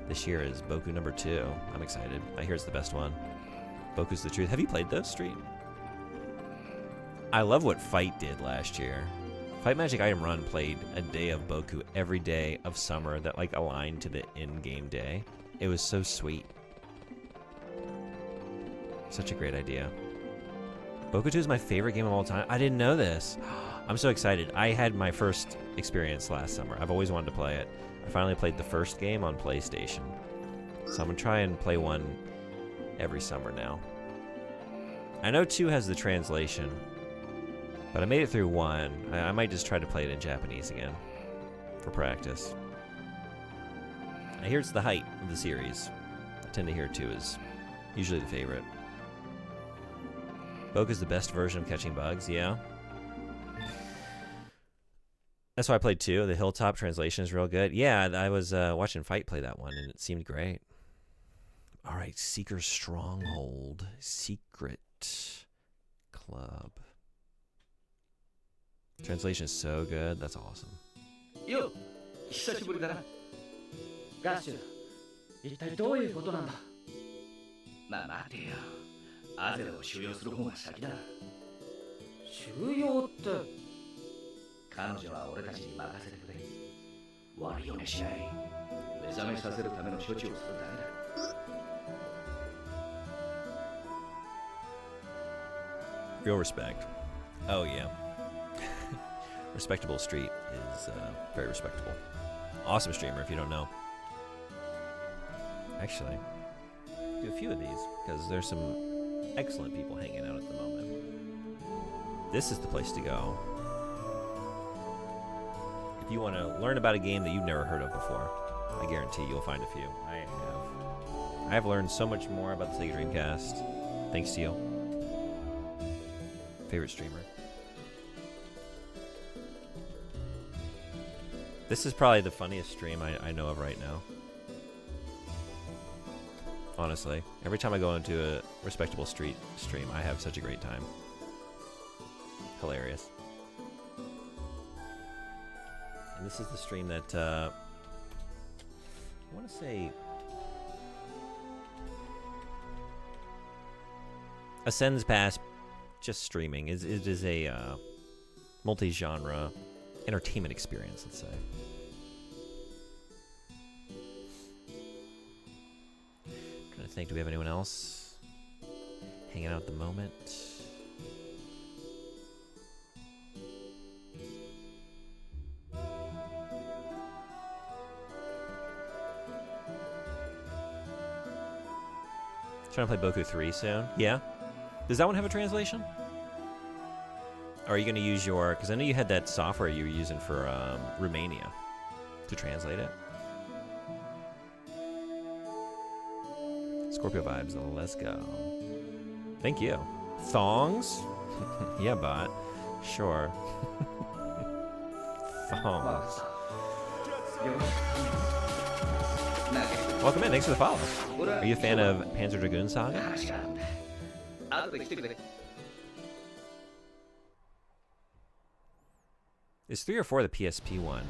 This year is Boku number 2. I'm excited. I hear it's the best one. Boku's the truth. Have you played those, Street? I love what Fight did last year. Fight Magic Item Run played a day of Boku every day of summer that like aligned to the in-game day. It was so sweet. Such a great idea. Boku 2 is my favorite game of all time. I didn't know this. I'm so excited. I had my first experience last summer. I've always wanted to play it. I finally played the first game on PlayStation. So I'm going to try and play one every summer now. I know 2 has the translation, but I made it through 1. I might just try to play it in Japanese again for practice. I hear it's the height of the series. I tend to hear 2 is usually the favorite. Boku's the best version of catching bugs, yeah. That's why I played 2. The Hilltop translation is real good. Yeah, I was watching Fight play that one, and it seemed great. All right, Seeker's Stronghold. Secret Club. Translation is so good. That's awesome. Yo, 久しぶりだな。ガッシュ、一体どういうことなんだ。まあ待てよ。アゼロを収容する方が先だ。収容って。彼女は俺たちに任せてくれ。悪いようにしない。目覚めさせるための処置をするだけだ。Real respect. Oh yeah. Respectable Street is very respectable. Awesome streamer if you don't know. Actually, do a few of these because there's some excellent people hanging out at the moment. This is the place to go if you want to learn about a game that you've never heard of before. I guarantee you'll find a few. I have learned so much more about the Sega Dreamcast thanks to you. Favorite streamer. This is probably the funniest stream I know of right now. Honestly, every time I go into a respectable street stream, I have such a great time. Hilarious. And this is the stream that I want to say ascends past just streaming. It is a multi-genre entertainment experience, let's say. Trying to think, do we have anyone else hanging out at the moment? Trying to play Boku 3 soon. Yeah? Does that one have a translation? Or are you going to use your... Because I know you had that software you were using for Romania to translate it. Scorpio vibes. Let's go. Thank you. Thongs? Yeah, bot. Sure. Thongs. Welcome in. Thanks for the follow. Are you a fan of Panzer Dragoon Saga? Is 3 or 4 the PSP one?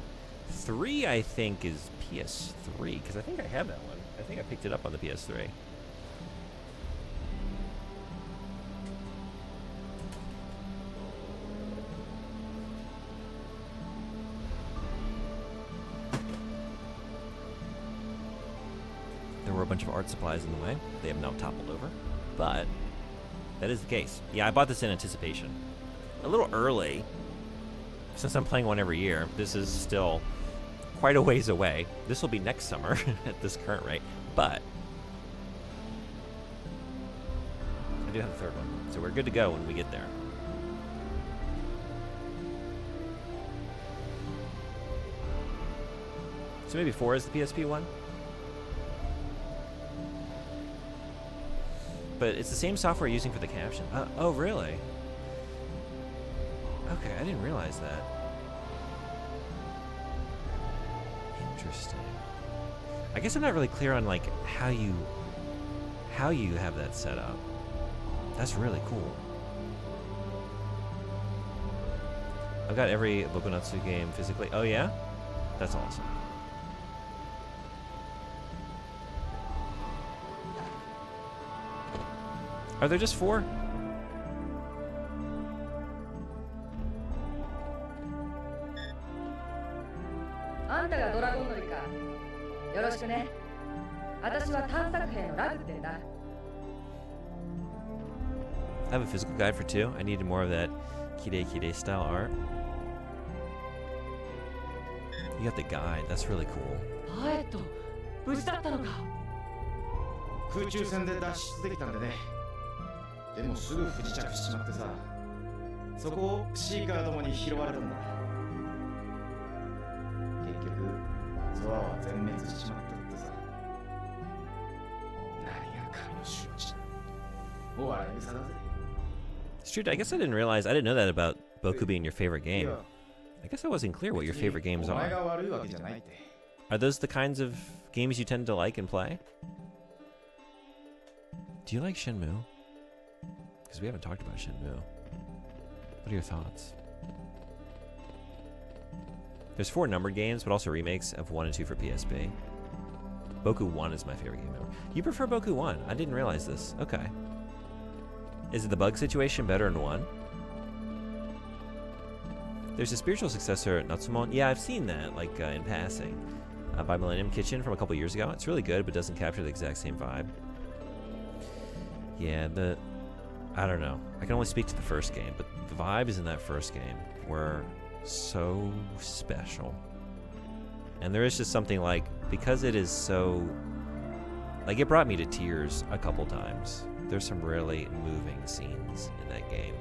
3, I think, is PS3, because I think I have that one. I think I picked it up on the PS3. There were a bunch of art supplies in the way. They have now toppled over, but that is the case. Yeah, I bought this in anticipation. A little early. Since I'm playing one every year, this is still quite a ways away. This will be next summer at this current rate, but I do have a third one, so we're good to go when we get there. So maybe 4 is the PSP one? But it's the same software you're using for the caption. Oh, really? Okay, I didn't realize that. Interesting. I guess I'm not really clear on like how you have that set up. That's really cool. I've got every Bokunatsu game physically. Oh yeah? That's awesome. Are there just 4? I have a physical guide for 2. I needed more of that Kide style art. You got the guide. That's really cool. 空中戦で脱出できたんでね。でもすぐ不時着しちまってさ。そこをシーカーどもに拾われたんだ。結局ゾアは全滅しちまったってさ。何が神の仕打ちだ。お笑い草だぜ。Street, I guess I didn't realize. I didn't know that about Boku being your favorite game. I guess I wasn't clear what your favorite games are. Are those the kinds of games you tend to like and play? Do you like Shenmue? Because we haven't talked about Shenmue. What are your thoughts? There's 4 numbered games, but also remakes of 1 and 2 for PSP. Boku 1 is my favorite game ever. You prefer Boku 1? I didn't realize this. Okay. Is the bug situation better in 1? There's a spiritual successor, Natsumon. Yeah, I've seen that, like in passing, by Millennium Kitchen from a couple years ago. It's really good, but doesn't capture the exact same vibe. Yeah, I don't know. I can only speak to the first game, but the vibes in that first game were so special. And there is just something like, because it is so, like, it brought me to tears a couple times. There's some really moving scenes in that game.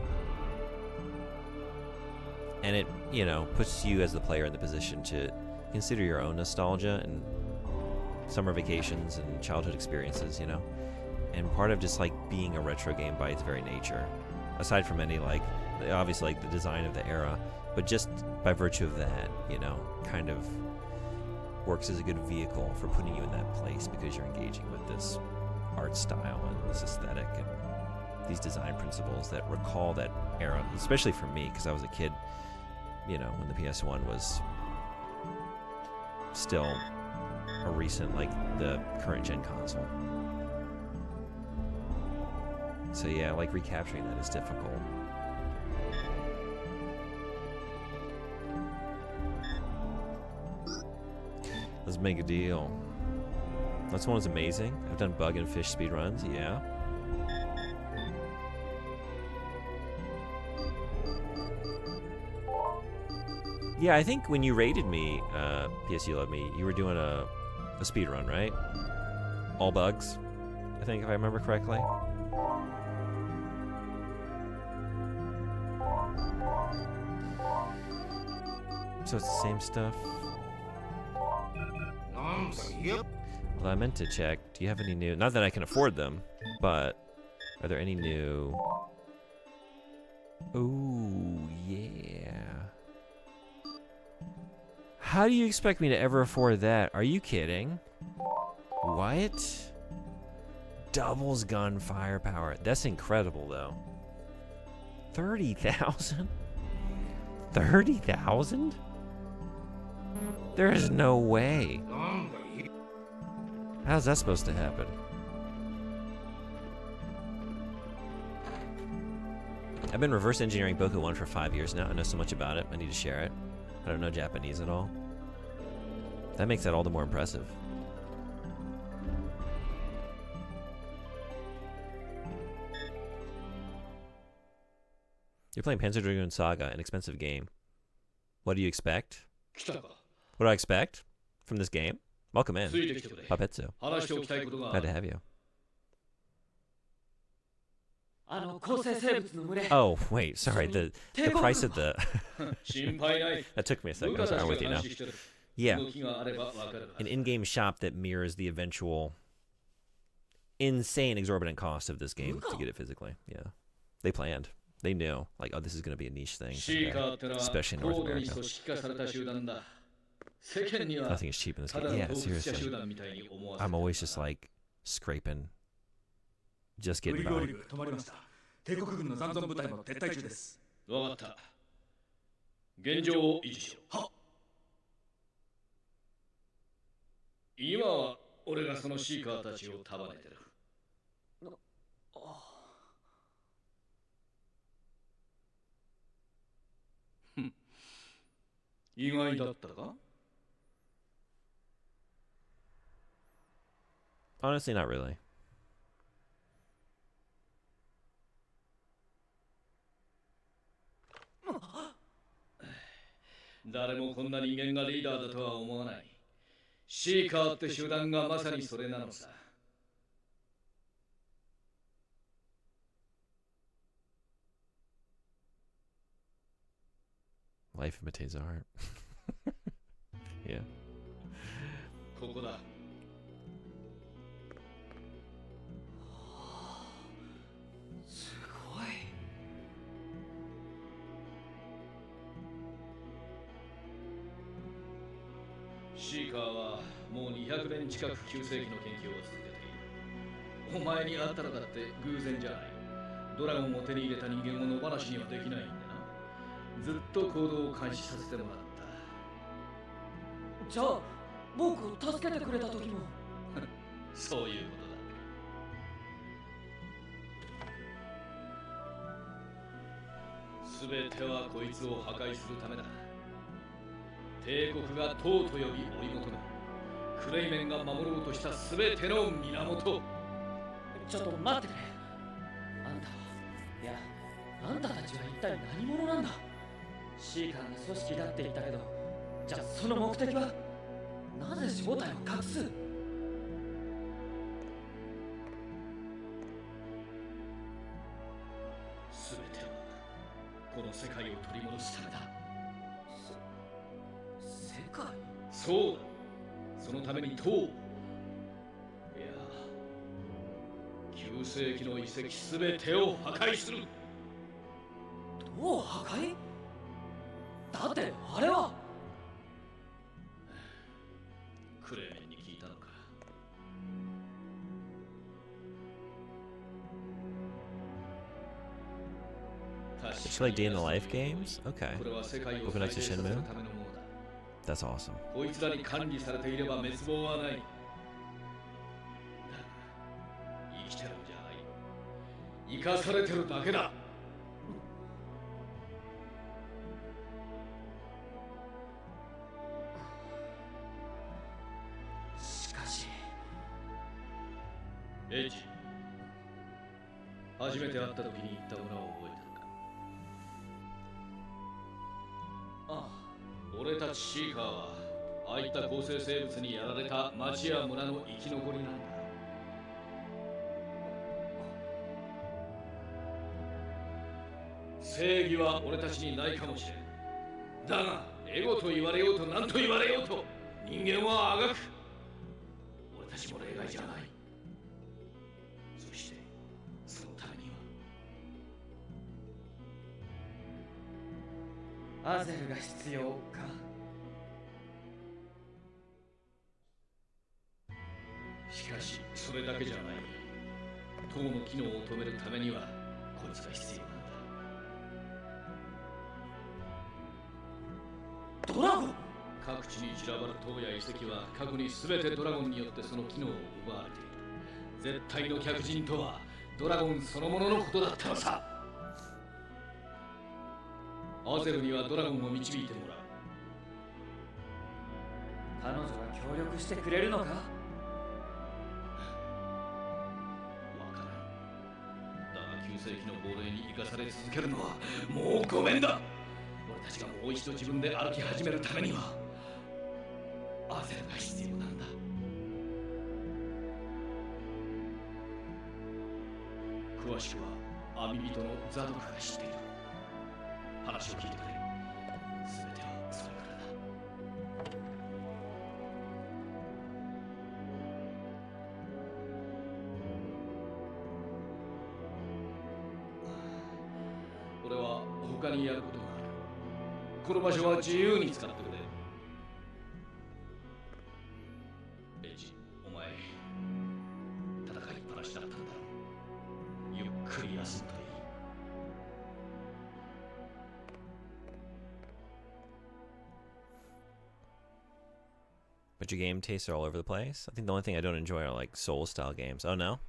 And it, you know, puts you as the player in the position to consider your own nostalgia and summer vacations and childhood experiences, you know? And part of just, like, being a retro game by its very nature, aside from any, like, obviously, like, the design of the era, but just by virtue of that, you know, kind of works as a good vehicle for putting you in that place because you're engaging with this art style and this aesthetic and these design principles that recall that era, especially for me, because I was a kid, you know, when the PS1 was still a recent, like, the current gen console. So yeah, like, recapturing that is difficult. Let's make a deal. That's one is amazing. I've done bug and fish speedruns, yeah. Yeah, I think when you rated me, PSU Love Me, you were doing a speedrun, right? All bugs, I think, if I remember correctly. So it's the same stuff? Well, I meant to check. Do you have any new... Not that I can afford them, but are there any new... Ooh, yeah. How do you expect me to ever afford that? Are you kidding? What? Doubles gun firepower. That's incredible, though. 30,000? 30,000? There is no way. How's that supposed to happen? I've been reverse engineering Boku 1 for 5 years now. I know so much about it. I need to share it. I don't know Japanese at all. That makes that all the more impressive. You're playing Panzer Dragoon Saga, an expensive game. What do you expect? What do I expect from this game? Welcome in, Papetsu. Glad to have you. Oh, wait, sorry. The price of the... That took me a second. I'm with you now. Yeah. An in-game shop that mirrors the eventual insane, exorbitant cost of this game to get it physically. Yeah. They planned. They knew, like, oh, this is going to be a niche thing, especially in North America. Nothing is cheap in this game. Yeah, seriously. I'm always just, like, scraping. Just getting by. 帝国軍の残存部隊も撤退中です。わかった。現状を維持しろ。はっ。今は俺がそのシーカーたちを束ねてる。意外だったか？ Honestly, not really. 誰もこんな人間がリーダーだとは思わない。シーカーって集団がまさにそれなのさ。Life imitates art. Yeah. ここだ。すごい。シーカーはもう200年近く旧世紀の研究を続けている。お前に会ったらだって偶然じゃない。ドラゴンを手に入れた人間を野放しにはできないんだな。ずっと行動を監視させてもらった。じゃあ僕を助けてくれた時もそういうことだ。全てはこいつを破壊するためだ。帝国が党と呼び追い求め、クレイメンが守ろうとした全ての源。ちょっと待ってくれ。あんたは、いや、あんたたちは一体何者なんだ。シーカーの組織だって言ったけど、じゃあその目的はなぜ正体を隠す？全てはこの世界を取り戻すためだ。世界？そうだ。そのために党、いや、9世紀の遺跡全てを破壊する。どう破壊？だってあれはクレーメンに聞いたのか。It's like day in the life games? Okay. これは世界を Open up to 再生させる Shenmue? ためのものだ。 That's awesome. こいつらに管理されていれば滅亡はない。だが生きてるんじゃない。生かされてるだけだ。しかしエイジ、初めて会った時に言った村を覚えてるか。あ俺たちシーカーはああいった構成生物にやられた町や村の生き残りなんだ。正義は俺たちにないかもしれん。だがエゴと言われようと何と言われようと人間はあがく。俺たちも例外じゃない。そしてそのためにはアゼルが必要か。しかしそれだけじゃない。党の機能を止めるためにはこいつが必要なんだ。ドラゴン？各地に散らばる塔や遺跡は過去に全てドラゴンによってその機能を奪われている。絶対の客人とはドラゴンそのもののことだったのさ。アゼルにはドラゴンを導いてもらう。彼女が協力してくれるのか？わからん。だが9世紀の亡霊に生かされ続けるのはもうごめんだ。俺たちがもう一度自分で歩き始めるためにはアゼルが必要なんだ。詳しくは網人のザドクが知っている。話を聞いてくれ。全てはそれからだ。俺は他にやることがある。この場所は自由に使ってくれ。エイジ、お前戦いっぱなしだったんだろう。ゆっくり休んといい。But your game tastes are all over the place. I think the only thing I don't enjoy are like soul-style games. Oh no?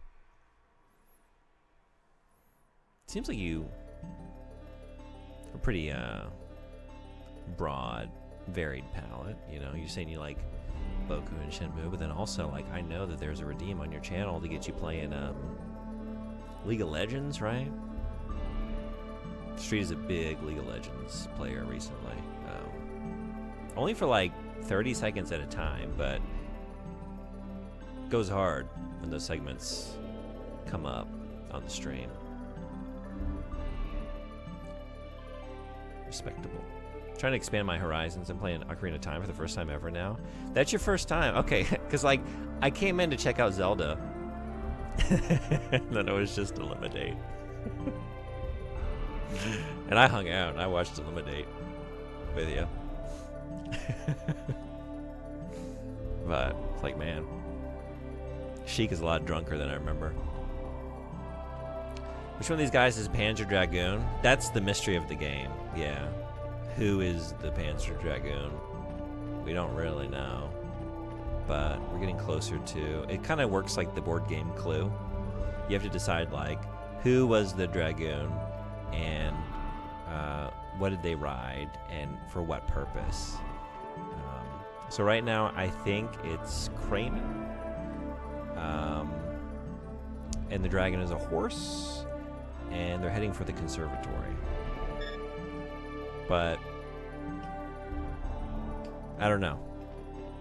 Seems like you are pretty broad, varied palette. You know, you're saying you like Boku and Shenmue, but then also like I know that there's a redeem on your channel to get you playing League of Legends, right? Street is a big League of Legends player recently. Only for like 30 seconds at a time, but goes hard when those segments come up on the stream. Respectable. Trying to expand my horizons. I'm playing Ocarina of Time for the first time ever now. That's your first time? Okay, because like I came in to check out Zelda and then it was just Eliminate. And I hung out and I watched Eliminate with you. But it's like, man, Sheik is a lot drunker than I remember. Which one of these guys is Panzer Dragoon? That's the mystery of the game. Yeah. Who is the Panzer Dragoon? We don't really know. But we're getting closer to... It kind of works like the board game Clue. You have to decide, like, who was the Dragoon and what did they ride, and for what purpose. So right now, I think it's Kramen. And the dragon is a horse, and they're heading for the conservatory. But I don't know.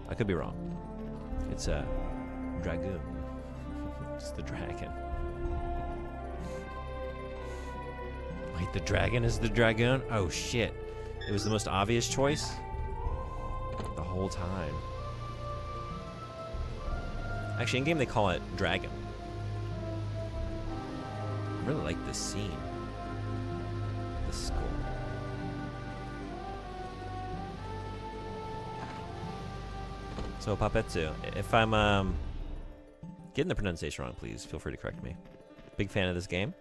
I could be wrong. It's a Dragoon. It's the dragon. Wait, the dragon is the Dragoon? Oh shit. It was the most obvious choice the whole time. Actually, in game they call it Dragon. I really like this scene. This is cool. So, Papetsu, if I'm getting the pronunciation wrong, please feel free to correct me. Big fan of this game.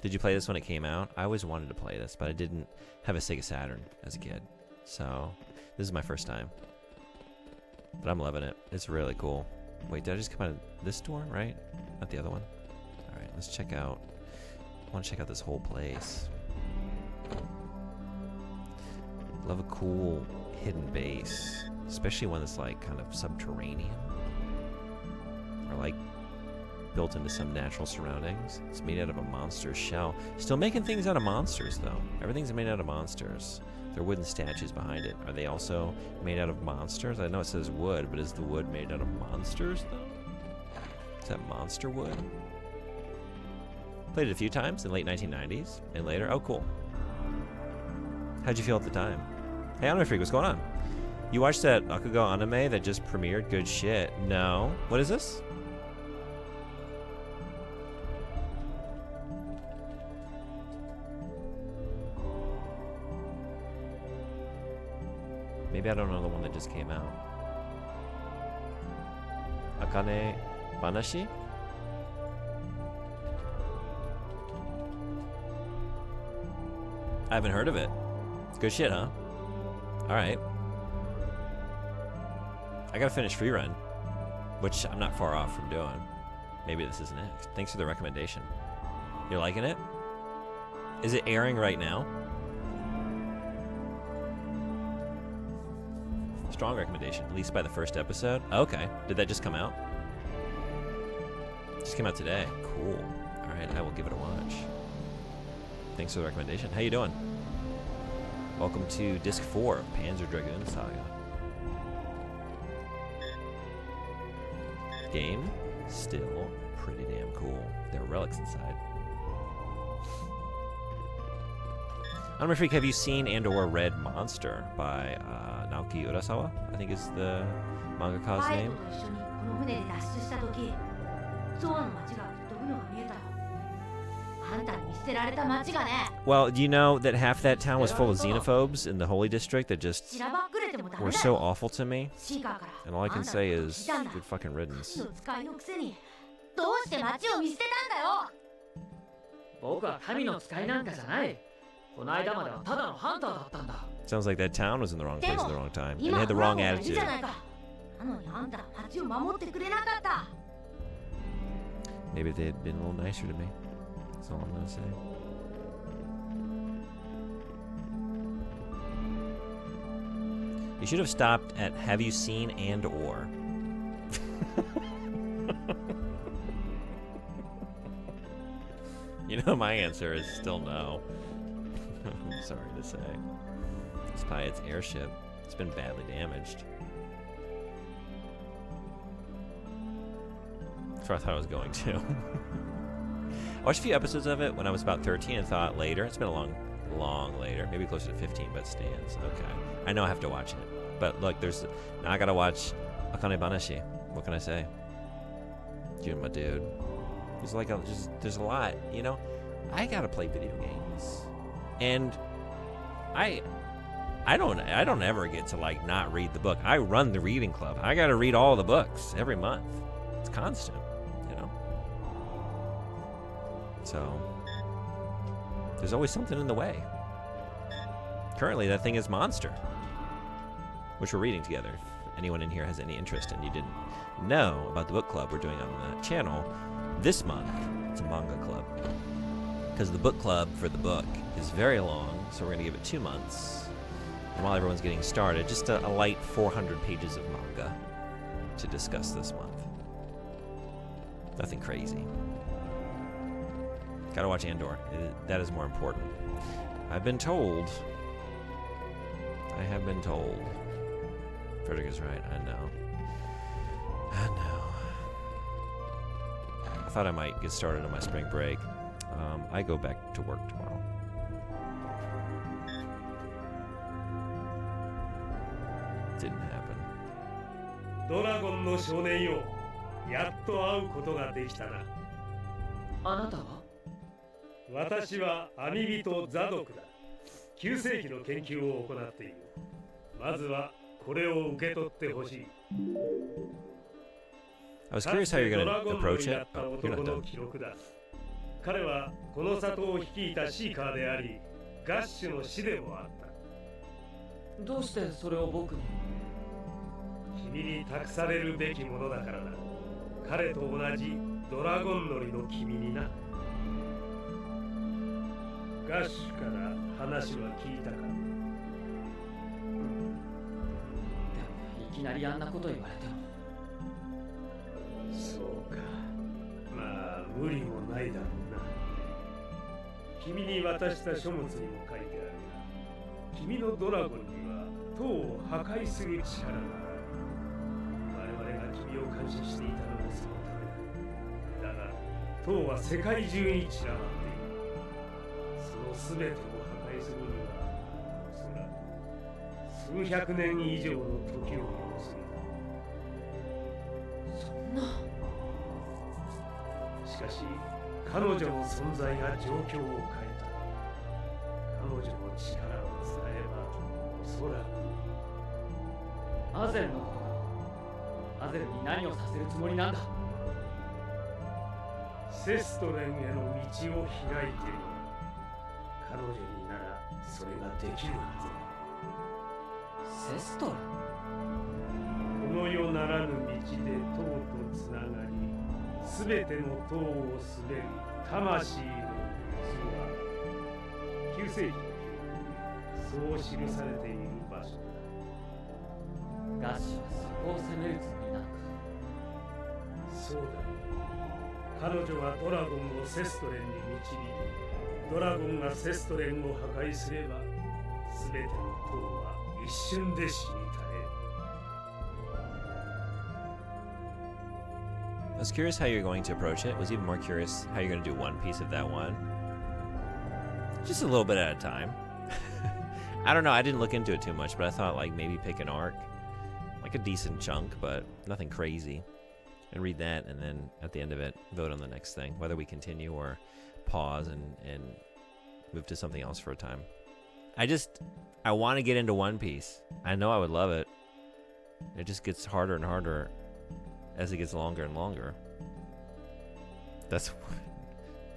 Did you play this when it came out? I always wanted to play this, but I didn't have a Sega Saturn as a kid. So, this is my first time. But I'm loving it. It's really cool. Wait, did I just come out of this door, right? Not the other one? Alright, let's check out. I want to check out this whole place. Love a cool hidden base. Especially one that's like kind of subterranean. Or like built into some natural surroundings. It's made out of a monster's shell. Still making things out of monsters though. Everything's made out of monsters. There are wooden statues behind it. Are they also made out of monsters? I know it says wood, but is the wood made out of monsters though? Is that monster wood? Played it a few times in the late 1990s and later. Oh, cool. How'd you feel at the time? Hey, Anime Freak, what's going on? You watched that Akugo anime that just premiered? Good shit. No. What is this? Maybe I don't know the one that just came out. Akane Banashi? I haven't heard of it. Good shit, huh? Alright. I gotta finish Freerun, which I'm not far off from doing. Maybe this is next. Thanks for the recommendation. You're liking it? Is it airing right now? Strong recommendation, at least by the first episode. Okay, did that just come out? Just came out today. Cool. All right, I will give it a watch. Thanks for the recommendation. How you doing? Welcome to Disc 4 of Panzer Dragoon Saga. Game still pretty damn cool. There are relics inside. Anime Freak, have you seen and/or read Monster by Naoki Urasawa? I think is the mangaka's name. Well, do you know that half that town was full of xenophobes in the Holy District that just were so awful to me? And all I can say is, good fucking riddance. Sounds like that town was in the wrong place at the wrong time and had the wrong attitude. Maybe they had been a little nicer to me. That's all I'm gonna say. You should have stopped at have you seen and or. You know my answer is still no. I'm sorry to say. It's by its airship. It's been badly damaged. That's where I thought I was going to. I watched a few episodes of it when I was about 13 and thought later. It's been a long later. Maybe closer to 15, but it stands. Okay. I know I have to watch it. But look, now I gotta watch Akane Banashi. What can I say? You're my dude. There's a lot, you know? I gotta play video games. And I don't ever get to like not read the book. I run the reading club. I gotta read all the books every month. It's constant, you know? So there's always something in the way. Currently that thing is Monster, which we're reading together. If anyone in here has any interest and you didn't know about the book club we're doing on that channel, this month it's a manga club. because the book club for the book is very long, so we're going to give it 2 months. And while everyone's getting started, just a light 400 pages of manga to discuss this month. Nothing crazy. Gotta watch Andor. That is more important. I've been told. I have been told. Frederick is right. I know. I thought I might get started on my spring break. I go back to work tomorrow. Didn't happen. ドラゴンの少年よ、やっと会うことができたな。あなたは？私はアミビトザドクだ。9世紀の研究を行っている。まずはこれを受け取ってほしい。I was curious how you're going to approach it. かつてドラゴンのやった男の記録だ。彼はこの里を率いたシーカーであり、ガッシュの師でもあった。どうしてそれを僕に？君に託されるべきものだからな。彼と同じドラゴン乗りの君にな。ガッシュから話は聞いたか？でもいきなりあんなこと言われても。そうか。まあ無理もないだろうな。君に渡した書物にも書いてあるが、君のドラゴンには塔を破壊する力がある。我々が君を監視していたのもそのためだ。だが塔は世界中に散らばっている。その全てを破壊するにはおそらく数百年以上の時を要する。そんな。しかし彼女の存在が状況を変えた。彼女の力を使えばおそらくアゼルのことか。アゼルに何をさせるつもりなんだ？セストレンへの道を開いている。彼女にならそれができるはずだ。セストレン？この世ならぬ道で塔とつながり、すべての塔を滑る魂のそうは9世紀の記録にそう記されている場所だ。ガッシュはそこを攻めるつもりなのか？そうだ。彼女はドラゴンをセストレンに導き、ドラゴンがセストレンを破壊すれば、すべての塔は一瞬で死に絶える。I was curious how you're going to approach it. Was even more curious how you're going to do one piece of that one. Just a little bit at a time. I don't know. I didn't look into it too much, but I thought like maybe pick an arc, like a decent chunk, but nothing crazy, and read that, and then at the end of it, vote on the next thing, whether we continue or pause and move to something else for a time. I want to get into One Piece. I know I would love it. It just gets harder and harder as it gets longer and longer. That's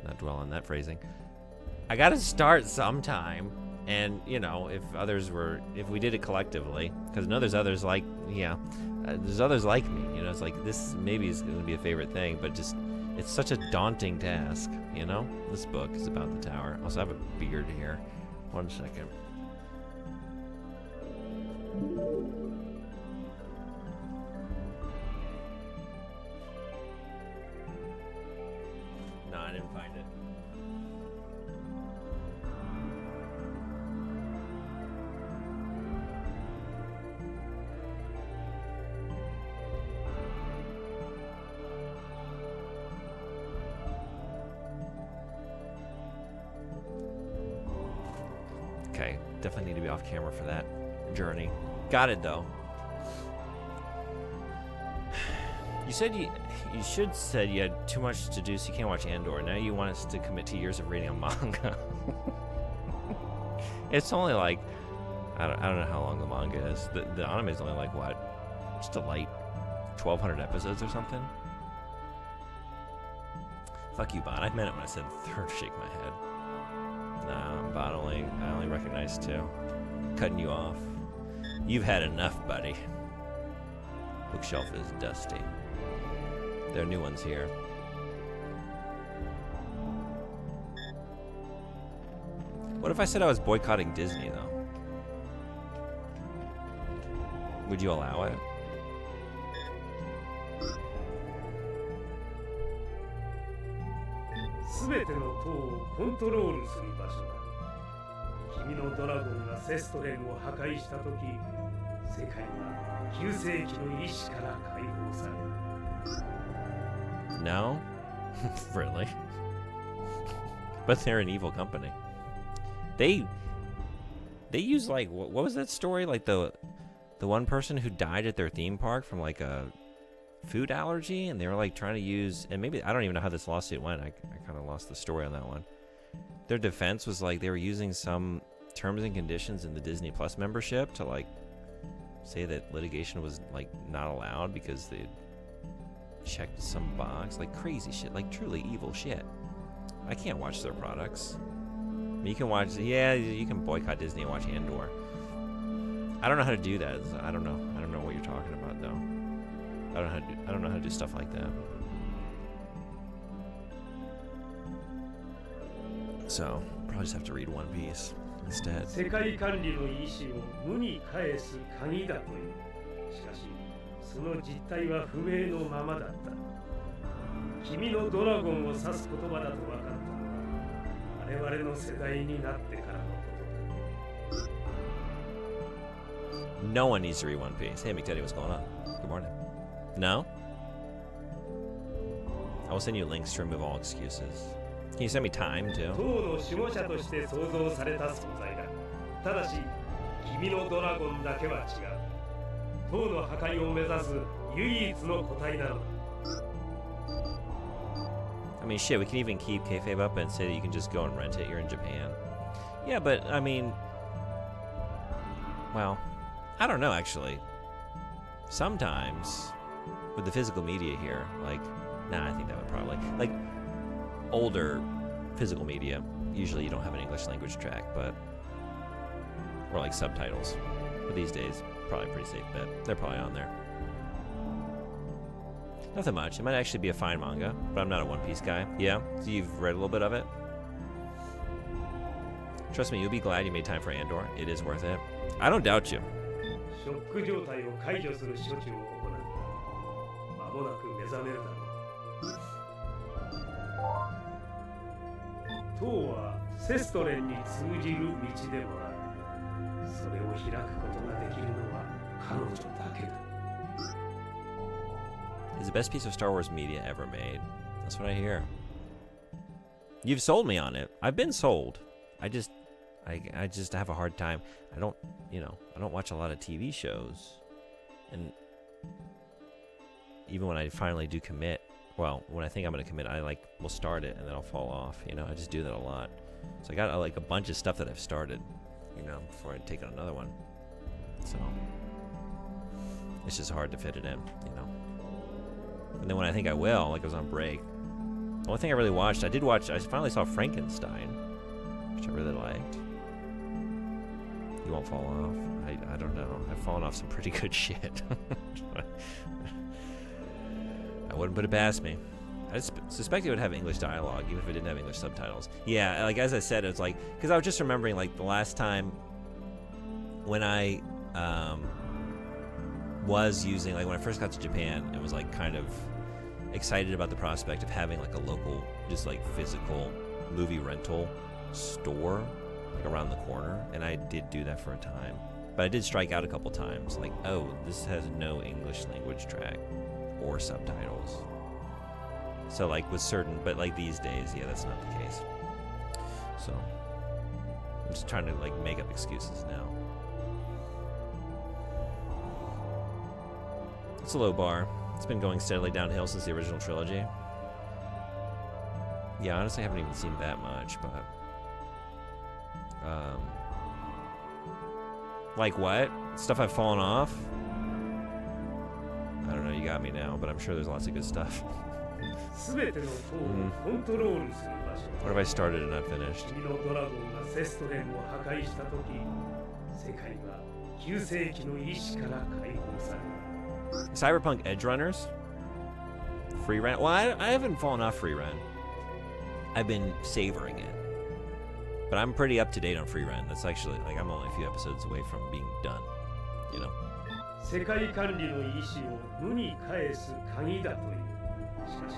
not dwell on that phrasing. I gotta start sometime, and you know, if we did it collectively, because I know there's others like, there's others like me. You know, it's like this maybe is going to be a favorite thing, but just it's such a daunting task. You know, this book is about the tower. Also, I have a beard here. 1 second. No, I didn't find it. Okay, definitely need to be off camera for that journey. Got it though. You said you said you had too much to do, so you can't watch Andor. Now you want us to commit to years of reading a manga. It's only like I don't know how long the manga is. The anime is only like what? Just a light 1,200 episodes or something. Fuck you, Bot. I meant it when I said third. Shake my head. Nah, Bot. I only recognize 2. Cutting you off. You've had enough, buddy. Bookshelf is dusty. There are new ones here. What if I said I was boycotting Disney, though? Would you allow it? No? Really? But they're an evil company. They use like what was that story? Like the one person who died at their theme park from like a food allergy, and they were like trying to use, and maybe I don't even know how this lawsuit went. I kind of lost the story on that one. Their defense was like they were using some terms and conditions in the Disney Plus membership to like say that litigation was like not allowed because they checked some box, like crazy shit, like truly evil shit. I can't watch their products. You can watch, yeah, you can boycott Disney and watch Andor. I don't know how to do that. I don't know what you're talking about though. I don't know how to do stuff like that. So probably just have to read One Piece instead. No one needs to read One Piece. Hey, McTeddy, what's going on? Good morning. No? I will send you links to remove all excuses. Can you send me time, too? I mean, shit, we can even keep kayfabe up and say that you can just go and rent it. You're in Japan. Yeah, but, I mean... Well, I don't know, actually. Sometimes, with the physical media here, like... Nah, I think that would probably... Like, older physical media, usually you don't have an English language track, but... Or, like, subtitles. But these days, probably a pretty safe bet. They're probably on there. Nothing much. It might actually be a fine manga, but I'm not a One Piece guy. Yeah? So you've read a little bit of it? Trust me, you'll be glad you made time for Andor. It is worth it. I don't doubt you. It's the best piece of Star Wars media ever made. That's what I hear. You've sold me on it. I've been sold. I just have a hard time. I don't watch a lot of TV shows. And even when I finally do commit, well, when I think I'm going to commit, I will start it and then I'll fall off. I just do that a lot. So I got a bunch of stuff that I've started, before I take on another one. So it's just hard to fit it in, And then when I think I will, like I was on break, the only thing I really watched, I finally saw Frankenstein, which I really liked. You won't fall off. I don't know. I've fallen off some pretty good shit. I wouldn't put it past me. I suspect it would have English dialogue, even if it didn't have English subtitles. Yeah, like as I said, it's like, because I was just remembering like the last time when I was using, like when I first got to Japan, it was like kind of excited about the prospect of having like a local, just like physical movie rental store like around the corner, and I did do that for a time. But I did strike out a couple times, like, oh, this has no English language track or subtitles. So like with certain, but like these days, yeah, that's not the case. So I'm just trying to like make up excuses now. It's a low bar. It's been going steadily downhill since the original trilogy. Yeah, honestly, I haven't even seen that much, but like what? Stuff I've fallen off? I don't know, you got me now, but I'm sure there's lots of good stuff. What have I started and not finished? Cyberpunk Edge Runners? Free run? Well, I haven't fallen off free run. I've been savoring it. But I'm pretty up to date on Free Rent. That's actually, like, I'm only a few episodes away from being done, you know? 世界管理の意志を無に返す鍵だという。しかし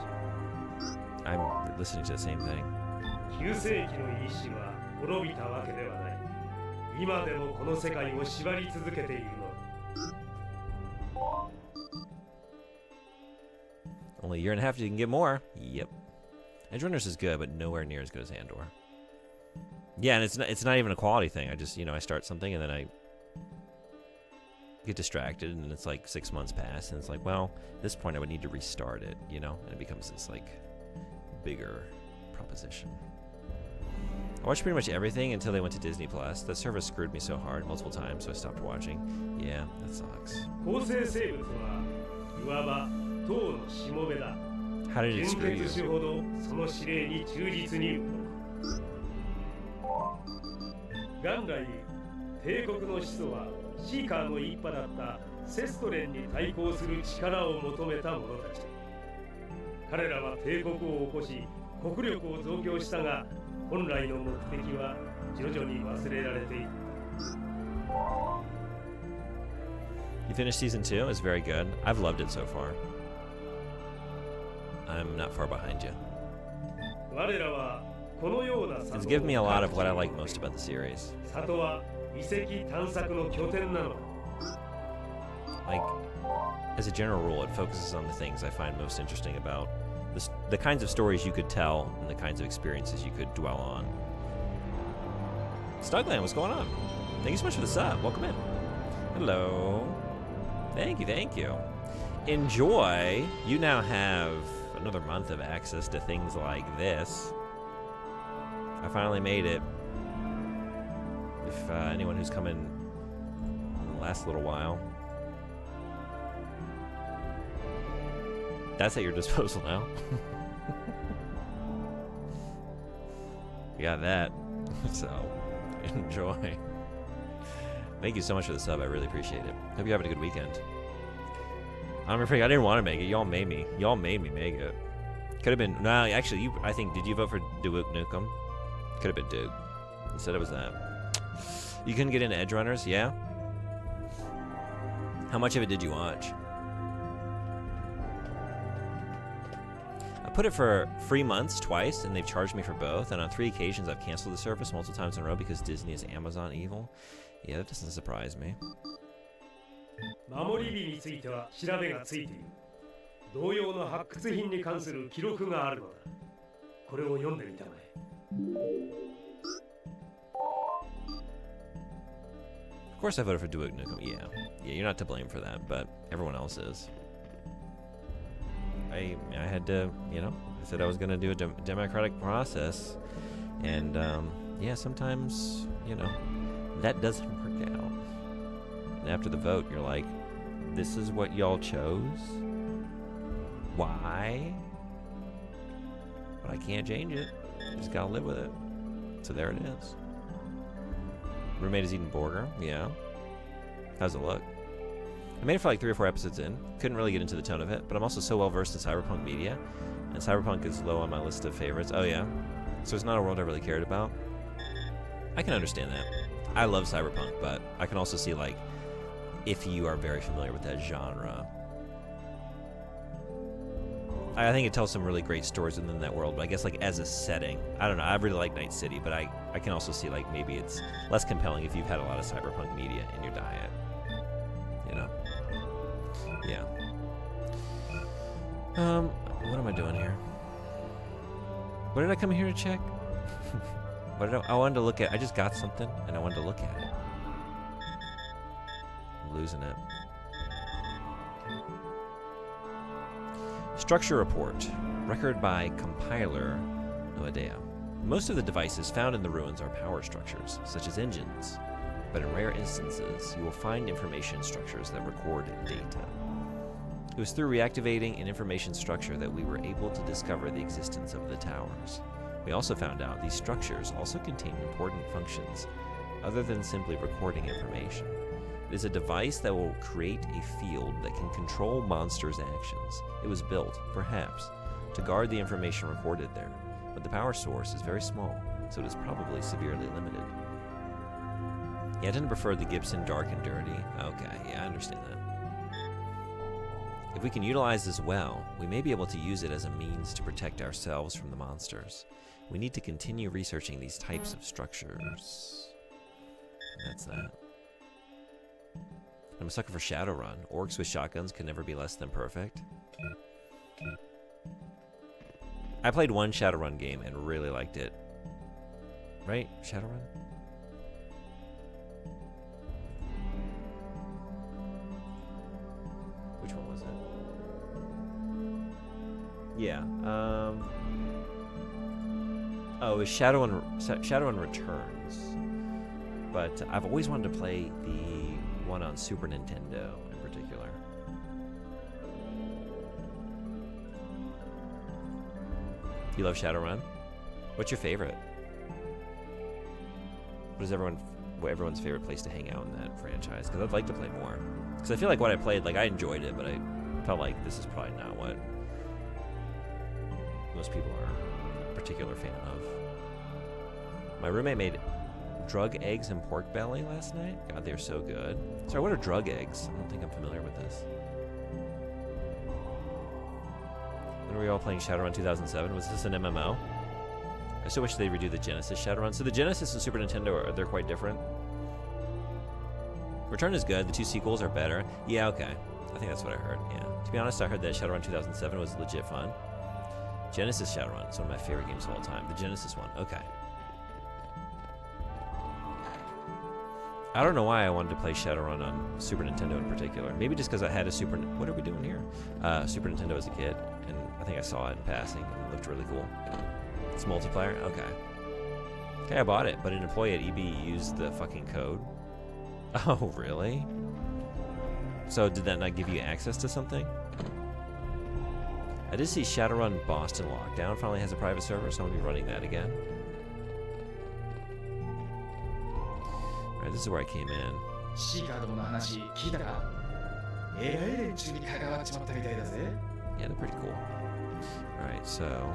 I'm listening to the same thing. 9世紀の意志は滅びたわけではない。今でもこの世界を縛り続けているの。Only a year and a half, you can get more. Yep. Edge Runners is good, but nowhere near as good as Andor. Yeah, and it's not even a quality thing. I just, you know, I start something and then I get distracted and it's like 6 months pass and it's like, well, at this point I would need to restart it, you know? And it becomes this like bigger proposition. I watched pretty much everything until they went to Disney Plus. That service screwed me so hard multiple times, so I stopped watching. Yeah, that sucks. How did it screw you? 元来、帝国の始祖はシーカーの一派だったセストレンに対抗する力を求めた者たち。彼らは帝国を起こし、国力を増強したが、本来の目的は徐々に忘れられていった。You finished season 2? It's very good. I've loved it so far. I'm not far behind you. 我らはこのような It's given me a lot of what I like most about the series. 里は遺跡探索の拠点なのだ。Like, as a general rule, it focuses on the things I find most interesting about the kinds of stories you could tell and the kinds of experiences you could dwell on. Stugland, what's going on? Thank you so much for the sub. Welcome in. Hello. Thank you, thank you. Enjoy. You now have another month of access to things like this. I finally made it. If anyone who's come in the last little while, that's at your disposal now. We got that. So, enjoy. Thank you so much for the sub. I really appreciate it. Hope you're having a good weekend. I'm afraid I didn't want to make it. Y'all made me. Y'all made me make it. Could have been. No, actually, I think. Did you vote for Duke Nukem? Could have been Duke. Instead, it was that. You couldn't get into Edge Runners? Yeah? How much of it did you watch? I put it for free months twice, and they've charged me for both. And on 3 occasions, I've canceled the service multiple times in a row because Disney is Amazon evil. Yeah, that doesn't surprise me. 守り火については調べがついている。同様の発掘品に関する記録があるのだ。これを読んでみたまえ。Of course I voted for Duke Nukem. Yeah, you're not to blame for that, but everyone else is. I had to, you know, I said I was going to do a democratic process, and yeah, sometimes, you know, that doesn't work out. And after the vote, you're like, this is what y'all chose? Why? But I can't change it. I just gotta live with it. So there it is. Roommate is eating burger. Yeah. How's it look? I made it for like 3 or 4 episodes in. Couldn't really get into the tone of it, but I'm also so well versed in cyberpunk media, and cyberpunk is low on my list of favorites. Oh yeah? So it's not a world I really cared about? I can understand that. I love cyberpunk, but I can also see, like, if you are very familiar with that genre. I think it tells some really great stories within that world, but I guess, like, as a setting, I don't know, I really like Night City, but I can also see, like, maybe it's less compelling if you've had a lot of cyberpunk media in your diet. You know? Yeah. What am I doing here? What did I come here to check? What did I wanted to look at. I just got something, and I wanted to look at it. I'm losing it. Structure report. Record by compiler no idea. Most of the devices found in the ruins are power structures, such as engines, but in rare instances, you will find information structures that record data. It was through reactivating an information structure that we were able to discover the existence of the towers. We also found out these structures also contain important functions other than simply recording information. It is a device that will create a field that can control monsters' actions. It was built, perhaps, to guard the information recorded there, but the power source is very small, so it is probably severely limited. Yeah, I tend to prefer the Gibson dark and dirty. Okay, yeah, I understand that. If we can utilize this well, we may be able to use it as a means to protect ourselves from the monsters. We need to continue researching these types of structures. And that's that. I'm a sucker for Shadowrun. Orcs with shotguns can never be less than perfect. I played one Shadowrun game and really liked it. Right? Shadowrun? Which one was it? Yeah. Oh, it was Shadowrun Returns. But I've always wanted to play the one on Super Nintendo in particular. You love Shadowrun? What's your favorite? What is everyone's favorite place to hang out in that franchise? Because I'd like to play more. Because I feel like what I played, like I enjoyed it, but I felt like this is probably not what most people are a particular fan of. My roommate made drug eggs and pork belly last night. God, they're so good. Sorry, what are drug eggs? I don't think I'm familiar with this. When were we all playing Shadowrun 2007? Was this an MMO? I still wish they'd redo the Genesis Shadowrun. So the Genesis and Super Nintendo, they're quite different. Return is good. The two sequels are better. Yeah, okay. I think that's what I heard, yeah. To be honest, I heard that Shadowrun 2007 was legit fun. Genesis Shadowrun is one of my favorite games of all time. The Genesis one, okay. I don't know why I wanted to play Shadowrun on Super Nintendo in particular. Maybe just because I had a Super... What are we doing here? Super Nintendo as a kid, and I think I saw it in passing, and it looked really cool. It's multiplayer? Okay. Okay, I bought it, but an employee at EB used the fucking code. Oh, really? So did that not give you access to something? I did see Shadowrun Boston Lockdown finally has a private server, so I'm going to be running that again. Alright, this is where I came in. Yeah, they're pretty cool. Alright, so...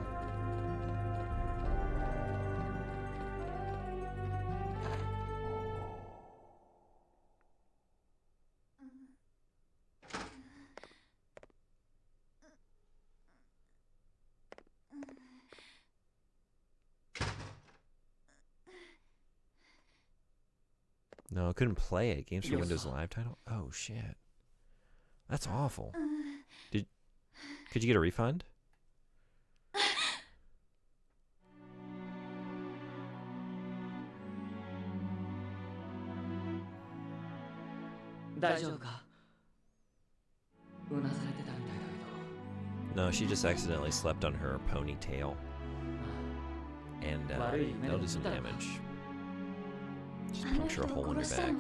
No, I couldn't play it. Games for Windows Live title? Oh, shit. That's awful. Could you get a refund? No, she just accidentally slept on her ponytail. And that'll do some damage. Just puncture a hole in your back.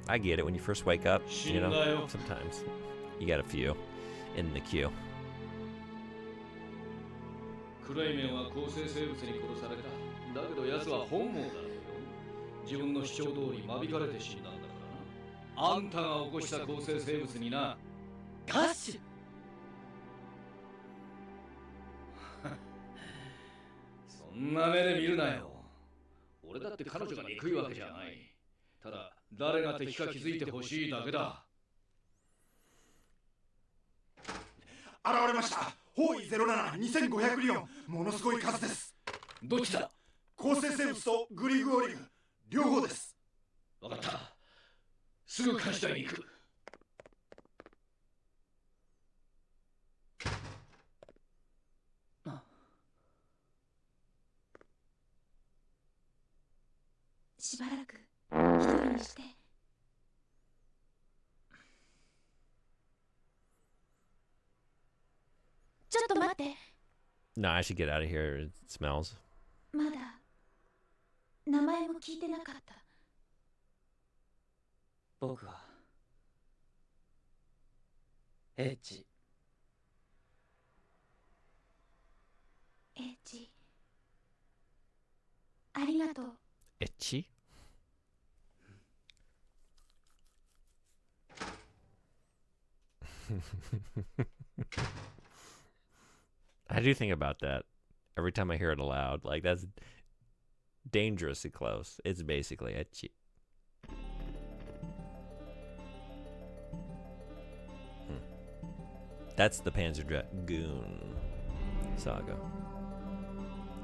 I get it. When you first wake up, you know, sometimes you got a few in the queue. クライメンは構成生物に殺された。だけど奴は本望だろうよ。自分の主張通り間引かれて死んだんだからな。あんたが起こした構成生物にな。ガッシュそんな目で見るなよ。俺だって彼女が憎いわけじゃない。ただ誰が敵か気づいてほしいだけだ。現れました。方位07-2500リオン、ものすごい数です。どっちだ？構成生物とグリグオリグ、両方です。わかった。すぐ監視隊に行く。しばらく一人にして。ちょっと待って。 No, I should get out of here. It smells. まだ名前も聞いてなかった。僕はエッジ。エッジ。ありがとう。Itchy? I do think about that every time I hear it aloud. Like, that's dangerously close. It's basically etchy. That's the Panzer Dragoon Saga.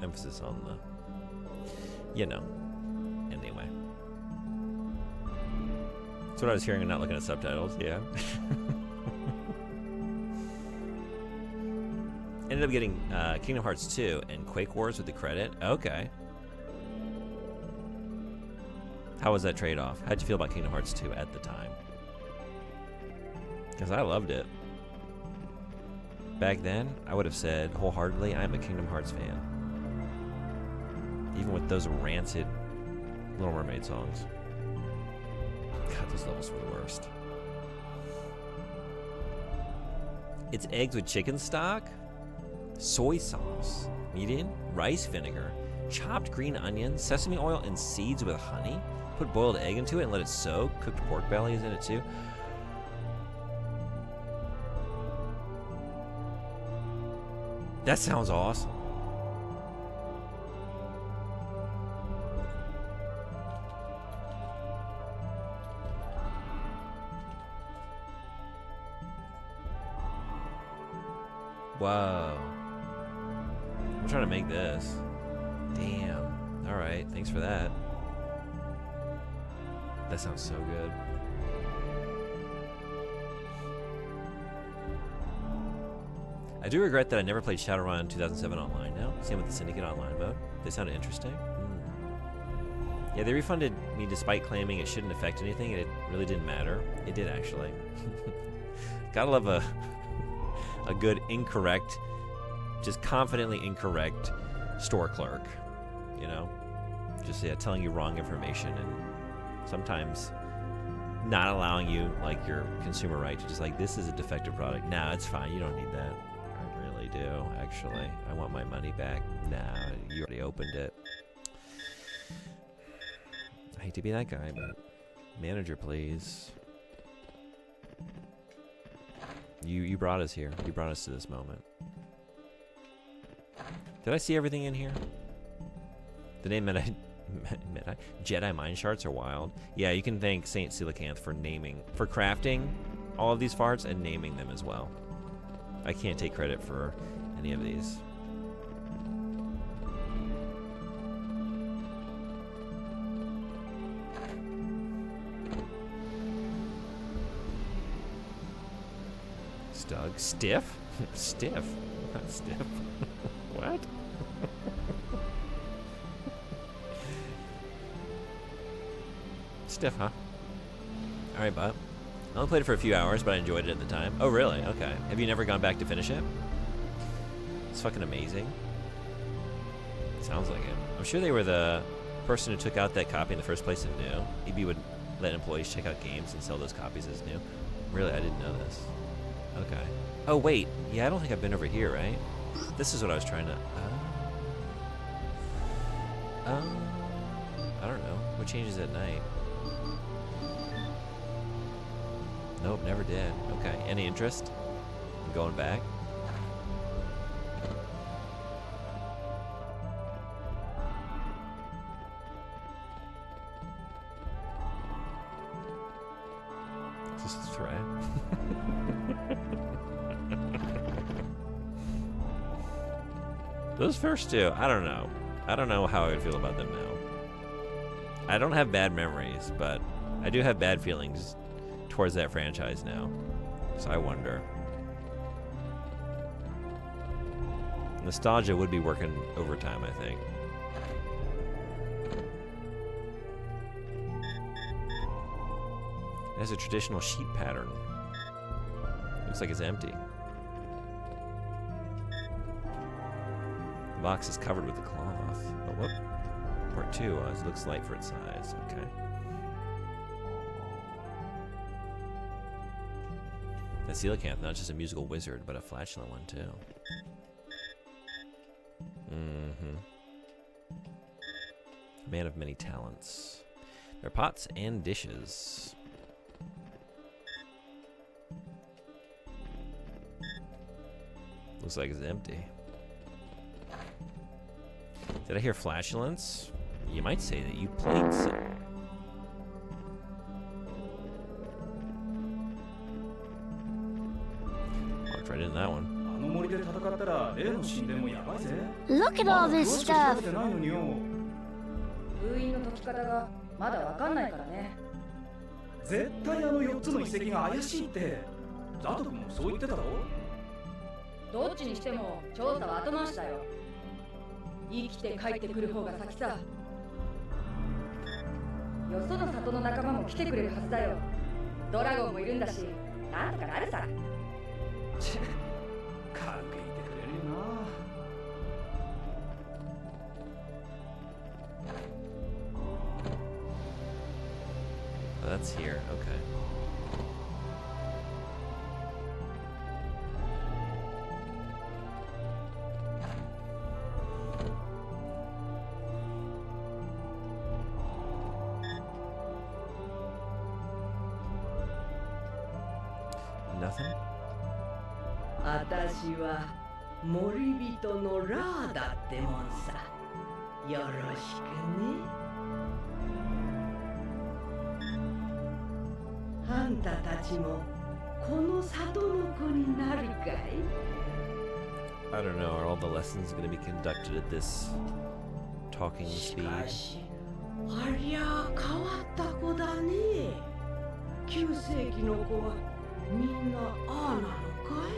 Emphasis on the, you know. Anyway. That's what I was hearing and not looking at subtitles, yeah. Ended up getting Kingdom Hearts 2 and Quake Wars with the credit. Okay. How was that trade-off? How'd you feel about Kingdom Hearts 2 at the time? Because I loved it. Back then, I would have said wholeheartedly, I'm a Kingdom Hearts fan. Even with those rancid Little Mermaid songs. God, those levels were the worst. It's eggs with chicken stock, soy sauce, median, rice vinegar, chopped green onions, sesame oil, and seeds with honey. Put boiled egg into it and let it soak. Cooked pork belly is in it too. That sounds awesome. Whoa. I'm trying to make this. Damn. Alright, thanks for that. That sounds so good. I do regret that I never played Shadowrun 2007 online now. Same with the Syndicate Online mode. They sounded interesting. Yeah, they refunded me despite claiming it shouldn't affect anything, and it really didn't matter. It did, actually. Gotta love a good incorrect, just confidently incorrect store clerk, you know? Just, yeah, telling you wrong information and sometimes not allowing you, like, your consumer right to just, like, this is a defective product. Nah, it's fine. You don't need that. I really do, actually. I want my money back. Nah, you already opened it. I hate to be that guy, but manager, please. You brought us here. You brought us to this moment. Did I see everything in here? The name Jedi Mind Shards are wild. Yeah, you can thank Saint Coelacanth for crafting all of these farts and naming them as well. I can't take credit for any of these. Stug. Stiff? Stiff? Not stiff. What? Stiff, huh? Alright, bud. I only played it for a few hours, but I enjoyed it at the time. Oh, really? Okay. Have you never gone back to finish it? It's fucking amazing. Sounds like it. I'm sure they were the person who took out that copy in the first place and knew. EB would let employees check out games and sell those copies as new. Really? I didn't know this. Okay. Oh, wait. Yeah, I don't think I've been over here, right? This is what I was trying to... I don't know. What changes at night? Nope, never did. Okay. Any interest in going back? Is this a threat? Those first two, I don't know. I don't know how I would feel about them now. I don't have bad memories, but I do have bad feelings towards that franchise now. So I wonder. Nostalgia would be working overtime, I think. It has a traditional sheet pattern. Looks like it's empty. The box is covered with a cloth. Oh, whoop. part 2 was. It looks light for its size. Okay. That coelacanth, not just a musical wizard, but a flatulent one too. Man of many talents. There are pots and dishes. Looks like it's empty. Did I hear flatulence? You might say that you played some. Walked right into that one. Look at all this stuff. 封印の解き方がまだわかんないからね。絶対あの4つの遺跡が怪しいって。ザト君もそう言ってたろ？どっちにしても調査は後回しだよ。生きて帰ってくる方が先さ。よその里の仲間も来てくれるはずだよ。ドラゴンもいるんだし、なんとかなるさ。チェ、軽く言ってくれるよな。That's here. Okay. Nothing? 私は森人のラーだってもんさ。よろしくね。あんたたちもこの里の子になるかい？ I don't know. Are all the lessons going to be conducted at this talking speed? ありゃ変わった子だね。9世紀の子はみんなああなのかい？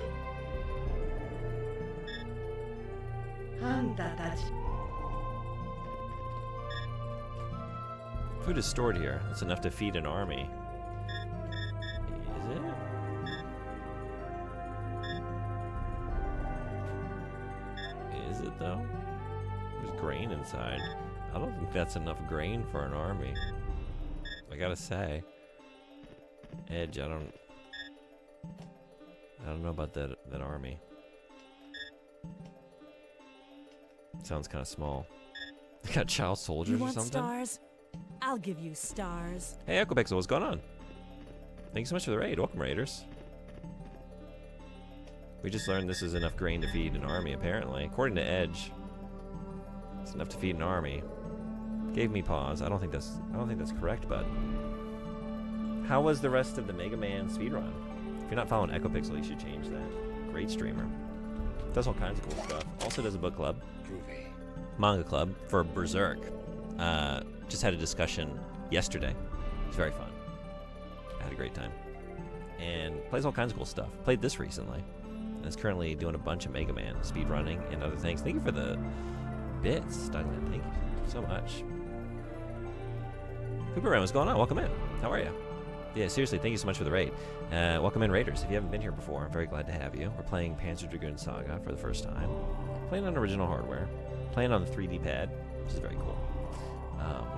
あんたたち。Food is stored here. That's enough to feed an army. Is it? Is it though? There's grain inside. I don't think that's enough grain for an army. I gotta say. Edge, I don't know about that army. Sounds kind of small. They got child soldiers you or want something? Stars? I'll give you stars. Hey, Equipixel, what's going on? Thanks so much for the raid. Welcome, raiders. We just learned this is enough grain to feed an army, apparently. According to Edge, it's enough to feed an army. Gave me pause. I don't think that's correct, but how was the rest of the Mega Man speedrun? If you're not following Equipixel, you should change that. Great streamer. Does all kinds of cool stuff. Also does a book club. Groovy. Manga club for Berserk. Just had a discussion yesterday. It was very fun. I had a great time. And plays all kinds of cool stuff. Played this recently. And is currently doing a bunch of Mega Man speedrunning and other things. Thank you for the bits, Douglas. Thank you so much. Cooperman, what's going on? Welcome in. How are you? Yeah, seriously, thank you so much for the raid. Welcome in, Raiders. If you haven't been here before, I'm very glad to have you. We're playing Panzer Dragoon Saga for the first time. Playing on original hardware. Playing on the 3D pad, which is very cool.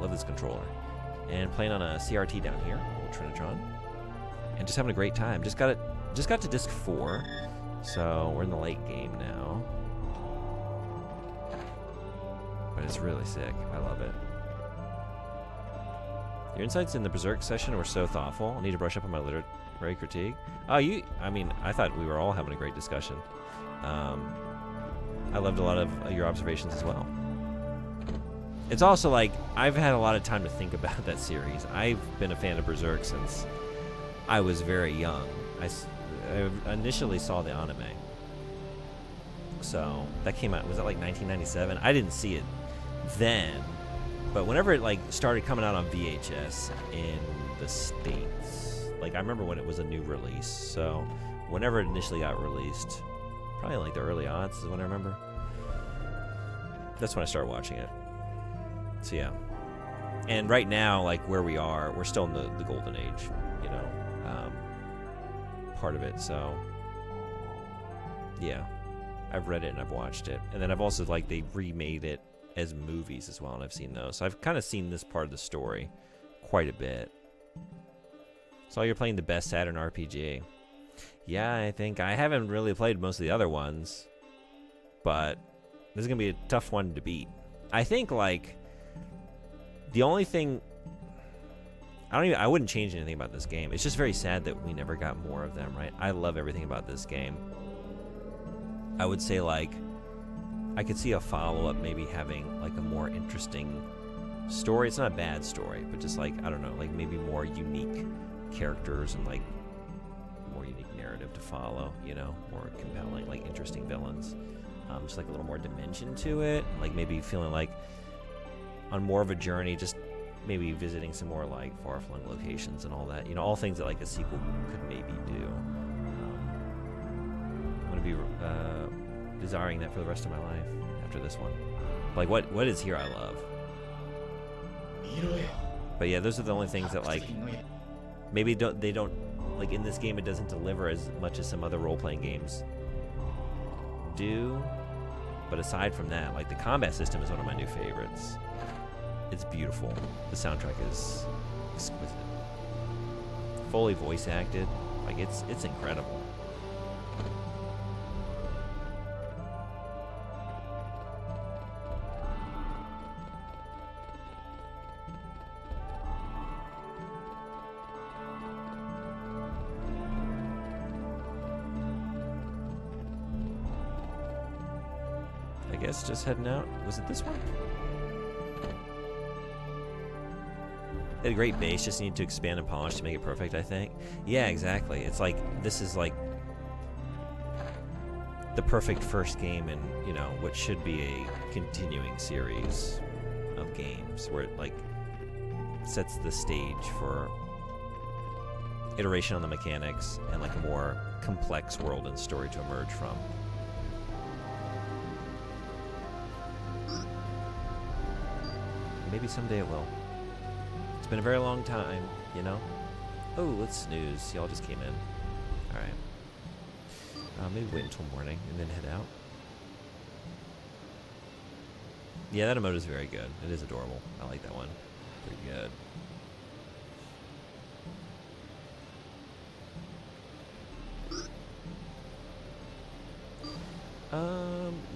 Love this controller. And playing on a CRT down here, old Trinitron. And just having a great time. Just got to disc 4, so we're in the late game now. But it's really sick. I love it. Your insights in the Berserk session were so thoughtful. I need to brush up on my literary critique. Oh, I thought we were all having a great discussion. I loved a lot of your observations as well. It's also like, I've had a lot of time to think about that series. I've been a fan of Berserk since I was very young. I initially saw the anime. So, that came out, was that like 1997? I didn't see it then. But whenever it like started coming out on VHS in the States, like I remember when it was a new release. So whenever it initially got released, probably like the early aughts is when I remember. That's when I started watching it. So yeah. And right now, like where we are, we're still in the golden age, you know, part of it. So yeah, I've read it and I've watched it. And then I've also like, they remade it as movies as well, and I've seen those. So I've kind of seen this part of the story quite a bit. So you're playing the best Saturn RPG. Yeah, I think I haven't really played most of the other ones, but this is gonna be a tough one to beat. I think like the only thing I wouldn't change anything about this game. It's just very sad that we never got more of them, right? I love everything about this game. I would say like I could see a follow-up maybe having like a more interesting story. It's not a bad story, but just like, I don't know, like maybe more unique characters and like more unique narrative to follow, you know, more compelling, like interesting villains. Just like a little more dimension to it, like maybe feeling like on more of a journey, just maybe visiting some more like far-flung locations and all that, you know, all things that like a sequel could maybe do. I'm gonna be desiring that for the rest of my life after this one. Like what is here I love. But yeah, those are the only things that like maybe they don't like in this game. It doesn't deliver as much as some other role-playing games do. But aside from that, like the combat system is one of my new favorites. It's beautiful. The soundtrack is exquisite. Fully voice acted. Like it's incredible. I guess just heading out. Was it this one? They had a great base, just need to expand and polish to make it perfect, I think. Yeah, exactly. It's like, this is like the perfect first game in, you know, what should be a continuing series of games where it like sets the stage for iteration on the mechanics and like a more complex world and story to emerge from. Maybe someday it will. It's been a very long time, you know? Oh, let's snooze. Y'all just came in. Alright. Maybe wait until morning and then head out. Yeah, that emote is very good. It is adorable. I like that one. Pretty good.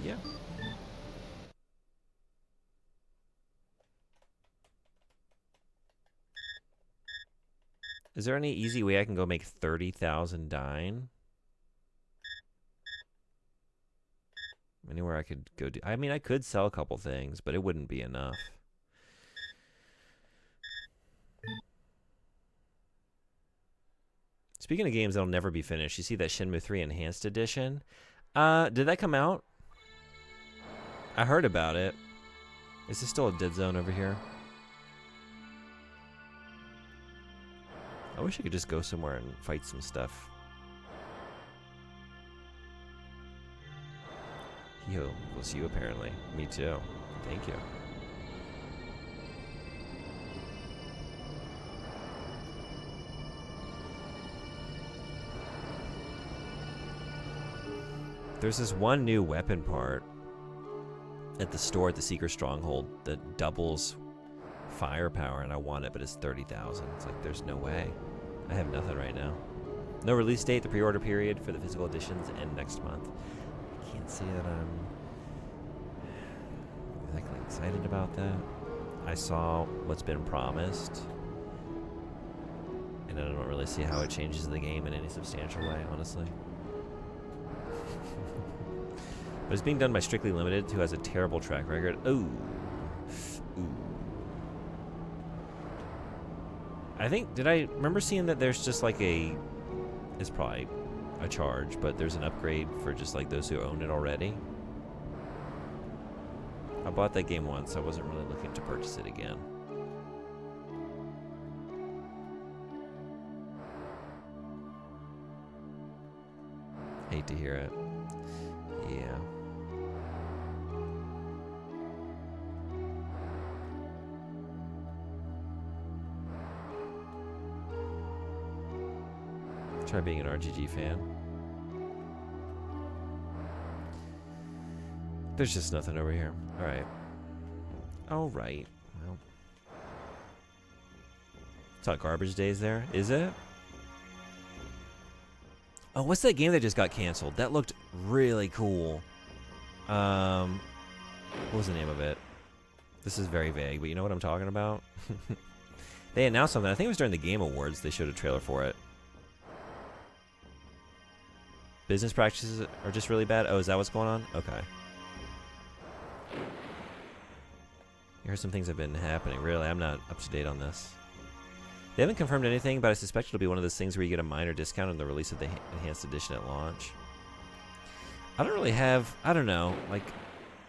Yeah. Is there any easy way I can go make 30,000 dine? Anywhere I could go do... I mean, I could sell a couple things, but it wouldn't be enough. Speaking of games that'll never be finished, you see that Shenmue 3 Enhanced Edition? Did that come out? I heard about it. Is this still a dead zone over here? I wish I could just go somewhere and fight some stuff. Yo, was you apparently. Me too. Thank you. There's this one new weapon part at the store at the Seeker Stronghold that doubles firepower, and I want it, but it's 30,000. It's like, there's no way. I have nothing right now. No release date. The pre-order period for the physical editions end next month. I can't say that I'm exactly excited about that. I saw what's been promised, and I don't really see how it changes the game in any substantial way, honestly. But it's being done by Strictly Limited, who has a terrible track record. Ooh. I think, did I remember seeing that there's just like it's probably a charge, but there's an upgrade for just like those who own it already. I bought that game once, I wasn't really looking to purchase it again. Hate to hear it. Yeah. Try being an RGG fan. There's just nothing over here. Alright. Oh, right. Well. It's not garbage days there, is it? Oh, what's that game that just got canceled? That looked really cool. What was the name of it? This is very vague, but you know what I'm talking about? They announced something. I think it was during the Game Awards they showed a trailer for it. Business practices are just really bad? Oh, is that what's going on? Okay. Here's some things that have been happening. Really, I'm not up to date on this. They haven't confirmed anything, but I suspect it'll be one of those things where you get a minor discount on the release of the Enhanced Edition at launch. I don't really have... I don't know. Like,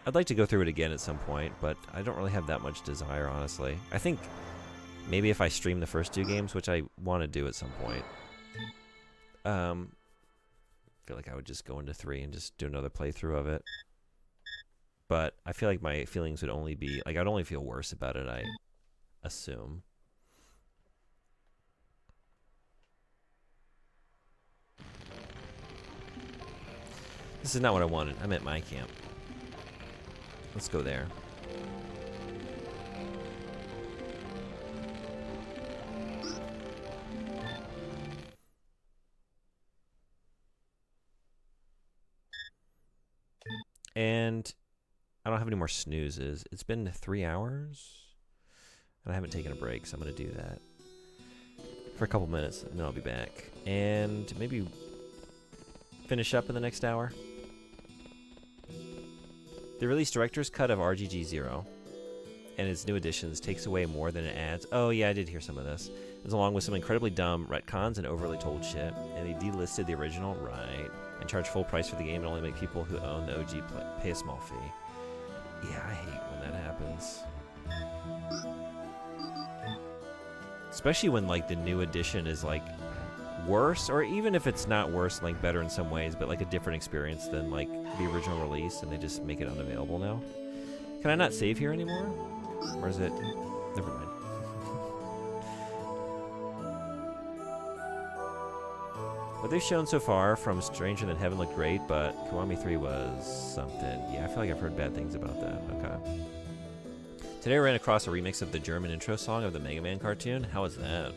I'd like to go through it again at some point, but I don't really have that much desire, honestly. I think maybe if I stream the first 2 games, which I want to do at some point, I feel like I would just go into 3 and just do another playthrough of it. But I feel like my feelings would only be... Like, I'd only feel worse about it, I assume. This is not what I wanted. I'm at my camp. Let's go there. And I don't have any more snoozes. It's been 3 hours, and I haven't taken a break, so I'm going to do that for a couple minutes, and then I'll be back. And maybe finish up in the next hour. The released director's cut of RGG 0 and its new additions takes away more than it adds. Oh yeah, I did hear some of this. It's along with some incredibly dumb retcons and overly told shit. And they delisted the original, right, and charge full price for the game and only make people who own the OG pay a small fee. Yeah, I hate when that happens. Especially when like the new edition is like worse, or even if it's not worse, like better in some ways, but like a different experience than like the original release, and they just make it unavailable now. Can I not save here anymore? Or is it? Never mind. What they've shown so far from Stranger Than Heaven looked great, but Kiwami 3 was something. Yeah, I feel like I've heard bad things about that. Okay. Today I ran across a remix of the German intro song of the Mega Man cartoon. How was that?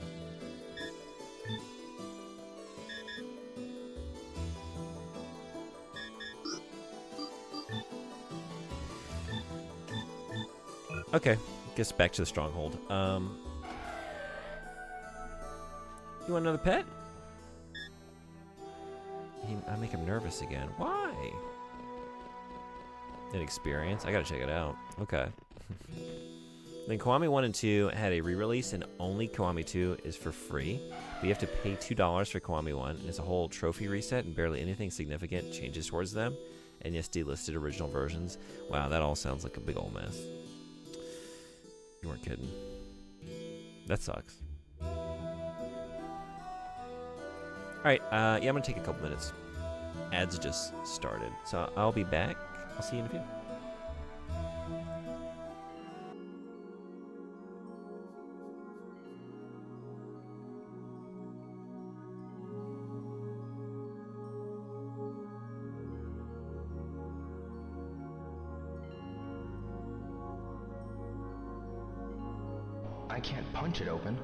Okay, guess back to the stronghold. You want another pet? I make him nervous again. Why? Inexperience. I gotta check it out. Okay. Then Kiwami 1 and 2 had a re-release, and only Kiwami 2 is for free. But you have to pay $2 for Kiwami 1, and it's a whole trophy reset, and barely anything significant changes towards them. And yes, delisted original versions. Wow, that all sounds like a big old mess. You weren't kidding. That sucks. Alright, yeah, I'm gonna take a couple minutes. Ads just started, so I'll be back. I'll see you in a few. I can't punch it open.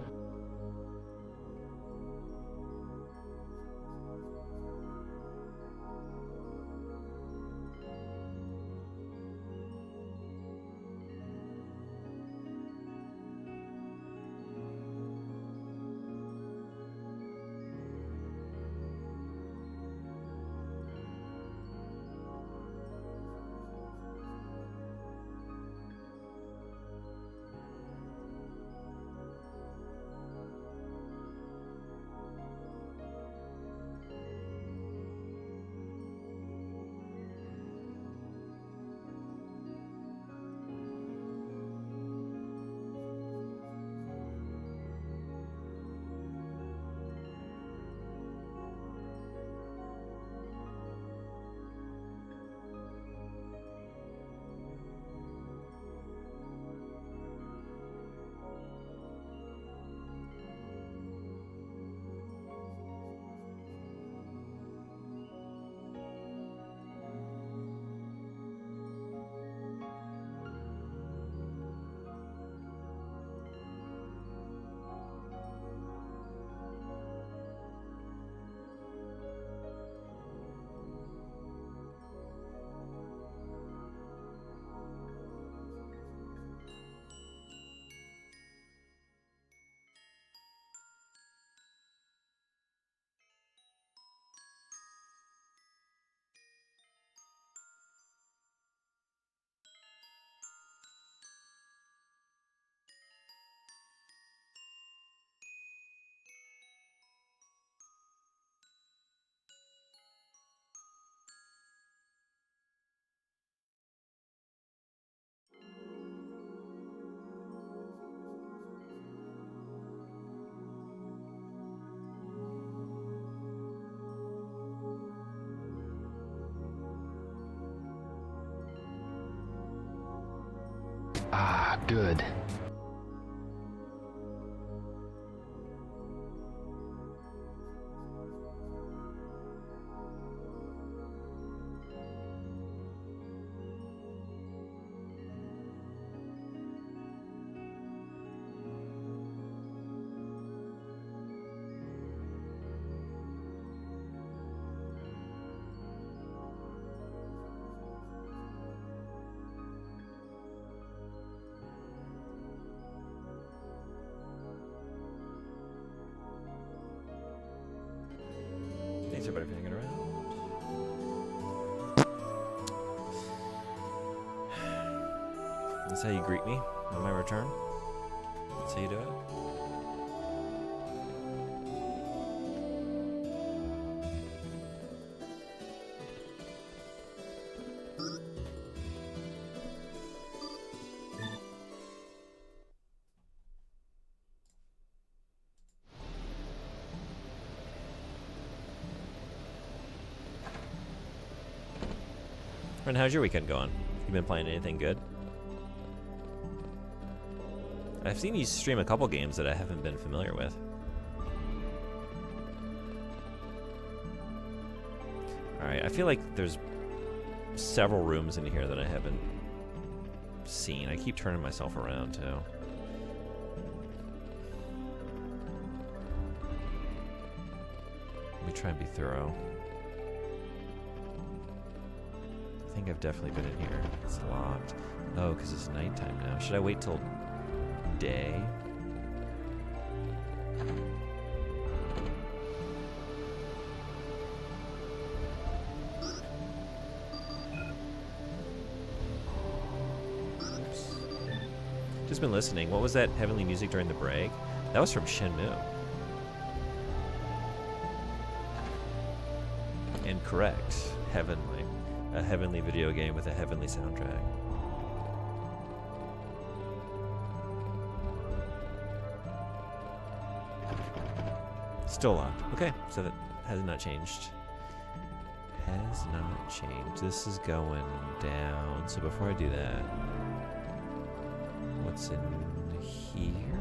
Ah, good. Thanks everybody for hanging around. That's how you greet me on my return. That's how you do it. And how's your weekend going? You been playing anything good? I've seen you stream a couple games that I haven't been familiar with. Alright, I feel like there's several rooms in here that I haven't seen. I keep turning myself around too. Let me try and be thorough. I think I've definitely been in here. It's locked. Oh, because it's nighttime now. Should I wait till day? Oops. Just been listening. What was that heavenly music during the break? That was from Shenmue. Incorrect. Heavenly. A heavenly video game with a heavenly soundtrack. Still locked. Okay, so that has not changed. Has not changed. This is going down. So before I do that, what's in here?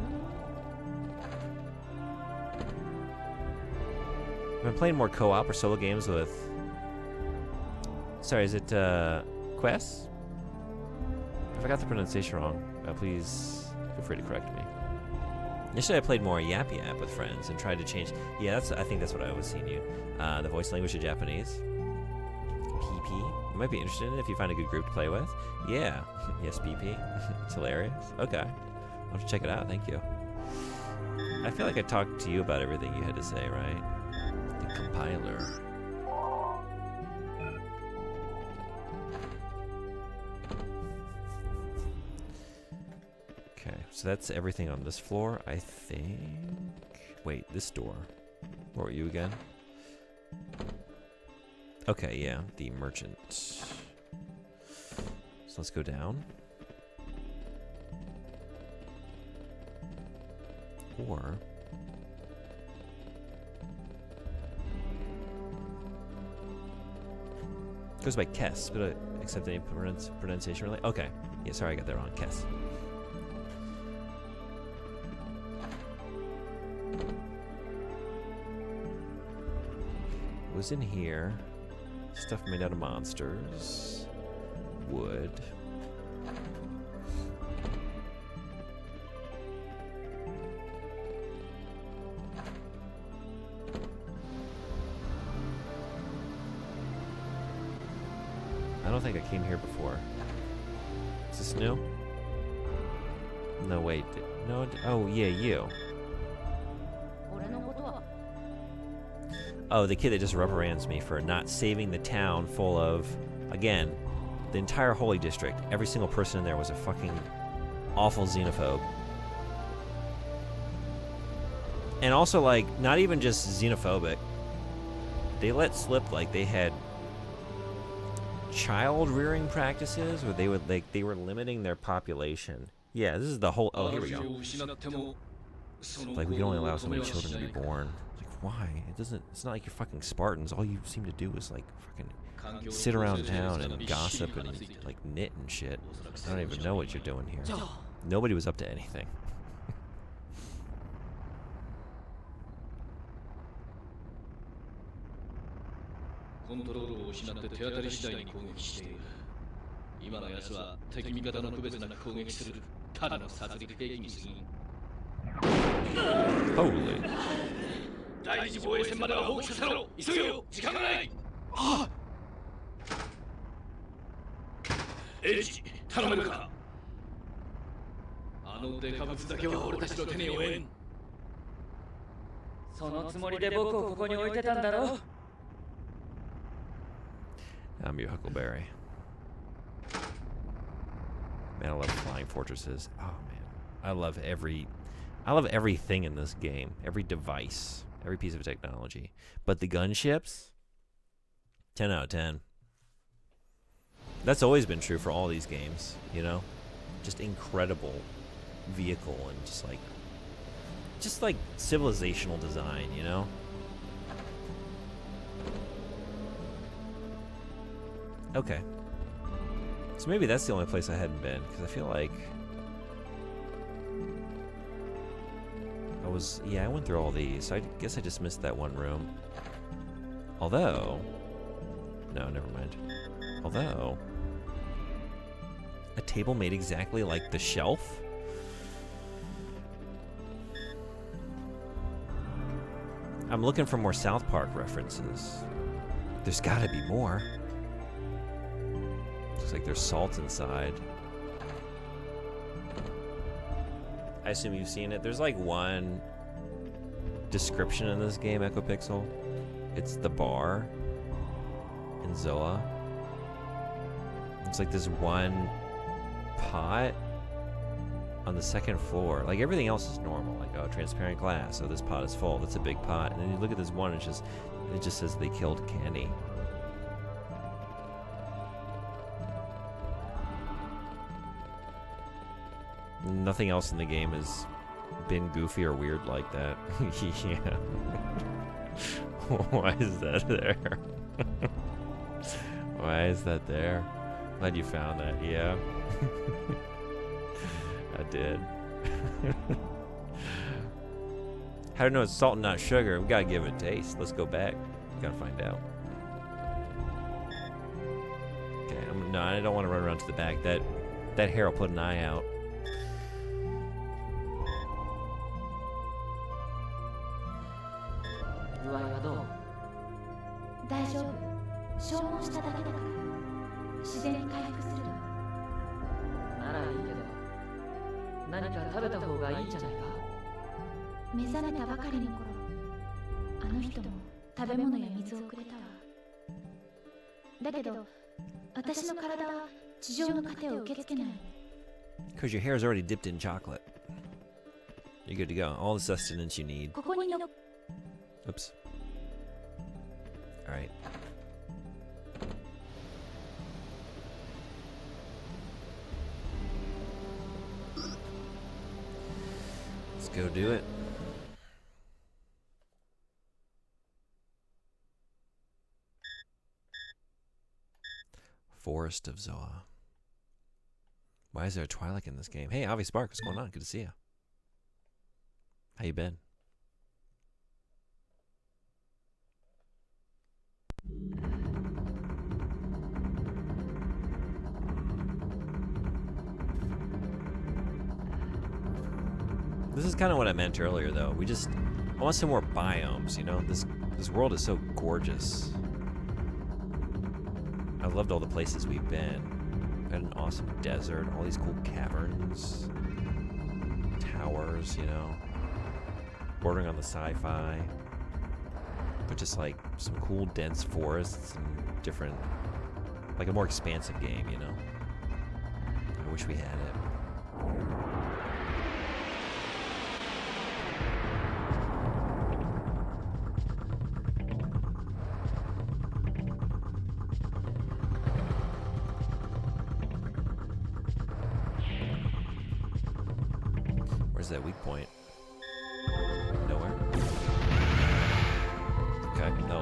I've been playing more co-op or solo games with... Sorry, is it Quest? If I got the pronunciation wrong, please feel free to correct me. Initially, I played more Yap Yap with friends and tried to change. Yeah, I think that's what I was seeing you. The voice language to Japanese. PP. You might be interested in it if you find a good group to play with. Yeah. Yes, PP. It's hilarious. Okay. I'll have to check it out. Thank you. I feel like I talked to you about everything you had to say, right? The compiler. Okay, so that's everything on this floor, I think. Wait, this door. What were you again? Okay, yeah, the merchant. So let's go down. Or... goes by Kess, but except any pronunciation really? Okay. Yeah, sorry, I got that wrong. Kess. Was in here. Stuff made out of monsters. Wood. I don't think I came here before. Is this new? No, wait. No, oh, yeah, you. Oh, the kid that just reprimands me for not saving the town full of, again, the entire Holy District. Every single person in there was a fucking awful xenophobe. And also, like, not even just xenophobic. They let slip, like, they had child rearing practices where they would, like, they were limiting their population. Yeah, this is the whole, oh, here we go. Like, we can only allow so many children to be born. Like, why? It's not like you're fucking Spartans. All you seem to do is like fucking sit around town and gossip and like knit and shit. I don't even know what you're doing here. Nobody was up to anything. Holy. 第二次防衛線までは放棄させろ。急げよ。時間がない。ああ。エイジ、頼めるか。あのデカブツだけは俺たちの手に負えん。そのつもりで僕をここに置いてたんだろ。I'm your Huckleberry. Man, I love flying fortresses. Oh man, I love everything in this game. Every device, every piece of technology. But the gunships, 10 out of 10. That's always been true for all these games, you know? Just incredible vehicle and just like civilizational design, you know? Okay. So maybe that's the only place I hadn't been, because I feel like I went through all these, so I guess I just missed that one room. Although, no, never mind. Although, a table made exactly like the shelf? I'm looking for more South Park references. There's gotta be more. Looks like there's salt inside. I assume you've seen it. There's like one description in this game, Echo Pixel. It's the bar in Zoa. It's like this one pot on the second floor. Like everything else is normal. Like, oh, transparent glass. So this pot is full. That's a big pot. And then you look at this one, it just says they killed Candy. Nothing else in the game has been goofy or weird like that. Yeah. Why is that there? Why is that there? Glad you found that. Yeah. I did. How to know it's salt and not sugar? We gotta give it a taste. Let's go back. Gotta find out. Okay. No, I don't want to run around to the back. That hair will put an eye out. Because your hair is already dipped in chocolate. You're good to go. All the sustenance you need. Oops. Alright. Let's go do it. Forest of Zoa. Why is there a Twi'lek in this game? Hey, Avi Spark, what's going on? Good to see you. How you been? This is kind of what I meant earlier, though. I want some more biomes, you know? This world is so gorgeous. I loved all the places we've been. Got an awesome desert, all these cool caverns, towers, you know, bordering on the sci-fi, but just like some cool dense forests and different, like a more expansive game, you know? I wish we had it. Where's that weak point? Nowhere.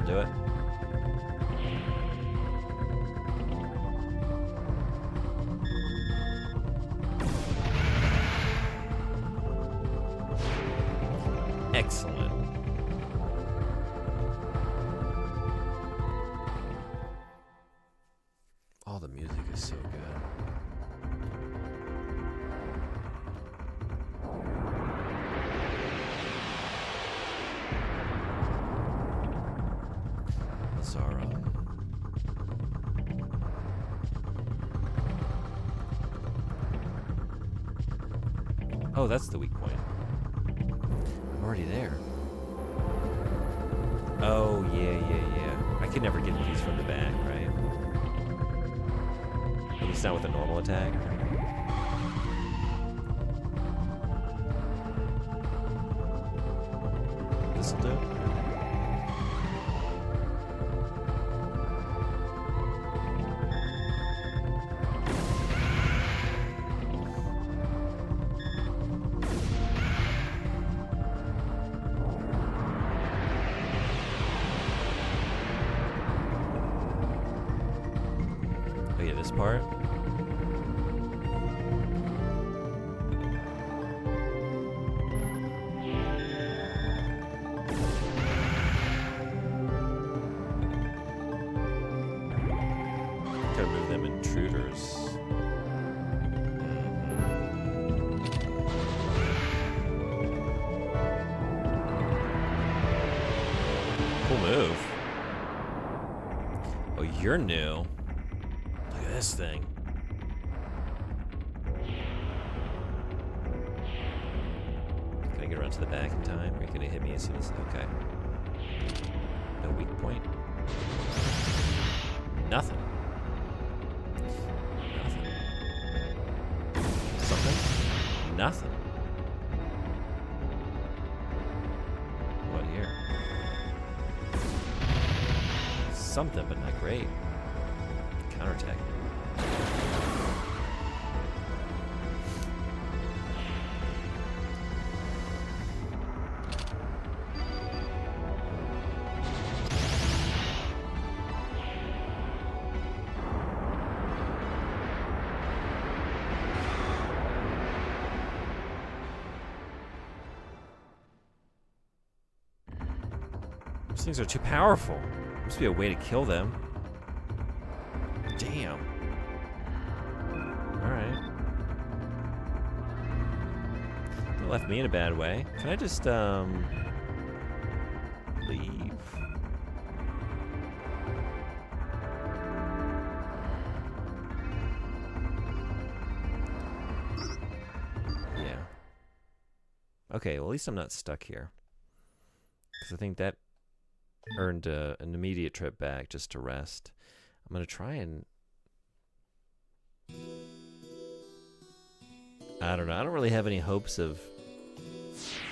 That'll do it. Excellent. Oh, the music is so good. Lazara. Oh, that's the weak point. I'm already there. Oh, yeah. I can never get these from the back, right? At least not with a normal attack. This'll do. Oh yeah, this part. Gotta move them intruders. Cool move. Oh, you're new. Look at this thing. Can I get around to the back in time? Or are you gonna hit me as soon as... Okay. No weak point. Nothing. Something? Nothing. What here? Something, but not great. Counterattack. These things are too powerful. There must be a way to kill them. Damn. Alright. That left me in a bad way. Can I just, leave? Yeah. Okay, well at least I'm not stuck here. Because I think that earned an immediate trip back just to rest. I'm gonna try and... I don't know. I don't really have any hopes of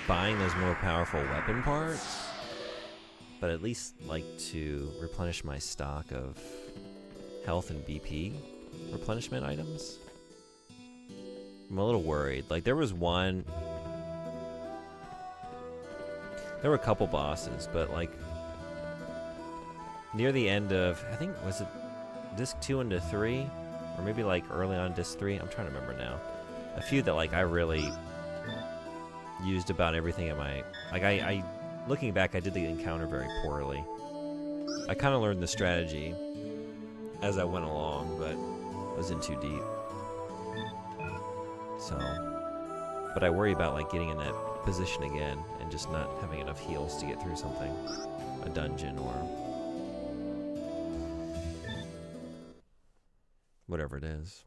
buying those more powerful weapon parts, but at least like to replenish my stock of health and BP replenishment items. I'm a little worried. Like there was one... There were a couple bosses, but like near the end of, I think, was it disc 2 into 3? Or maybe like early on disc 3? I'm trying to remember now. A few that like I really used about everything in my, like I looking back, I did the encounter very poorly. I kind of learned the strategy as I went along, but I was in too deep. So, but I worry about like getting in that position again and just not having enough heals to get through something, a dungeon or whatever it is.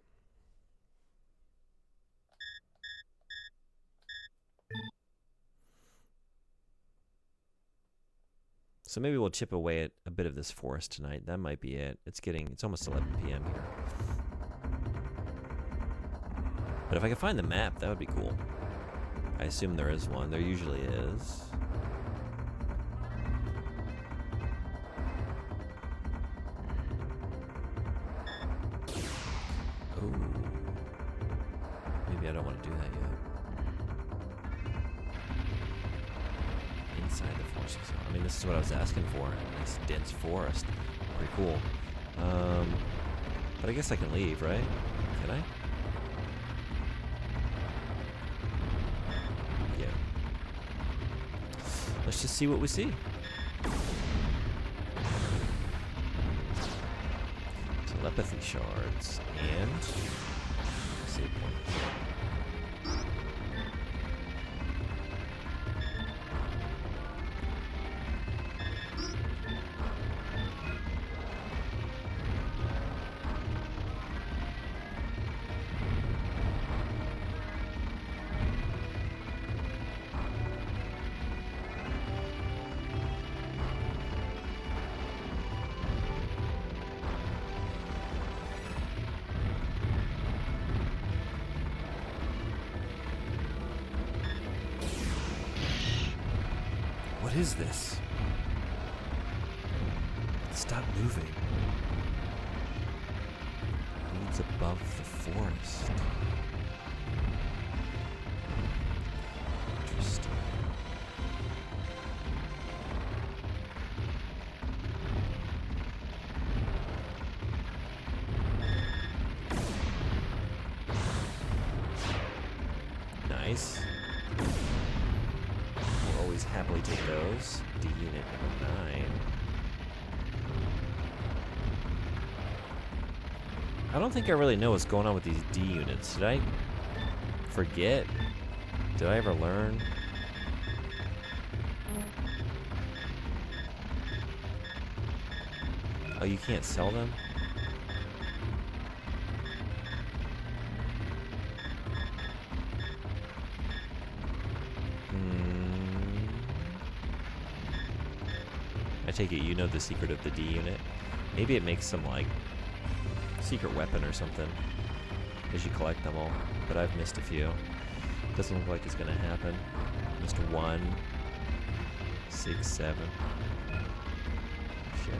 So maybe we'll chip away at a bit of this forest tonight. That might be it. It's almost 11 p.m. here. But if I could find the map, that would be cool. I assume there is one. There usually is. Ooh. Maybe I don't want to do that yet. inside the forest. I mean, this is what I was asking for. A nice dense forest. Pretty cool. But I guess I can leave, right? Can I? Yeah. Let's just see what we see. Telepathy shards and save point. What is this? Stop moving. Leads above the forest. Interesting. Nice. Happily take those. D unit number 9. I don't think I really know what's going on with these D units. Did I forget? Did I ever learn? Oh, you can't sell them? I take it you know the secret of the D unit. Maybe it makes some, like, secret weapon or something as you collect them all. But I've missed a few. Doesn't look like it's gonna happen. Missed 1, 6, 7. Shit.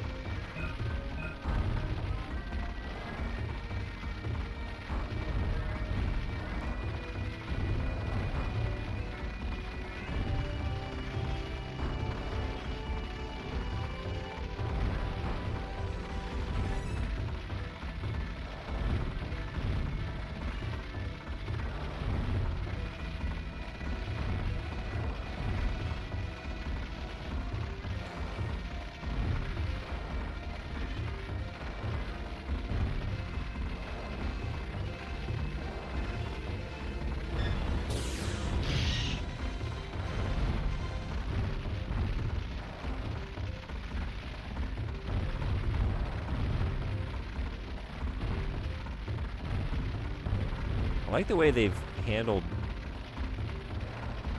I like the way they've handled,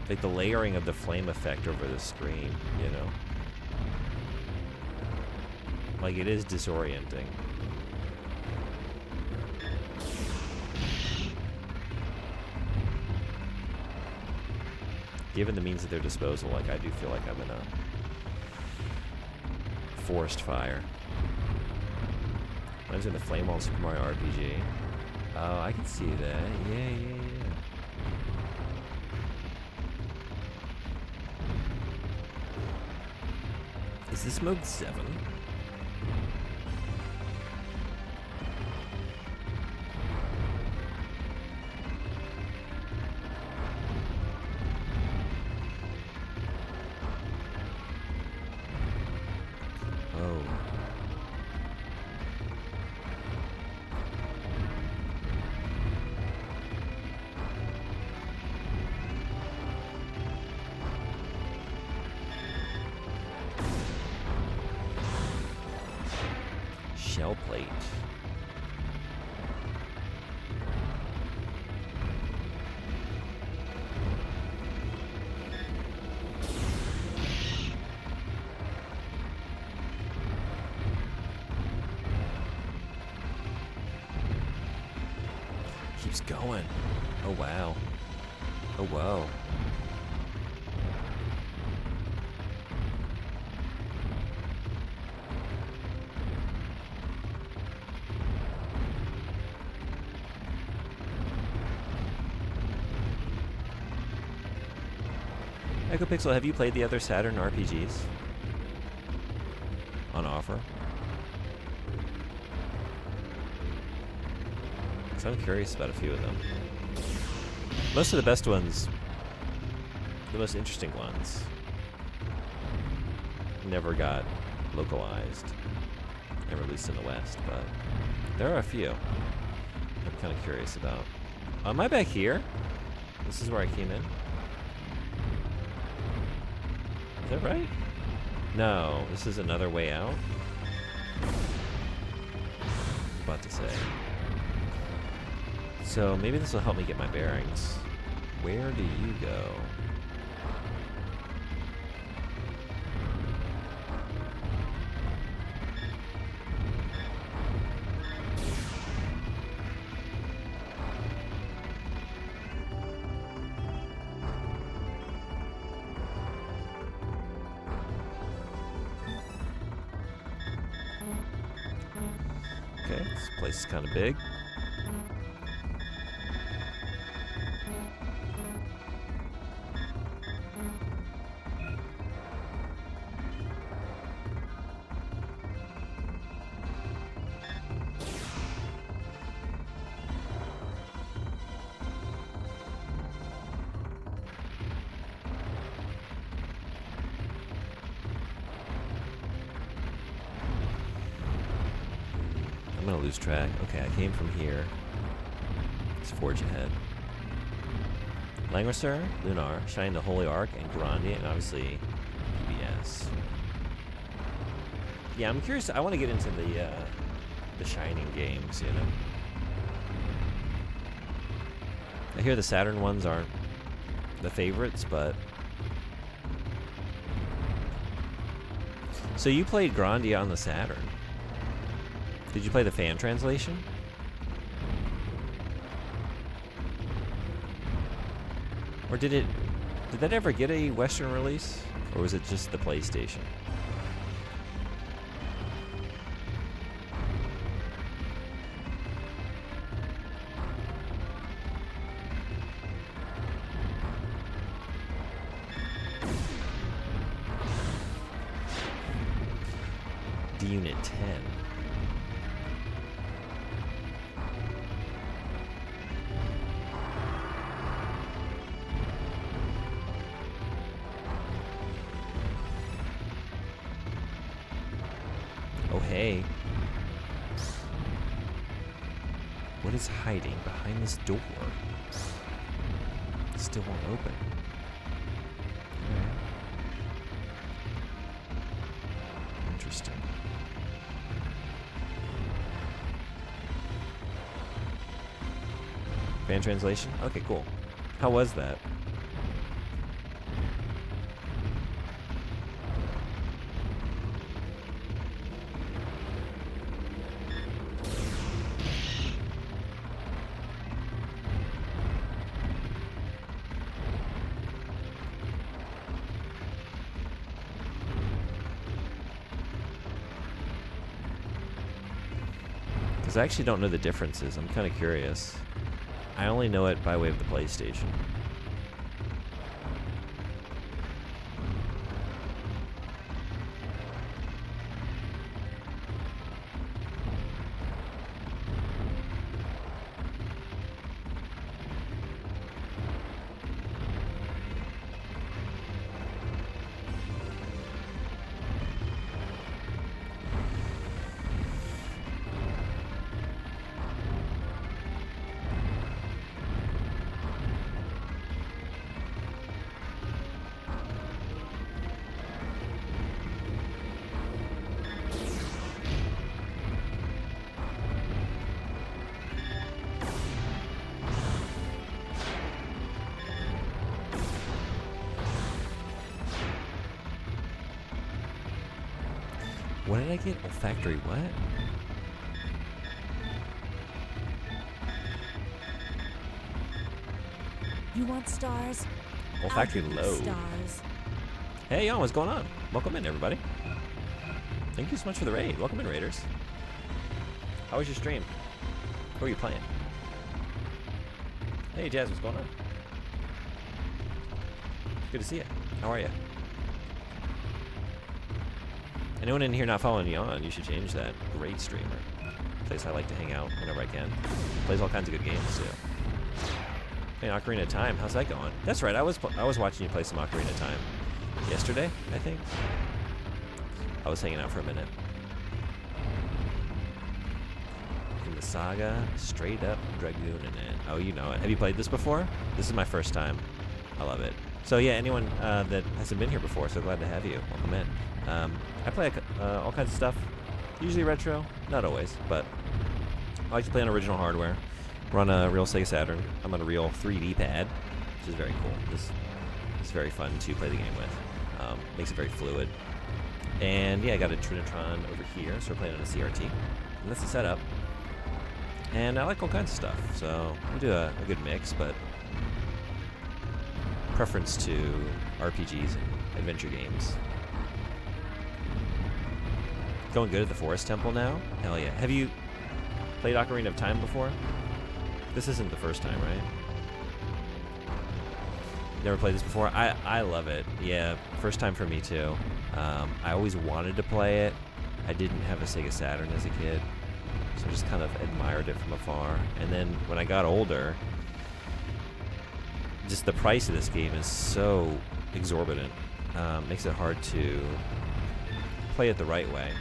like, the layering of the flame effect over the screen, you know? Like, it is disorienting. Given the means at their disposal, like, I do feel like I'm in a forest fire. I was in the Flame on Super Mario RPG. Oh, I can see that. Yeah. Is this mode 7? Oh. Shell plate. Keeps going. Oh wow. Oh wow. Echo Pixel, have you played the other Saturn RPGs on offer? So I'm curious about a few of them. Most of the best ones, the most interesting ones, never got localized and released in the West, but there are a few I'm kind of curious about. Am I back here? This is where I came in? Is that right? No, this is another way out? I was about to say. So maybe this will help me get my bearings. Where do you go? Okay, this place is kind of big. I'm gonna lose track. Okay, I came from here. Let's forge ahead. Languisser, Lunar, Shining the Holy Ark, and Grandi, and obviously PBS. Yeah, I'm curious. I want to get into the Shining games, you know. I hear the Saturn ones aren't the favorites, but... So you played Grandi on the Saturn. Did you play the fan translation? Or did that ever get a Western release? Or was it just the PlayStation? D-Unit 10. Oh, hey. What is hiding behind this door? It still won't open. Alright. Interesting. Fan translation? Okay, cool. How was that? I actually don't know the differences. I'm kind of curious. I only know it by way of the PlayStation. What did I get? Olfactory what? You want stars? Olfactory load. Stars. Hey, yo, what's going on? Welcome in, everybody. Thank you so much for the raid. Welcome in, Raiders. How was your stream? Who are you playing? Hey, Jazz, what's going on? Good to see you. How are you? Anyone in here not following Yon, you should change that. Great streamer. Place I like to hang out whenever I can. Plays all kinds of good games, too. Hey, Ocarina of Time, how's that going? That's right, I was watching you play some Ocarina of Time. Yesterday, I think? I was hanging out for a minute. In the Saga, straight up Dragoon in it. Oh, you know it. Have you played this before? This is my first time. I love it. So yeah, anyone that hasn't been here before, so glad to have you. Welcome in. I play all kinds of stuff. Usually retro, not always, but I like to play on original hardware. We're on a real Sega Saturn. I'm on a real 3D pad, which is very cool. This is very fun to play the game with. Makes it very fluid. And yeah, I got a Trinitron over here, so we're playing on a CRT. And that's the setup. And I like all kinds of stuff, so we do a good mix, but preference to RPGs and adventure games. Going good at the Forest Temple now? Hell yeah. Have you played Ocarina of Time before? This isn't the first time, right? Never played this before? I love it. Yeah, first time for me too. I always wanted to play it. I didn't have a Sega Saturn as a kid, so I just kind of admired it from afar. And then when I got older, just the price of this game is so exorbitant. Makes it hard to play it the right way.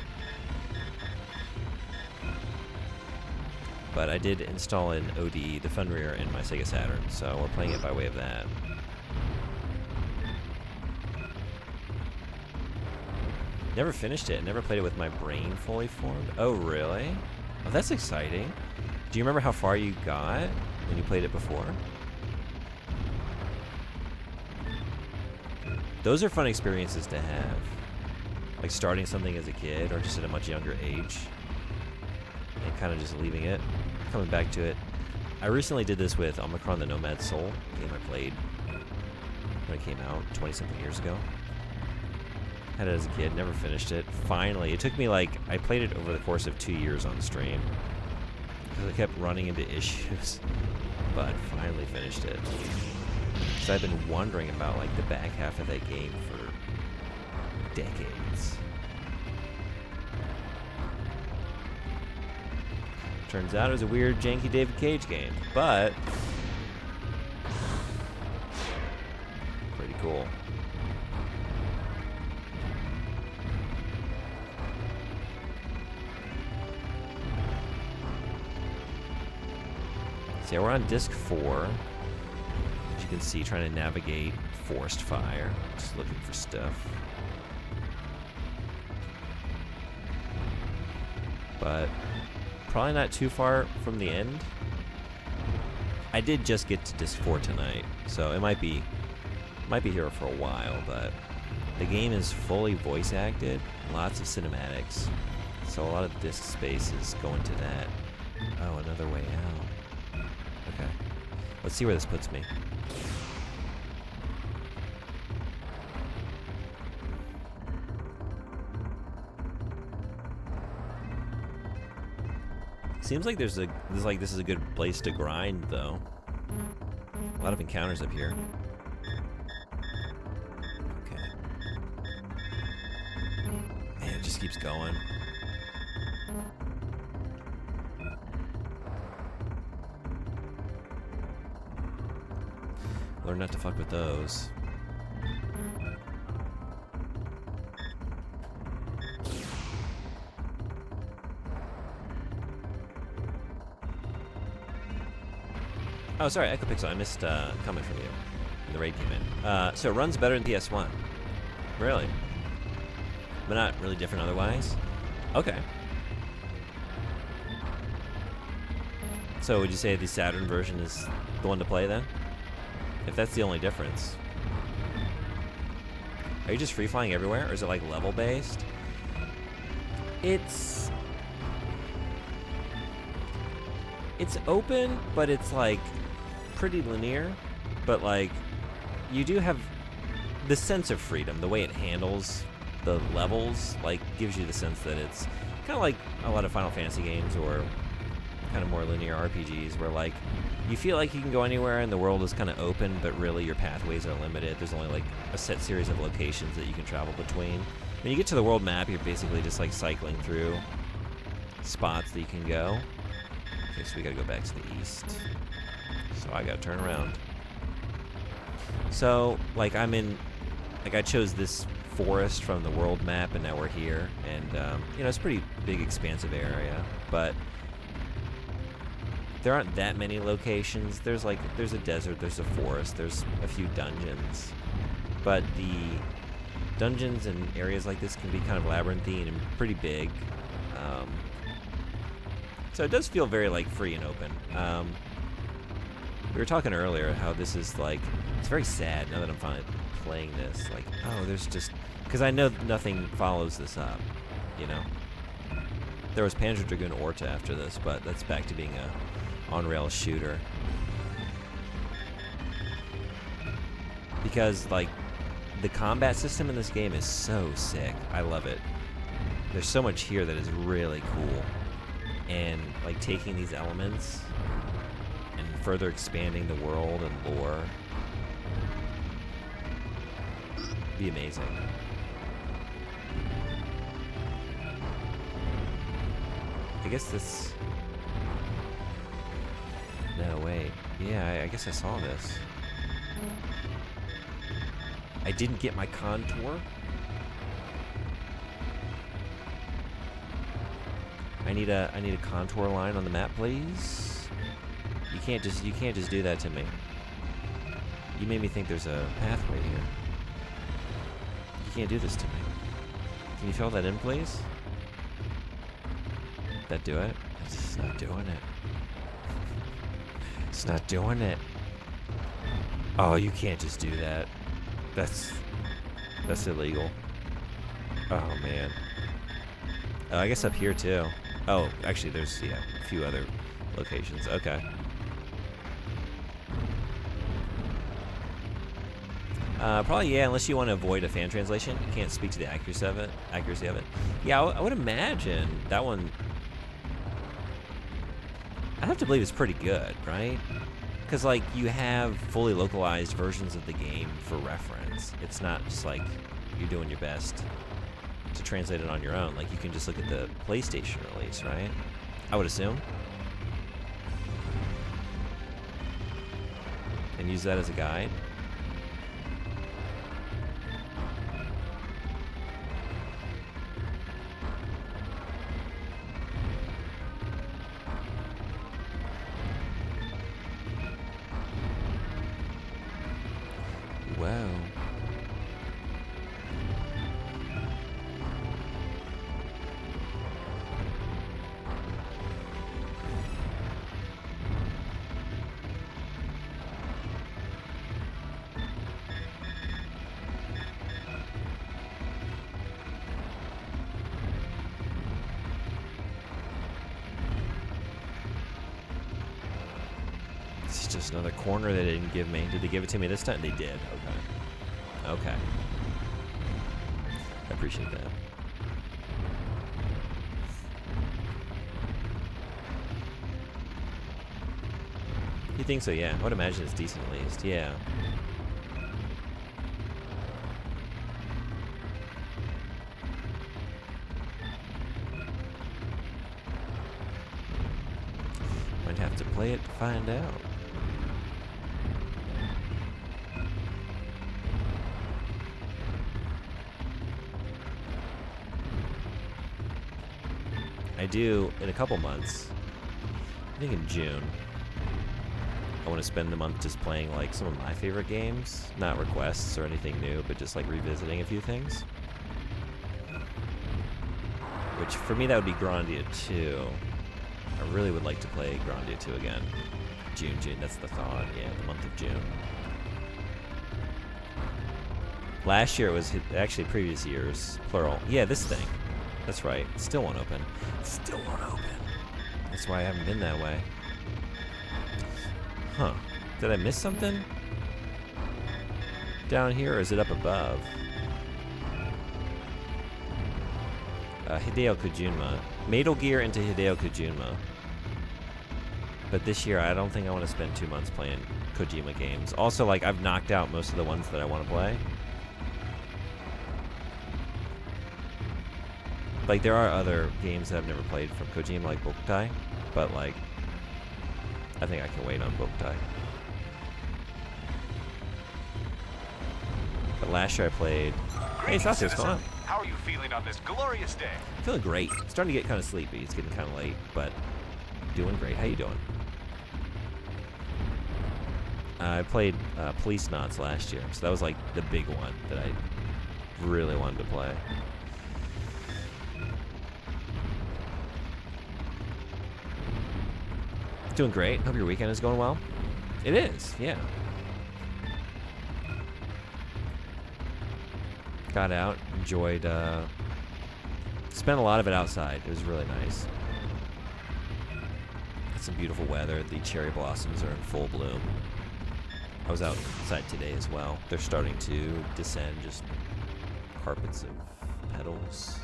But I did install an OD, the Funrear, in my Sega Saturn, so we're playing it by way of that. Never finished it. Never played it with my brain fully formed. Oh, really? Oh, that's exciting. Do you remember how far you got when you played it before? Those are fun experiences to have. Like starting something as a kid or just at a much younger age. And kind of just leaving it. Coming back to it. I recently did this with Omicron the Nomad Soul, a game I played when it came out 20-something years ago. Had it as a kid, never finished it. Finally, it took me like, I played it over the course of 2 years on stream. Because I kept running into issues. But finally finished it. So I've been wondering about like the back half of that game for decades. Turns out it was a weird, janky David Cage game, but pretty cool. So yeah, we're on disc 4. As you can see, trying to navigate forest fire, just looking for stuff. But probably not too far from the end. I did just get to disc 4 tonight, so it might be here for a while, but the game is fully voice acted, lots of cinematics, so a lot of disc space is going to that. Oh, another way out. Okay, let's see where this puts me. Seems like this is a good place to grind, though. A lot of encounters up here. Okay. Man, it just keeps going. Learn not to fuck with those. Oh, sorry, Echo Pixel, I missed a comment from you. The raid came in. So it runs better than PS1. Really? But not really different otherwise? Okay. So would you say the Saturn version is the one to play then? If that's the only difference. Are you just free flying everywhere, or is it like level based? It's open, but it's like pretty linear, but like you do have the sense of freedom. The way it handles the levels like gives you the sense that it's kind of like a lot of Final Fantasy games or kind of more linear RPGs where like you feel like you can go anywhere and the world is kind of open, but really your pathways are limited. There's only like a set series of locations that you can travel between. When you get to the world map, you're basically just like cycling through spots that you can go. Okay, so we gotta go back to the east. So I gotta turn around. So like I chose this forest from the world map, and now we're here, and you know, it's a pretty big expansive area, but there aren't that many locations. There's a desert, there's a forest, there's a few dungeons, but the dungeons and areas like this can be kind of labyrinthine and pretty big, so it does feel very like free and open. We were talking earlier how this is like, it's very sad now that I'm finally playing this, like, oh, there's just, because I know nothing follows this up, you know. There was Panzer Dragoon Orta after this, but that's back to being a on-rail shooter. Because like the combat system in this game is so sick. I love it. There's so much here that is really cool, and like taking these elements and further expanding the world and lore, be amazing. I guess this... No, wait. Yeah, I guess I saw this. I didn't get my contour. I need a contour line on the map, please. You can't just do that to me. You made me think there's a pathway here. You can't do this to me. Can you fill that in, please? Did that do it? It's just not doing it. It's not doing it. Oh, you can't just do that. That's illegal. Oh, man. Oh, I guess up here, too. Oh, actually, there's, yeah, a few other locations. Okay. Probably, yeah, unless you want to avoid a fan translation. You can't speak to the accuracy of it. Yeah, I would imagine that one... I have to believe it's pretty good, right? Because, like, you have fully localized versions of the game for reference. It's not just, like, you're doing your best to translate it on your own. Like, you can just look at the PlayStation release, right? I would assume. And use that as a guide. Wow. This is just another corner they didn't give me. Did they give it to me this time? They did. Okay. Okay. I appreciate that. You think so? Yeah. I would imagine it's decent at least. Yeah. Might have to play it to find out. I do in a couple months. I think in June. I want to spend the month just playing like some of my favorite games, not requests or anything new, but just like revisiting a few things. Which for me that would be Grandia 2. I really would like to play Grandia 2 again. June, that's the thought. Yeah, the month of June. Last year it was actually previous years, plural. Yeah, this thing. That's right. Still won't open. Still won't open. That's why I haven't been that way. Huh. Did I miss something? Down here, or is it up above? Hideo Kojima. Metal Gear into Hideo Kojima. But this year, I don't think I want to spend 2 months playing Kojima games. Also, like, I've knocked out most of the ones that I want to play. Like, there are other games that I've never played from Kojima, like Bokutai, but, like, I think I can wait on Bokutai. But last year I played... Hey, Sasuke, what's going on? How are you feeling on this glorious day? Feeling great. Starting to get kind of sleepy. It's getting kind of late, but doing great. How you doing? I played Police Knots last year, so that was like the big one that I really wanted to play. Doing great. Hope your weekend is going well. It is, yeah. Got out, enjoyed, spent a lot of it outside. It was really nice. Had some beautiful weather. The cherry blossoms are in full bloom. I was outside today as well. They're starting to descend, just carpets of petals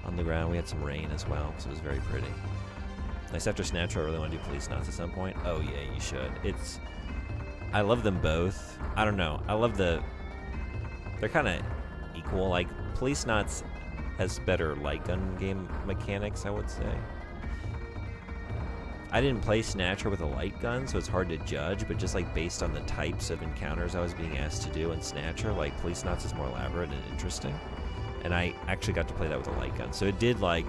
on the ground. We had some rain as well, so it was very pretty. Nice after Snatcher. I really want to do Police Knots at some point. Oh yeah, you should. I love them both. I don't know. I love they're kind of equal. Like, Police Knots has better light gun game mechanics, I would say. I didn't play Snatcher with a light gun, so it's hard to judge, but just like based on the types of encounters I was being asked to do in Snatcher, like Police Knots is more elaborate and interesting. And I actually got to play that with a light gun. So it did like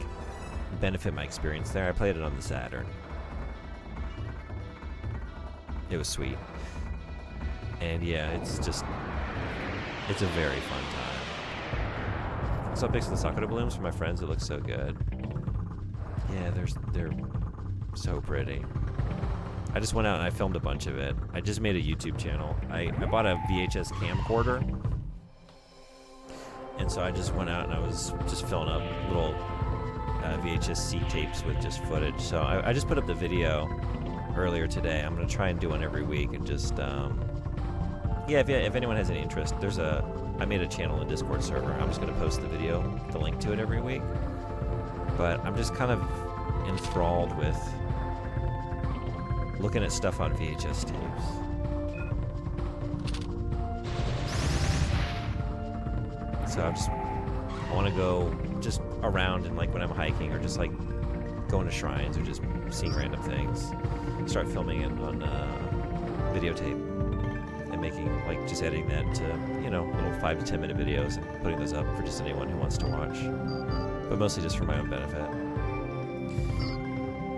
benefit my experience there. I played it on the Saturn. It was sweet. And yeah, it's a very fun time. Some pics of the Sakura blooms for my friends. It looks so good. Yeah, they're so pretty. I just went out and I filmed a bunch of it. I just made a YouTube channel. I bought a VHS camcorder. And so I just went out and I was just filling up little VHS C tapes with just footage. So I just put up the video earlier today. I'm going to try and do one every week and just, yeah, if anyone has any interest, I made a channel in Discord server. I'm just going to post the video, the link to it every week. But I'm just kind of enthralled with looking at stuff on VHS tapes. So I want to go just around and like when I'm hiking or just like going to shrines or just seeing random things, start filming it on videotape and making, like, just editing that to, you know, little 5 to 10 minute videos and putting those up for just anyone who wants to watch, but mostly just for my own benefit.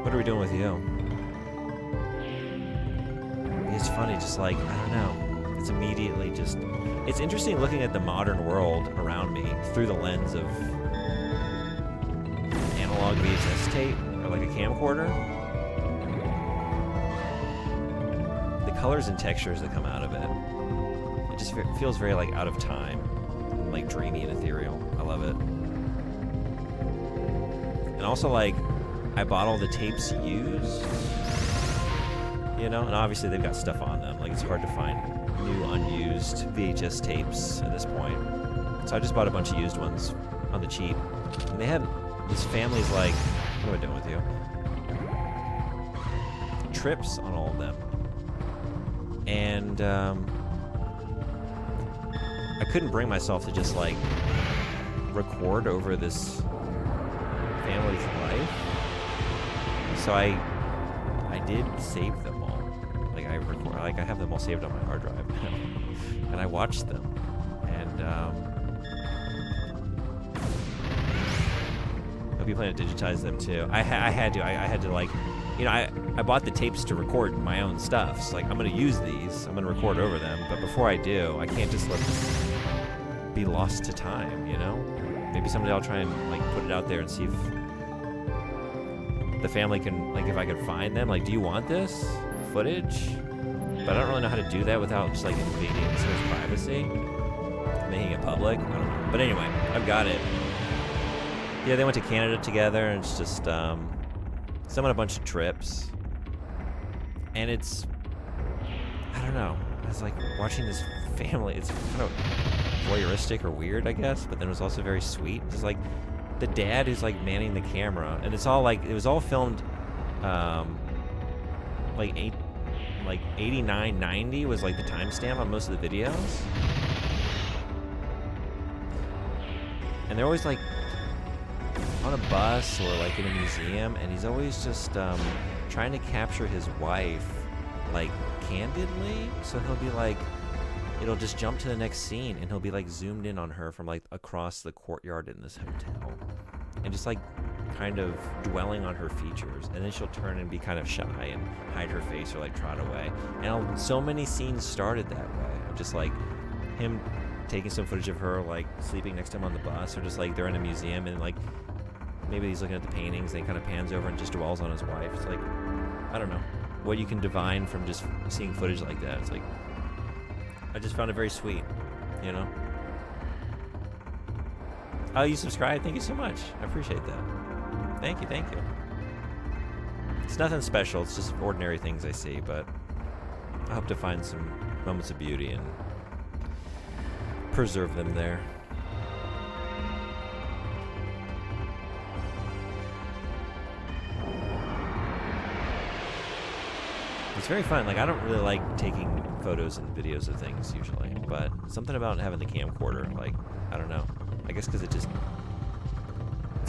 What are we doing with you? It's funny, just like, I don't know, it's immediately just, it's interesting looking at the modern world around me through the lens of analog VHS tape or like a camcorder. The colors and textures that come out of it, it just feels very like out of time, like dreamy and ethereal. I love it. And also, like, I bought all the tapes used, you know, and obviously they've got stuff on them. Like, it's hard to find new unused VHS tapes at this point. So I just bought a bunch of used ones on the cheap. And they had this family's, like, what am I doing with you? Trips on all of them. And I couldn't bring myself to just, like, record over this family's life. So I did save them all. Like, I have them all saved on my hard drive. And I watched them. And hope you plan to digitize them too. I had to like, you know, I bought the tapes to record my own stuff. So, like, I'm gonna use these. I'm gonna record over them. But before I do, I can't just let this be lost to time, you know? Maybe someday I'll try and, like, put it out there and see if the family can, like, if I could find them. Like, do you want this footage? But I don't really know how to do that without just, like, invading someone's privacy, making it public. I don't know. But anyway, I've got it. Yeah, they went to Canada together, and it's just some on a bunch of trips. And it's, I don't know. I was like watching this family. It's kind of voyeuristic or weird, I guess, but then it was also very sweet. It's like the dad who's like manning the camera, and it's all like, it was all filmed like like 89, 90 was like the timestamp on most of the videos. And they're always like on a bus or like in a museum, and he's always just trying to capture his wife like candidly. So he'll be like, it'll just jump to the next scene and he'll be like zoomed in on her from like across the courtyard in this hotel and just like kind of dwelling on her features, and then she'll turn and be kind of shy and hide her face or like trot away. And so many scenes started that way, of just like him taking some footage of her like sleeping next to him on the bus, or just like they're in a museum and like maybe he's looking at the paintings and he kind of pans over and just dwells on his wife. It's like, I don't know what you can divine from just seeing footage like that. It's like, I just found it very sweet, you know? Oh, you subscribed? Thank you so much. I appreciate that. Thank you, thank you. It's nothing special, it's just ordinary things I see, but I hope to find some moments of beauty and preserve them there. It's very fun. Like, I don't really like taking photos and videos of things usually, but something about having the camcorder, like, I don't know. I guess because it's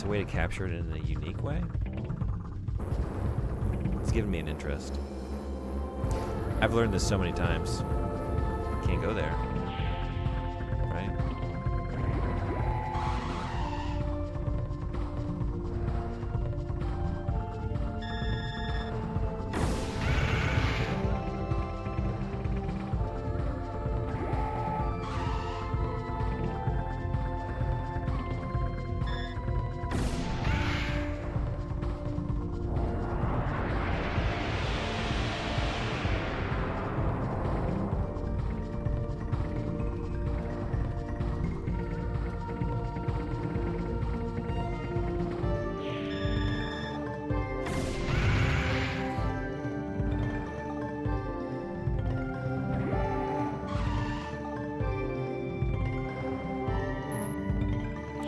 a way to capture it in a unique way. It's given me an interest. I've learned this so many times. Can't go there. Right?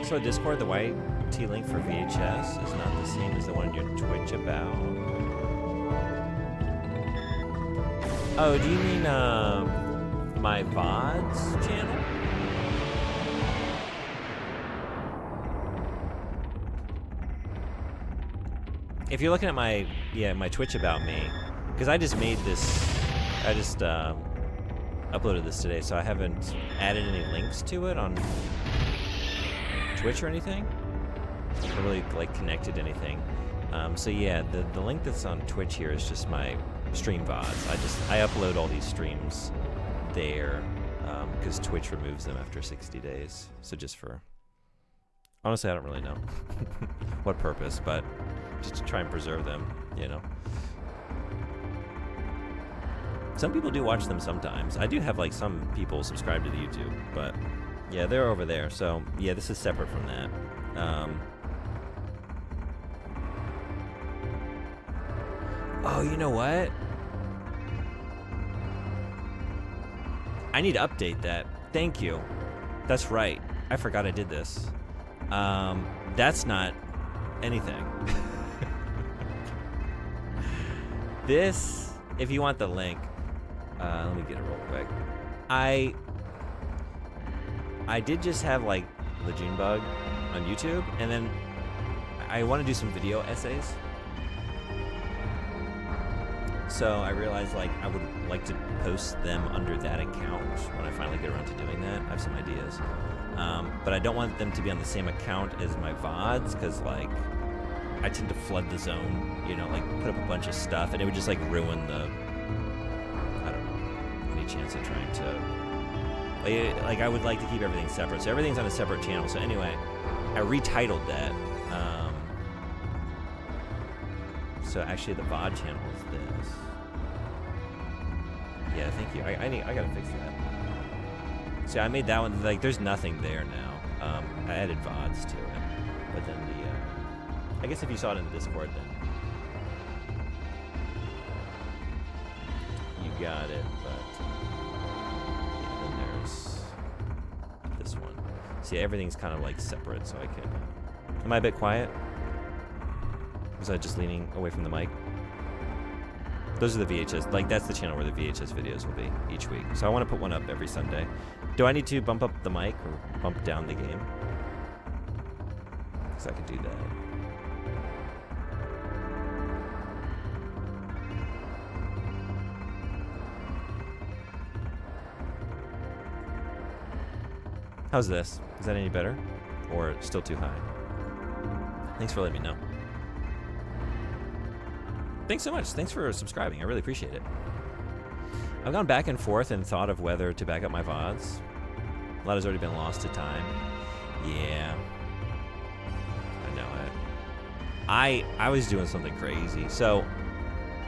So Discord, the white T-Link for VHS is not the same as the one on your Twitch about. Oh, do you mean my VODs channel? If you're looking at my Twitch about me, because I just made this, I just uploaded this today, so I haven't added any links to it on Twitch or anything, or really like connected anything. So yeah, the link that's on Twitch here is just my stream VODs. I upload all these streams there because Twitch removes them after 60 days. So just for, honestly, I don't really know what purpose, but just to try and preserve them, you know. Some people do watch them sometimes. I do have like some people subscribe to the YouTube, but yeah, they're over there. So yeah, this is separate from that. Oh, you know what? I need to update that. Thank you. That's right. I forgot I did this. That's not anything. This, if you want the link, let me get it real quick. I did just have like the June bug on YouTube, and then I want to do some video essays. So I realized like I would like to post them under that account when I finally get around to doing that. I have some ideas, but I don't want them to be on the same account as my VODs, because like I tend to flood the zone, you know, like put up a bunch of stuff, and it would just like ruin the, I don't know, any chance of trying to, like I would like to keep everything separate. So everything's on a separate channel. So anyway, I retitled that. So actually the VOD channel is this. Yeah, thank you. I gotta fix that. So I made that one, like there's nothing there now. I added VODs to it. But then I guess if you saw it in the Discord, then you got it, but yeah, then there's this one. See, everything's kind of like separate, so I can, am I a bit quiet? Was I just leaning away from the mic? Those are the VHS. Like, that's the channel where the VHS videos will be each week. So I want to put one up every Sunday. Do I need to bump up the mic or bump down the game? Because I could do that. How's this? Is that any better? Or still too high? Thanks for letting me know. Thanks so much. Thanks for subscribing. I really appreciate it. I've gone back and forth and thought of whether to back up my VODs. A lot has already been lost to time. Yeah. I know it. I was doing something crazy. So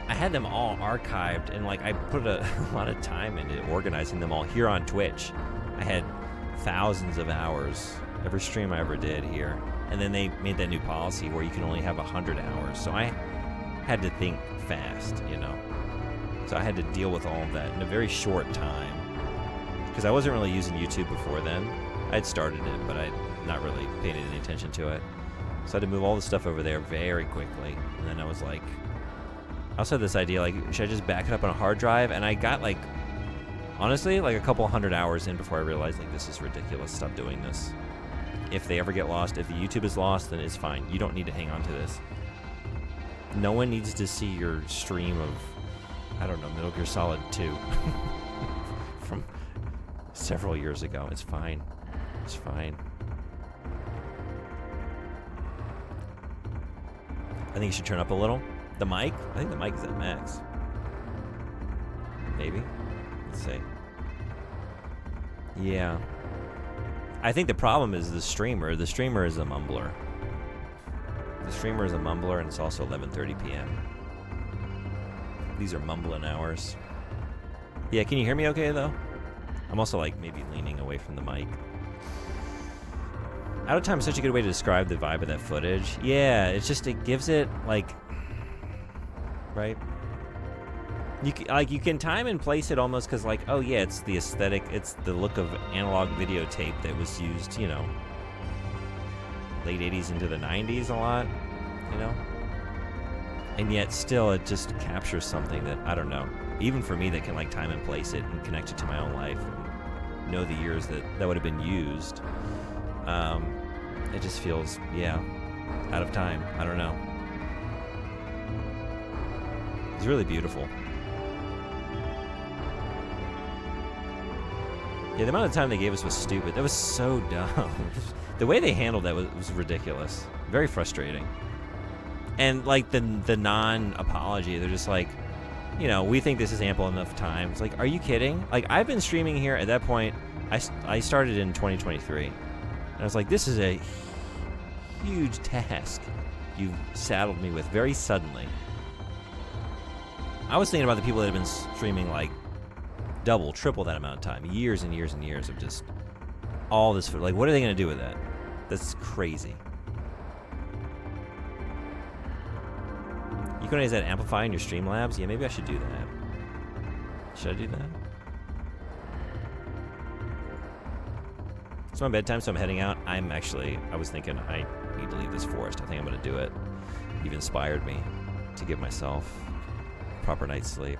I had them all archived, and like I put a lot of time into organizing them all here on Twitch. I had thousands of hours, every stream I ever did here. And then they made that new policy where you can only have 100 hours. So I had to think fast, you know. So I had to deal with all of that in a very short time. Because I wasn't really using YouTube before then. I'd started it, but I'd not really paid any attention to it. So I had to move all the stuff over there very quickly. And then I was like, I also had this idea, like, should I just back it up on a hard drive? And I got like, honestly, like a couple hundred hours in before I realized, like, this is ridiculous. Stop doing this. If they ever get lost, if the YouTube is lost, then it's fine. You don't need to hang on to this. No one needs to see your stream of, I don't know, Metal Gear Solid 2 from several years ago. It's fine. It's fine. I think you should turn up a little. The mic? I think the mic is at max. Maybe. Let's see. Yeah. I think the problem is the streamer. The streamer is a mumbler. The streamer is a mumbler, and it's also 11:30 p.m. These are mumbling hours. Yeah, can you hear me okay, though? I'm also, like, maybe leaning away from the mic. Out of time is such a good way to describe the vibe of that footage. Yeah, it's just, it gives it, like, right? You can time and place it almost because, like, oh yeah, it's the aesthetic, it's the look of analog videotape that was used, you know, late 80s into the 90s a lot, you know? And yet still it just captures something that, I don't know, even for me that can, like, time and place it and connect it to my own life and know the years that would have been used. It just feels, yeah, out of time. I don't know. It's really beautiful. Yeah, the amount of time they gave us was stupid. That was so dumb. The way they handled that was ridiculous. Very frustrating. And, like, the non-apology, they're just like, you know, we think this is ample enough time. It's like, are you kidding? Like, I've been streaming here at that point. I started in 2023. And I was like, this is a huge task you've saddled me with very suddenly. I was thinking about the people that have been streaming, like, double, triple that amount of time. Years and years and years of just all this. Like, what are they going to do with that? That's crazy. You can always add amplify in your Streamlabs. Yeah, maybe I should do that. Should I do that? It's my bedtime, so I'm heading out. I was thinking I need to leave this forest. I think I'm going to do it. You've inspired me to give myself a proper night's sleep.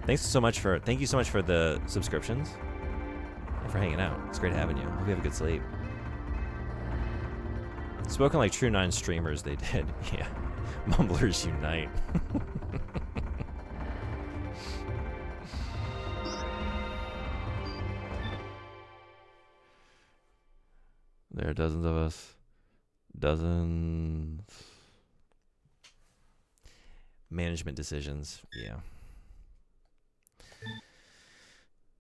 Thank you so much for the subscriptions and for hanging out. It's great having you. Hope you have a good sleep. Spoken like true 9 streamers, they did. Yeah. Mumblers unite. There are dozens of us. Dozens. Management decisions. Yeah.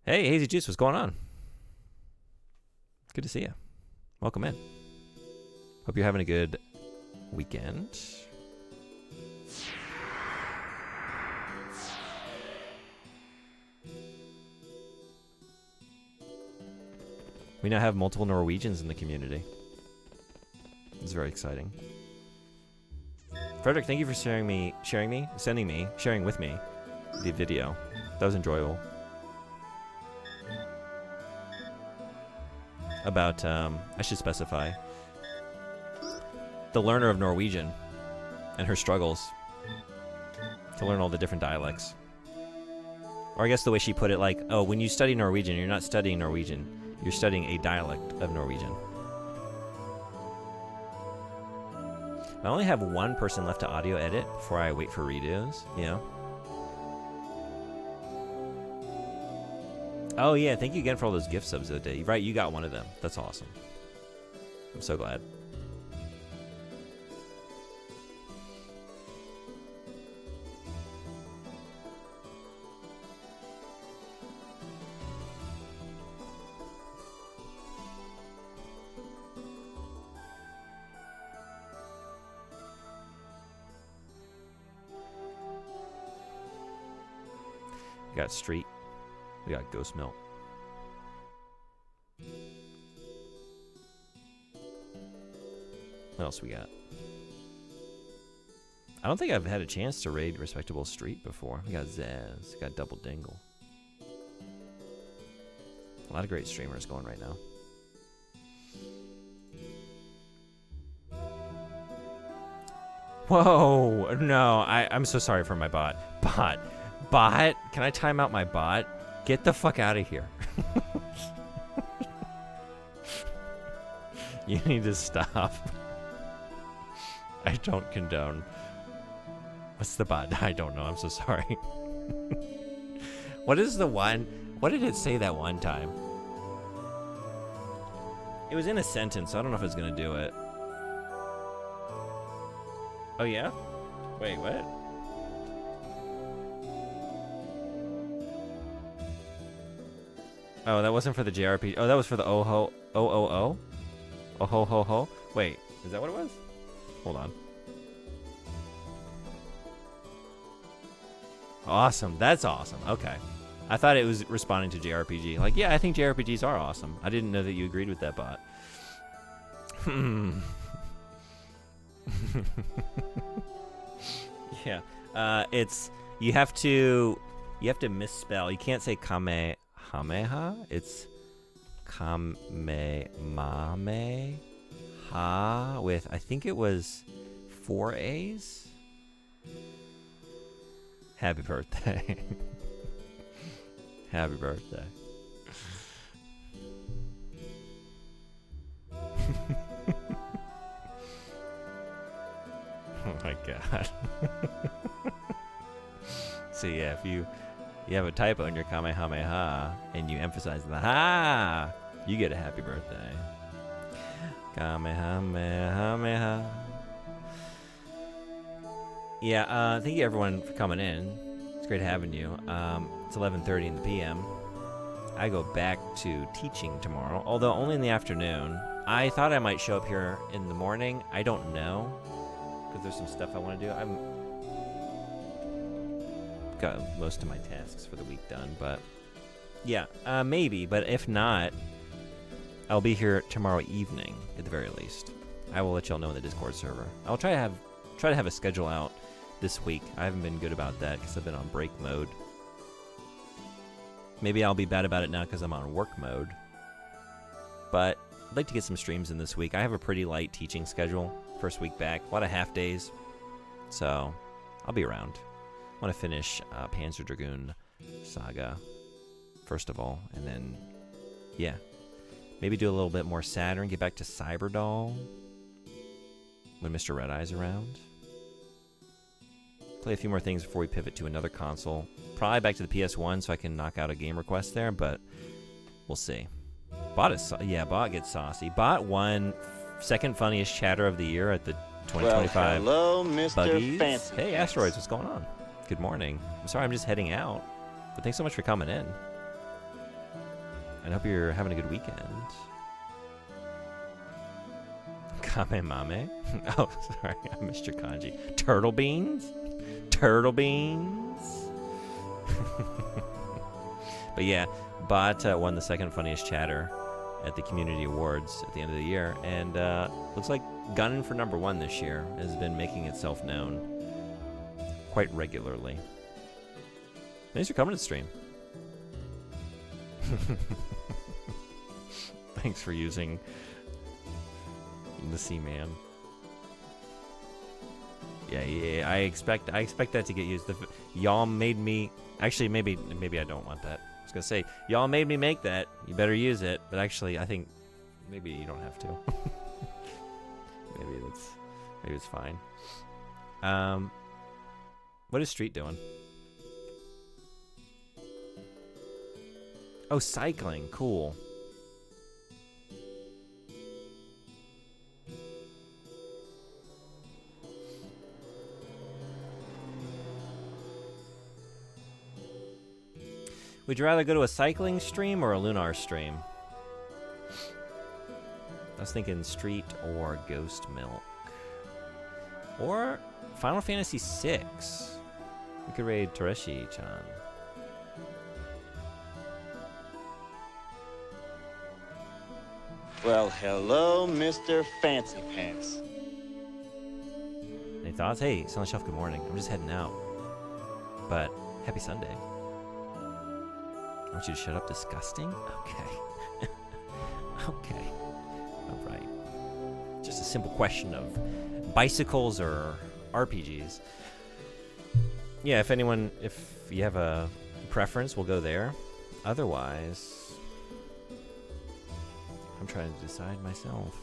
Hey, Hazy Juice, what's going on? Good to see you. Welcome in. Hope you're having a good weekend. We now have multiple Norwegians in the community. It's very exciting. Frederick, thank you for sharing with me the video. That was enjoyable. About, I should specify, the learner of Norwegian and her struggles. to learn all the different dialects. Or I guess the way she put it, like, oh, when you study Norwegian, you're not studying Norwegian. You're studying a dialect of Norwegian. I only have one person left to audio edit before I wait for redos, you know? Oh, yeah, thank you again for all those gift subs that day. Right, you got one of them. That's awesome. I'm so glad. We got street. We got ghost milk. What else we got? I don't think I've had a chance to raid Respectable Street before. We got Zaz. We got Double Dingle. A lot of great streamers going right now. Whoa! No, I'm so sorry for my bot. Bot? Can I time out my bot? Get the fuck out of here. You need to stop. I don't condone. What's the bot? I don't know. I'm so sorry. What is the one? What did it say that one time? It was in a sentence, so I don't know if it's going to do it. Oh, yeah? Wait, what? Oh, that wasn't for the JRPG. Oh, that was for the Oh ho ho. Wait, is that what it was? Hold on. Awesome. That's awesome. Okay. I thought it was responding to JRPG. Like, yeah, I think JRPGs are awesome. I didn't know that you agreed with that bot. Yeah. It's you have to misspell. You can't say Kamehameha. It's Kamehameha with, I think it was 4 A's. Happy birthday. Happy birthday. Oh my god. So yeah, if you have a typo in your Kamehameha and you emphasize the ha, you get a happy birthday. Kamehameha. Yeah, thank you everyone for coming in. It's great having you. It's 11:30 in the PM. I go back to teaching tomorrow, although only in the afternoon. I thought I might show up here in the morning. I don't know, because there's some stuff I want to do. I'm got most of my tasks for the week done, but yeah, maybe. But if not, I'll be here tomorrow evening at the very least. I will let y'all know in the Discord server. I'll try to have a schedule out this week. I haven't been good about that because I've been on break mode. Maybe I'll be bad about it now because I'm on work mode. But I'd like to get some streams in this week. I have a pretty light teaching schedule. First week back, a lot of half days. So I'll be around. I want to finish Panzer Dragoon Saga first of all, and then yeah, maybe do a little bit more Saturn. Get back to Cyberdoll when Mr. Red Eye's around. Play a few more things before we pivot to another console. Probably back to the PS1 so I can knock out a game request there, but we'll see. Bot gets saucy. Bot won second funniest chatter of the year at the 2025 Well, hello, Mr. Buggies. Fancy Hey, Pants. Asteroids, what's going on? Good morning. I'm sorry I'm just heading out, but thanks so much for coming in. I hope you're having a good weekend. Kamemame? Oh, sorry, I missed your kanji. Turtle beans? Turtle beans? But yeah, Bot won the second funniest chatter at the Community Awards at the end of the year, and looks like gunning for #1 this year has been making itself known quite regularly. Thanks for coming to the stream. Thanks for using the Seaman. Yeah. I expect that to get used. Y'all made me. Actually, maybe I don't want that. I was gonna say y'all made me make that. You better use it. But actually, I think maybe you don't have to. maybe it's fine. What is Street doing? Oh, cycling. Cool. Would you rather go to a cycling stream or a lunar stream? I was thinking Street or Ghost Milk. Or Final Fantasy VI. We could raid Tereshi-chan. Well, hello, Mr. Fancy Pants. Any thoughts? Hey, Silent Shelf, good morning. I'm just heading out. But happy Sunday. I want you to shut up, disgusting? Okay. Okay. All right. Just a simple question of bicycles or RPGs. Yeah, if you have a preference, we'll go there. Otherwise, I'm trying to decide myself.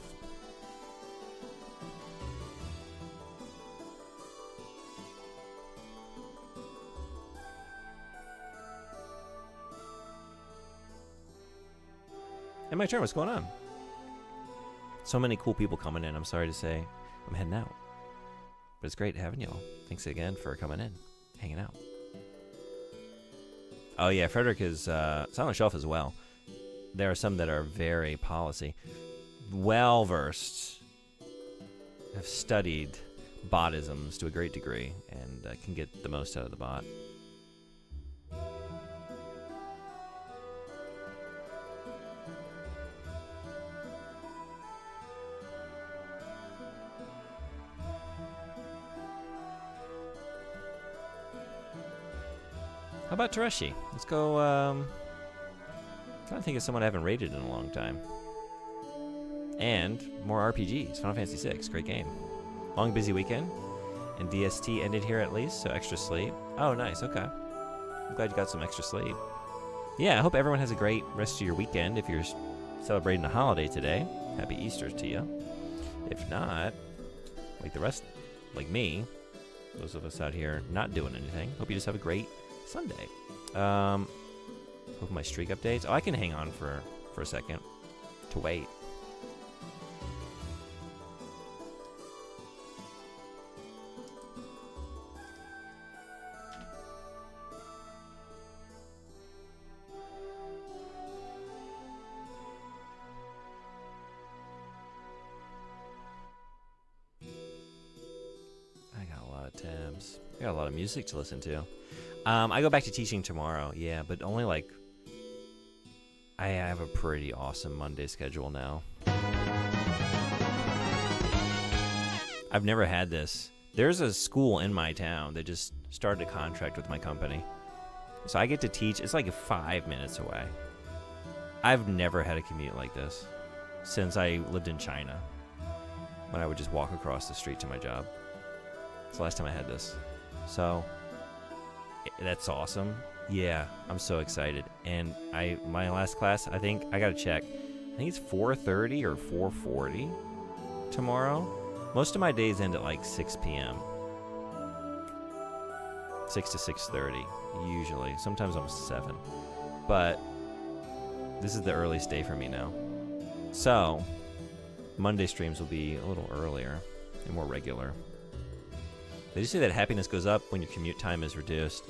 And my turn, what's going on? So many cool people coming in. I'm sorry to say I'm heading out. But it's great having y'all. Thanks again for coming in, hanging out. Oh yeah, Frederick is Silent Shelf as well. There are some that are very policy, well-versed, have studied botisms to a great degree, and can get the most out of the bot. How about Tereshi? Let's go, I'm trying to think of someone I haven't rated in a long time. And more RPGs. Final Fantasy VI, great game. Long, busy weekend. And DST ended here at least, so extra sleep. Oh, nice, okay. I'm glad you got some extra sleep. Yeah, I hope everyone has a great rest of your weekend. If you're celebrating a holiday today, happy Easter to you. If not, like the rest, like me, those of us out here not doing anything, hope you just have a great Sunday. Hope my streak updates. Oh, I can hang on for a second to wait. I got a lot of tabs. I got a lot of music to listen to. I go back to teaching tomorrow, yeah, but only like I have a pretty awesome Monday schedule now. I've never had this. There's a school in my town that just started a contract with my company. So I get to teach. It's like 5 minutes away. I've never had a commute like this since I lived in China, when I would just walk across the street to my job. It's the last time I had this. So that's awesome. Yeah, I'm so excited. And my last class, I think I gotta check. I think it's 4:30 or 4:40 tomorrow. Most of my days end at like 6 p.m. 6 to 6:30 usually. Sometimes almost 7. But this is the earliest day for me now. So Monday streams will be a little earlier and more regular. They do say that happiness goes up when your commute time is reduced.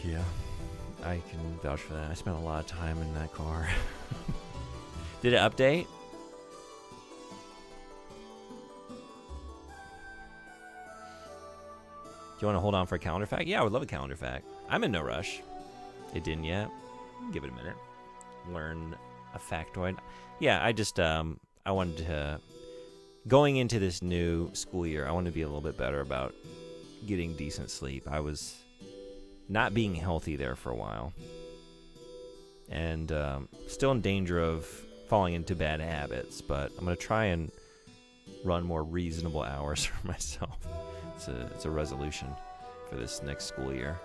Yeah, I can vouch for that. I spent a lot of time in that car. Did it update? Do you want to hold on for a calendar fact? Yeah, I would love a calendar fact. I'm in no rush. It didn't yet. Give it a minute. Learn a factoid. Yeah, I just, I wanted to, going into this new school year, I wanted to be a little bit better about getting decent sleep. I was not being healthy there for a while. And still in danger of falling into bad habits, but I'm going to try and run more reasonable hours for myself. It's a resolution for this next school year.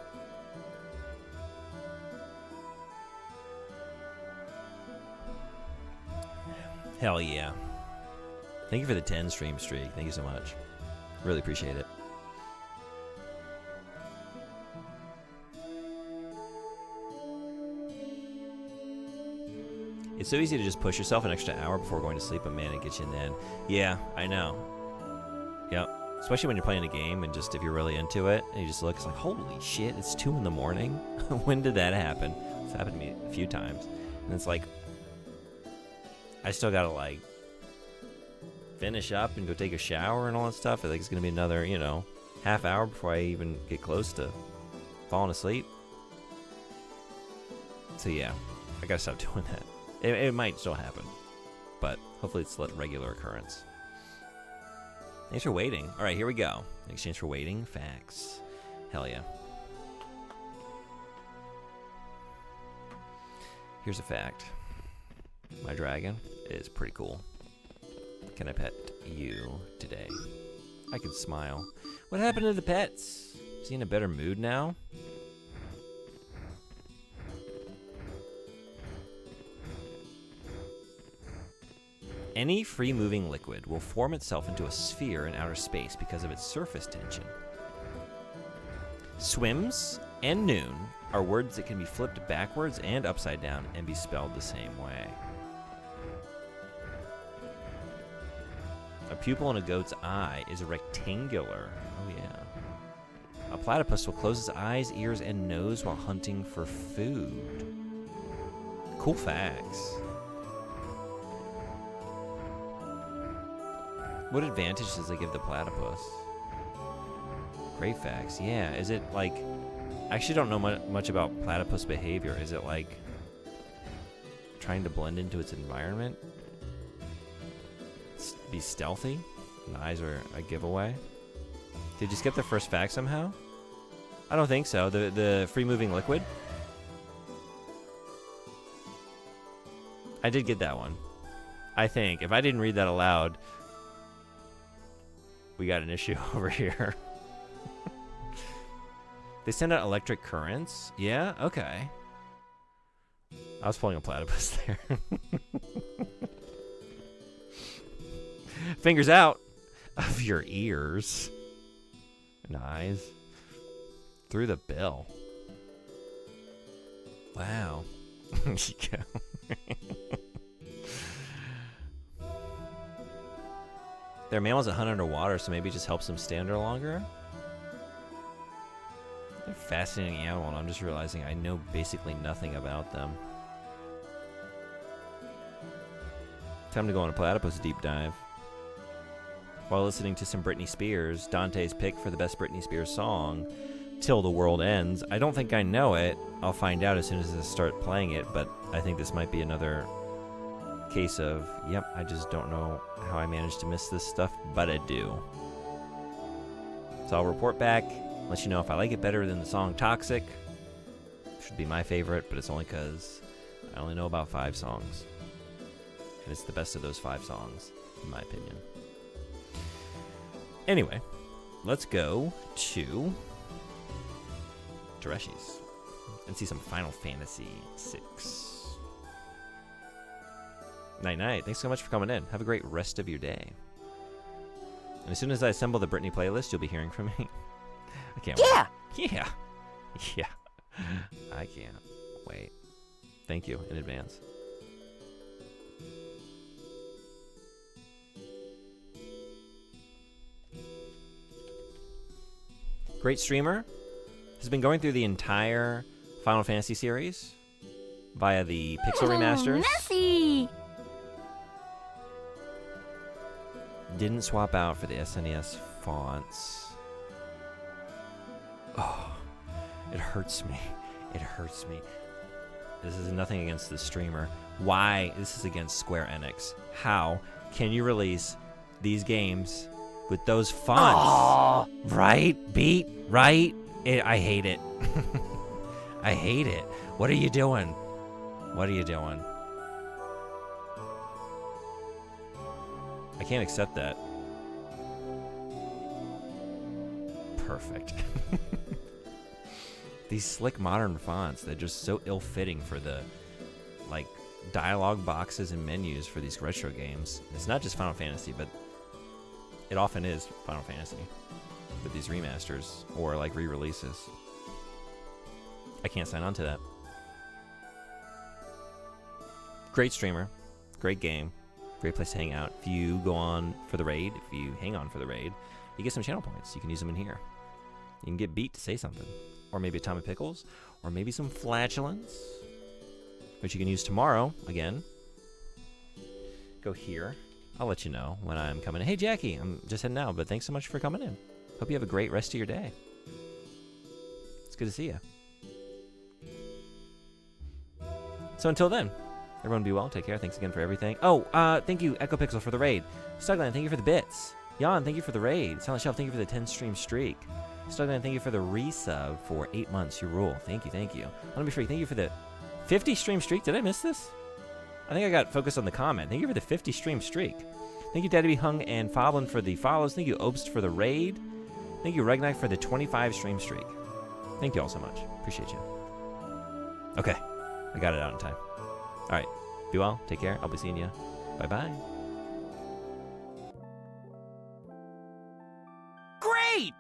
Hell yeah. Thank you for the 10 stream streak. Thank you so much. Really appreciate it. It's so easy to just push yourself an extra hour before going to sleep, but man, it gets you in the end. Yeah, I know. Yep. Especially when you're playing a game and just if you're really into it, and you just look, it's like, holy shit, it's 2 in the morning? When did that happen? It's happened to me a few times. And it's like, I still gotta like finish up and go take a shower and all that stuff. I think it's gonna be another, half hour before I even get close to falling asleep. So yeah, I gotta stop doing that. It might still happen, but hopefully it's a regular occurrence. Thanks for waiting. All right, here we go. In exchange for waiting, facts. Hell yeah. Here's a fact. My dragon is pretty cool. Can I pet you today? I can smile. What happened to the pets? Is he in a better mood now? Any free-moving liquid will form itself into a sphere in outer space because of its surface tension. Swims and noon are words that can be flipped backwards and upside down and be spelled the same way. A pupil in a goat's eye is rectangular. Oh yeah. A platypus will close its eyes, ears, and nose while hunting for food. Cool facts. What advantage does it give the platypus? Great facts. Yeah, is it like... I actually don't know much about platypus behavior. Is it like trying to blend into its environment? Be stealthy? And the eyes are a giveaway? Did you skip the first fact somehow? I don't think so. The free-moving liquid? I did get that one. I think. If I didn't read that aloud... We got an issue over here. They send out electric currents? Yeah? Okay. I was pulling a platypus there. Fingers out of your ears and eyes. Through the bill. Wow. They're mammals that hunt underwater, so maybe it just helps them stay under longer. They're a fascinating animal, and I'm just realizing I know basically nothing about them. Time to go on a platypus deep dive. While listening to some Britney Spears, Dante's pick for the best Britney Spears song, Till the World Ends. I don't think I know it. I'll find out as soon as I start playing it, but I think this might be another case of, yep, I just don't know how I managed to miss this stuff, but I do. So I'll report back, let you know if I like it better than the song Toxic. Should be my favorite, but it's only because I only know about 5 songs. And it's the best of those 5 songs, in my opinion. Anyway, let's go to Tereshi's and see some Final Fantasy VI. Night-night. Thanks so much for coming in. Have a great rest of your day. And as soon as I assemble the Britney playlist, you'll be hearing from me. I can't wait. Yeah! Yeah. I can't wait. Thank you in advance. Great streamer. Has been going through the entire Final Fantasy series via the Pixel remasters. Messy! Didn't swap out for the SNES fonts. Oh, it hurts me. It hurts me. This is nothing against the streamer. Why? This is against Square Enix. How can you release these games with those fonts? Aww. Right? Beat? Right? I hate it. I hate it. What are you doing? What are you doing? I can't accept that. perfect. These slick modern fonts, they're just so ill-fitting for the, like, dialogue boxes and menus for these retro games. It's not just Final Fantasy, but it often is Final Fantasy with these remasters or, like, re-releases. I can't sign on to that. Great streamer, great game, great place to hang out. If you go on for the raid, if you hang on for the raid, you get some channel points. You can use them in here. You can get beat to say something. Or maybe a ton of pickles, or maybe some flatulence, which you can use tomorrow again. Go here. I'll let you know when I'm coming in. Hey, Jackie, I'm just heading out, but thanks so much for coming in. Hope you have a great rest of your day. It's good to see you. So until then, everyone be well. Take care. Thanks again for everything. Oh, thank you, Echo Pixel, for the raid. Stugland, thank you for the bits. Jan, thank you for the raid. Silent Shelf, thank you for the 10-stream streak. Stugland, thank you for the resub for 8 months. You rule. Thank you, thank you. Let me free. Thank you for the 50-stream streak. Did I miss this? I think I got focused on the comment. Thank you for the 50-stream streak. Thank you, Daddy Hung and Foblin for the follows. Thank you, Obst, for the raid. Thank you, Regnite, for the 25-stream streak. Thank you all so much. Appreciate you. Okay. I got it out in time. All right. Be well. Take care. I'll be seeing you. Bye-bye. Great!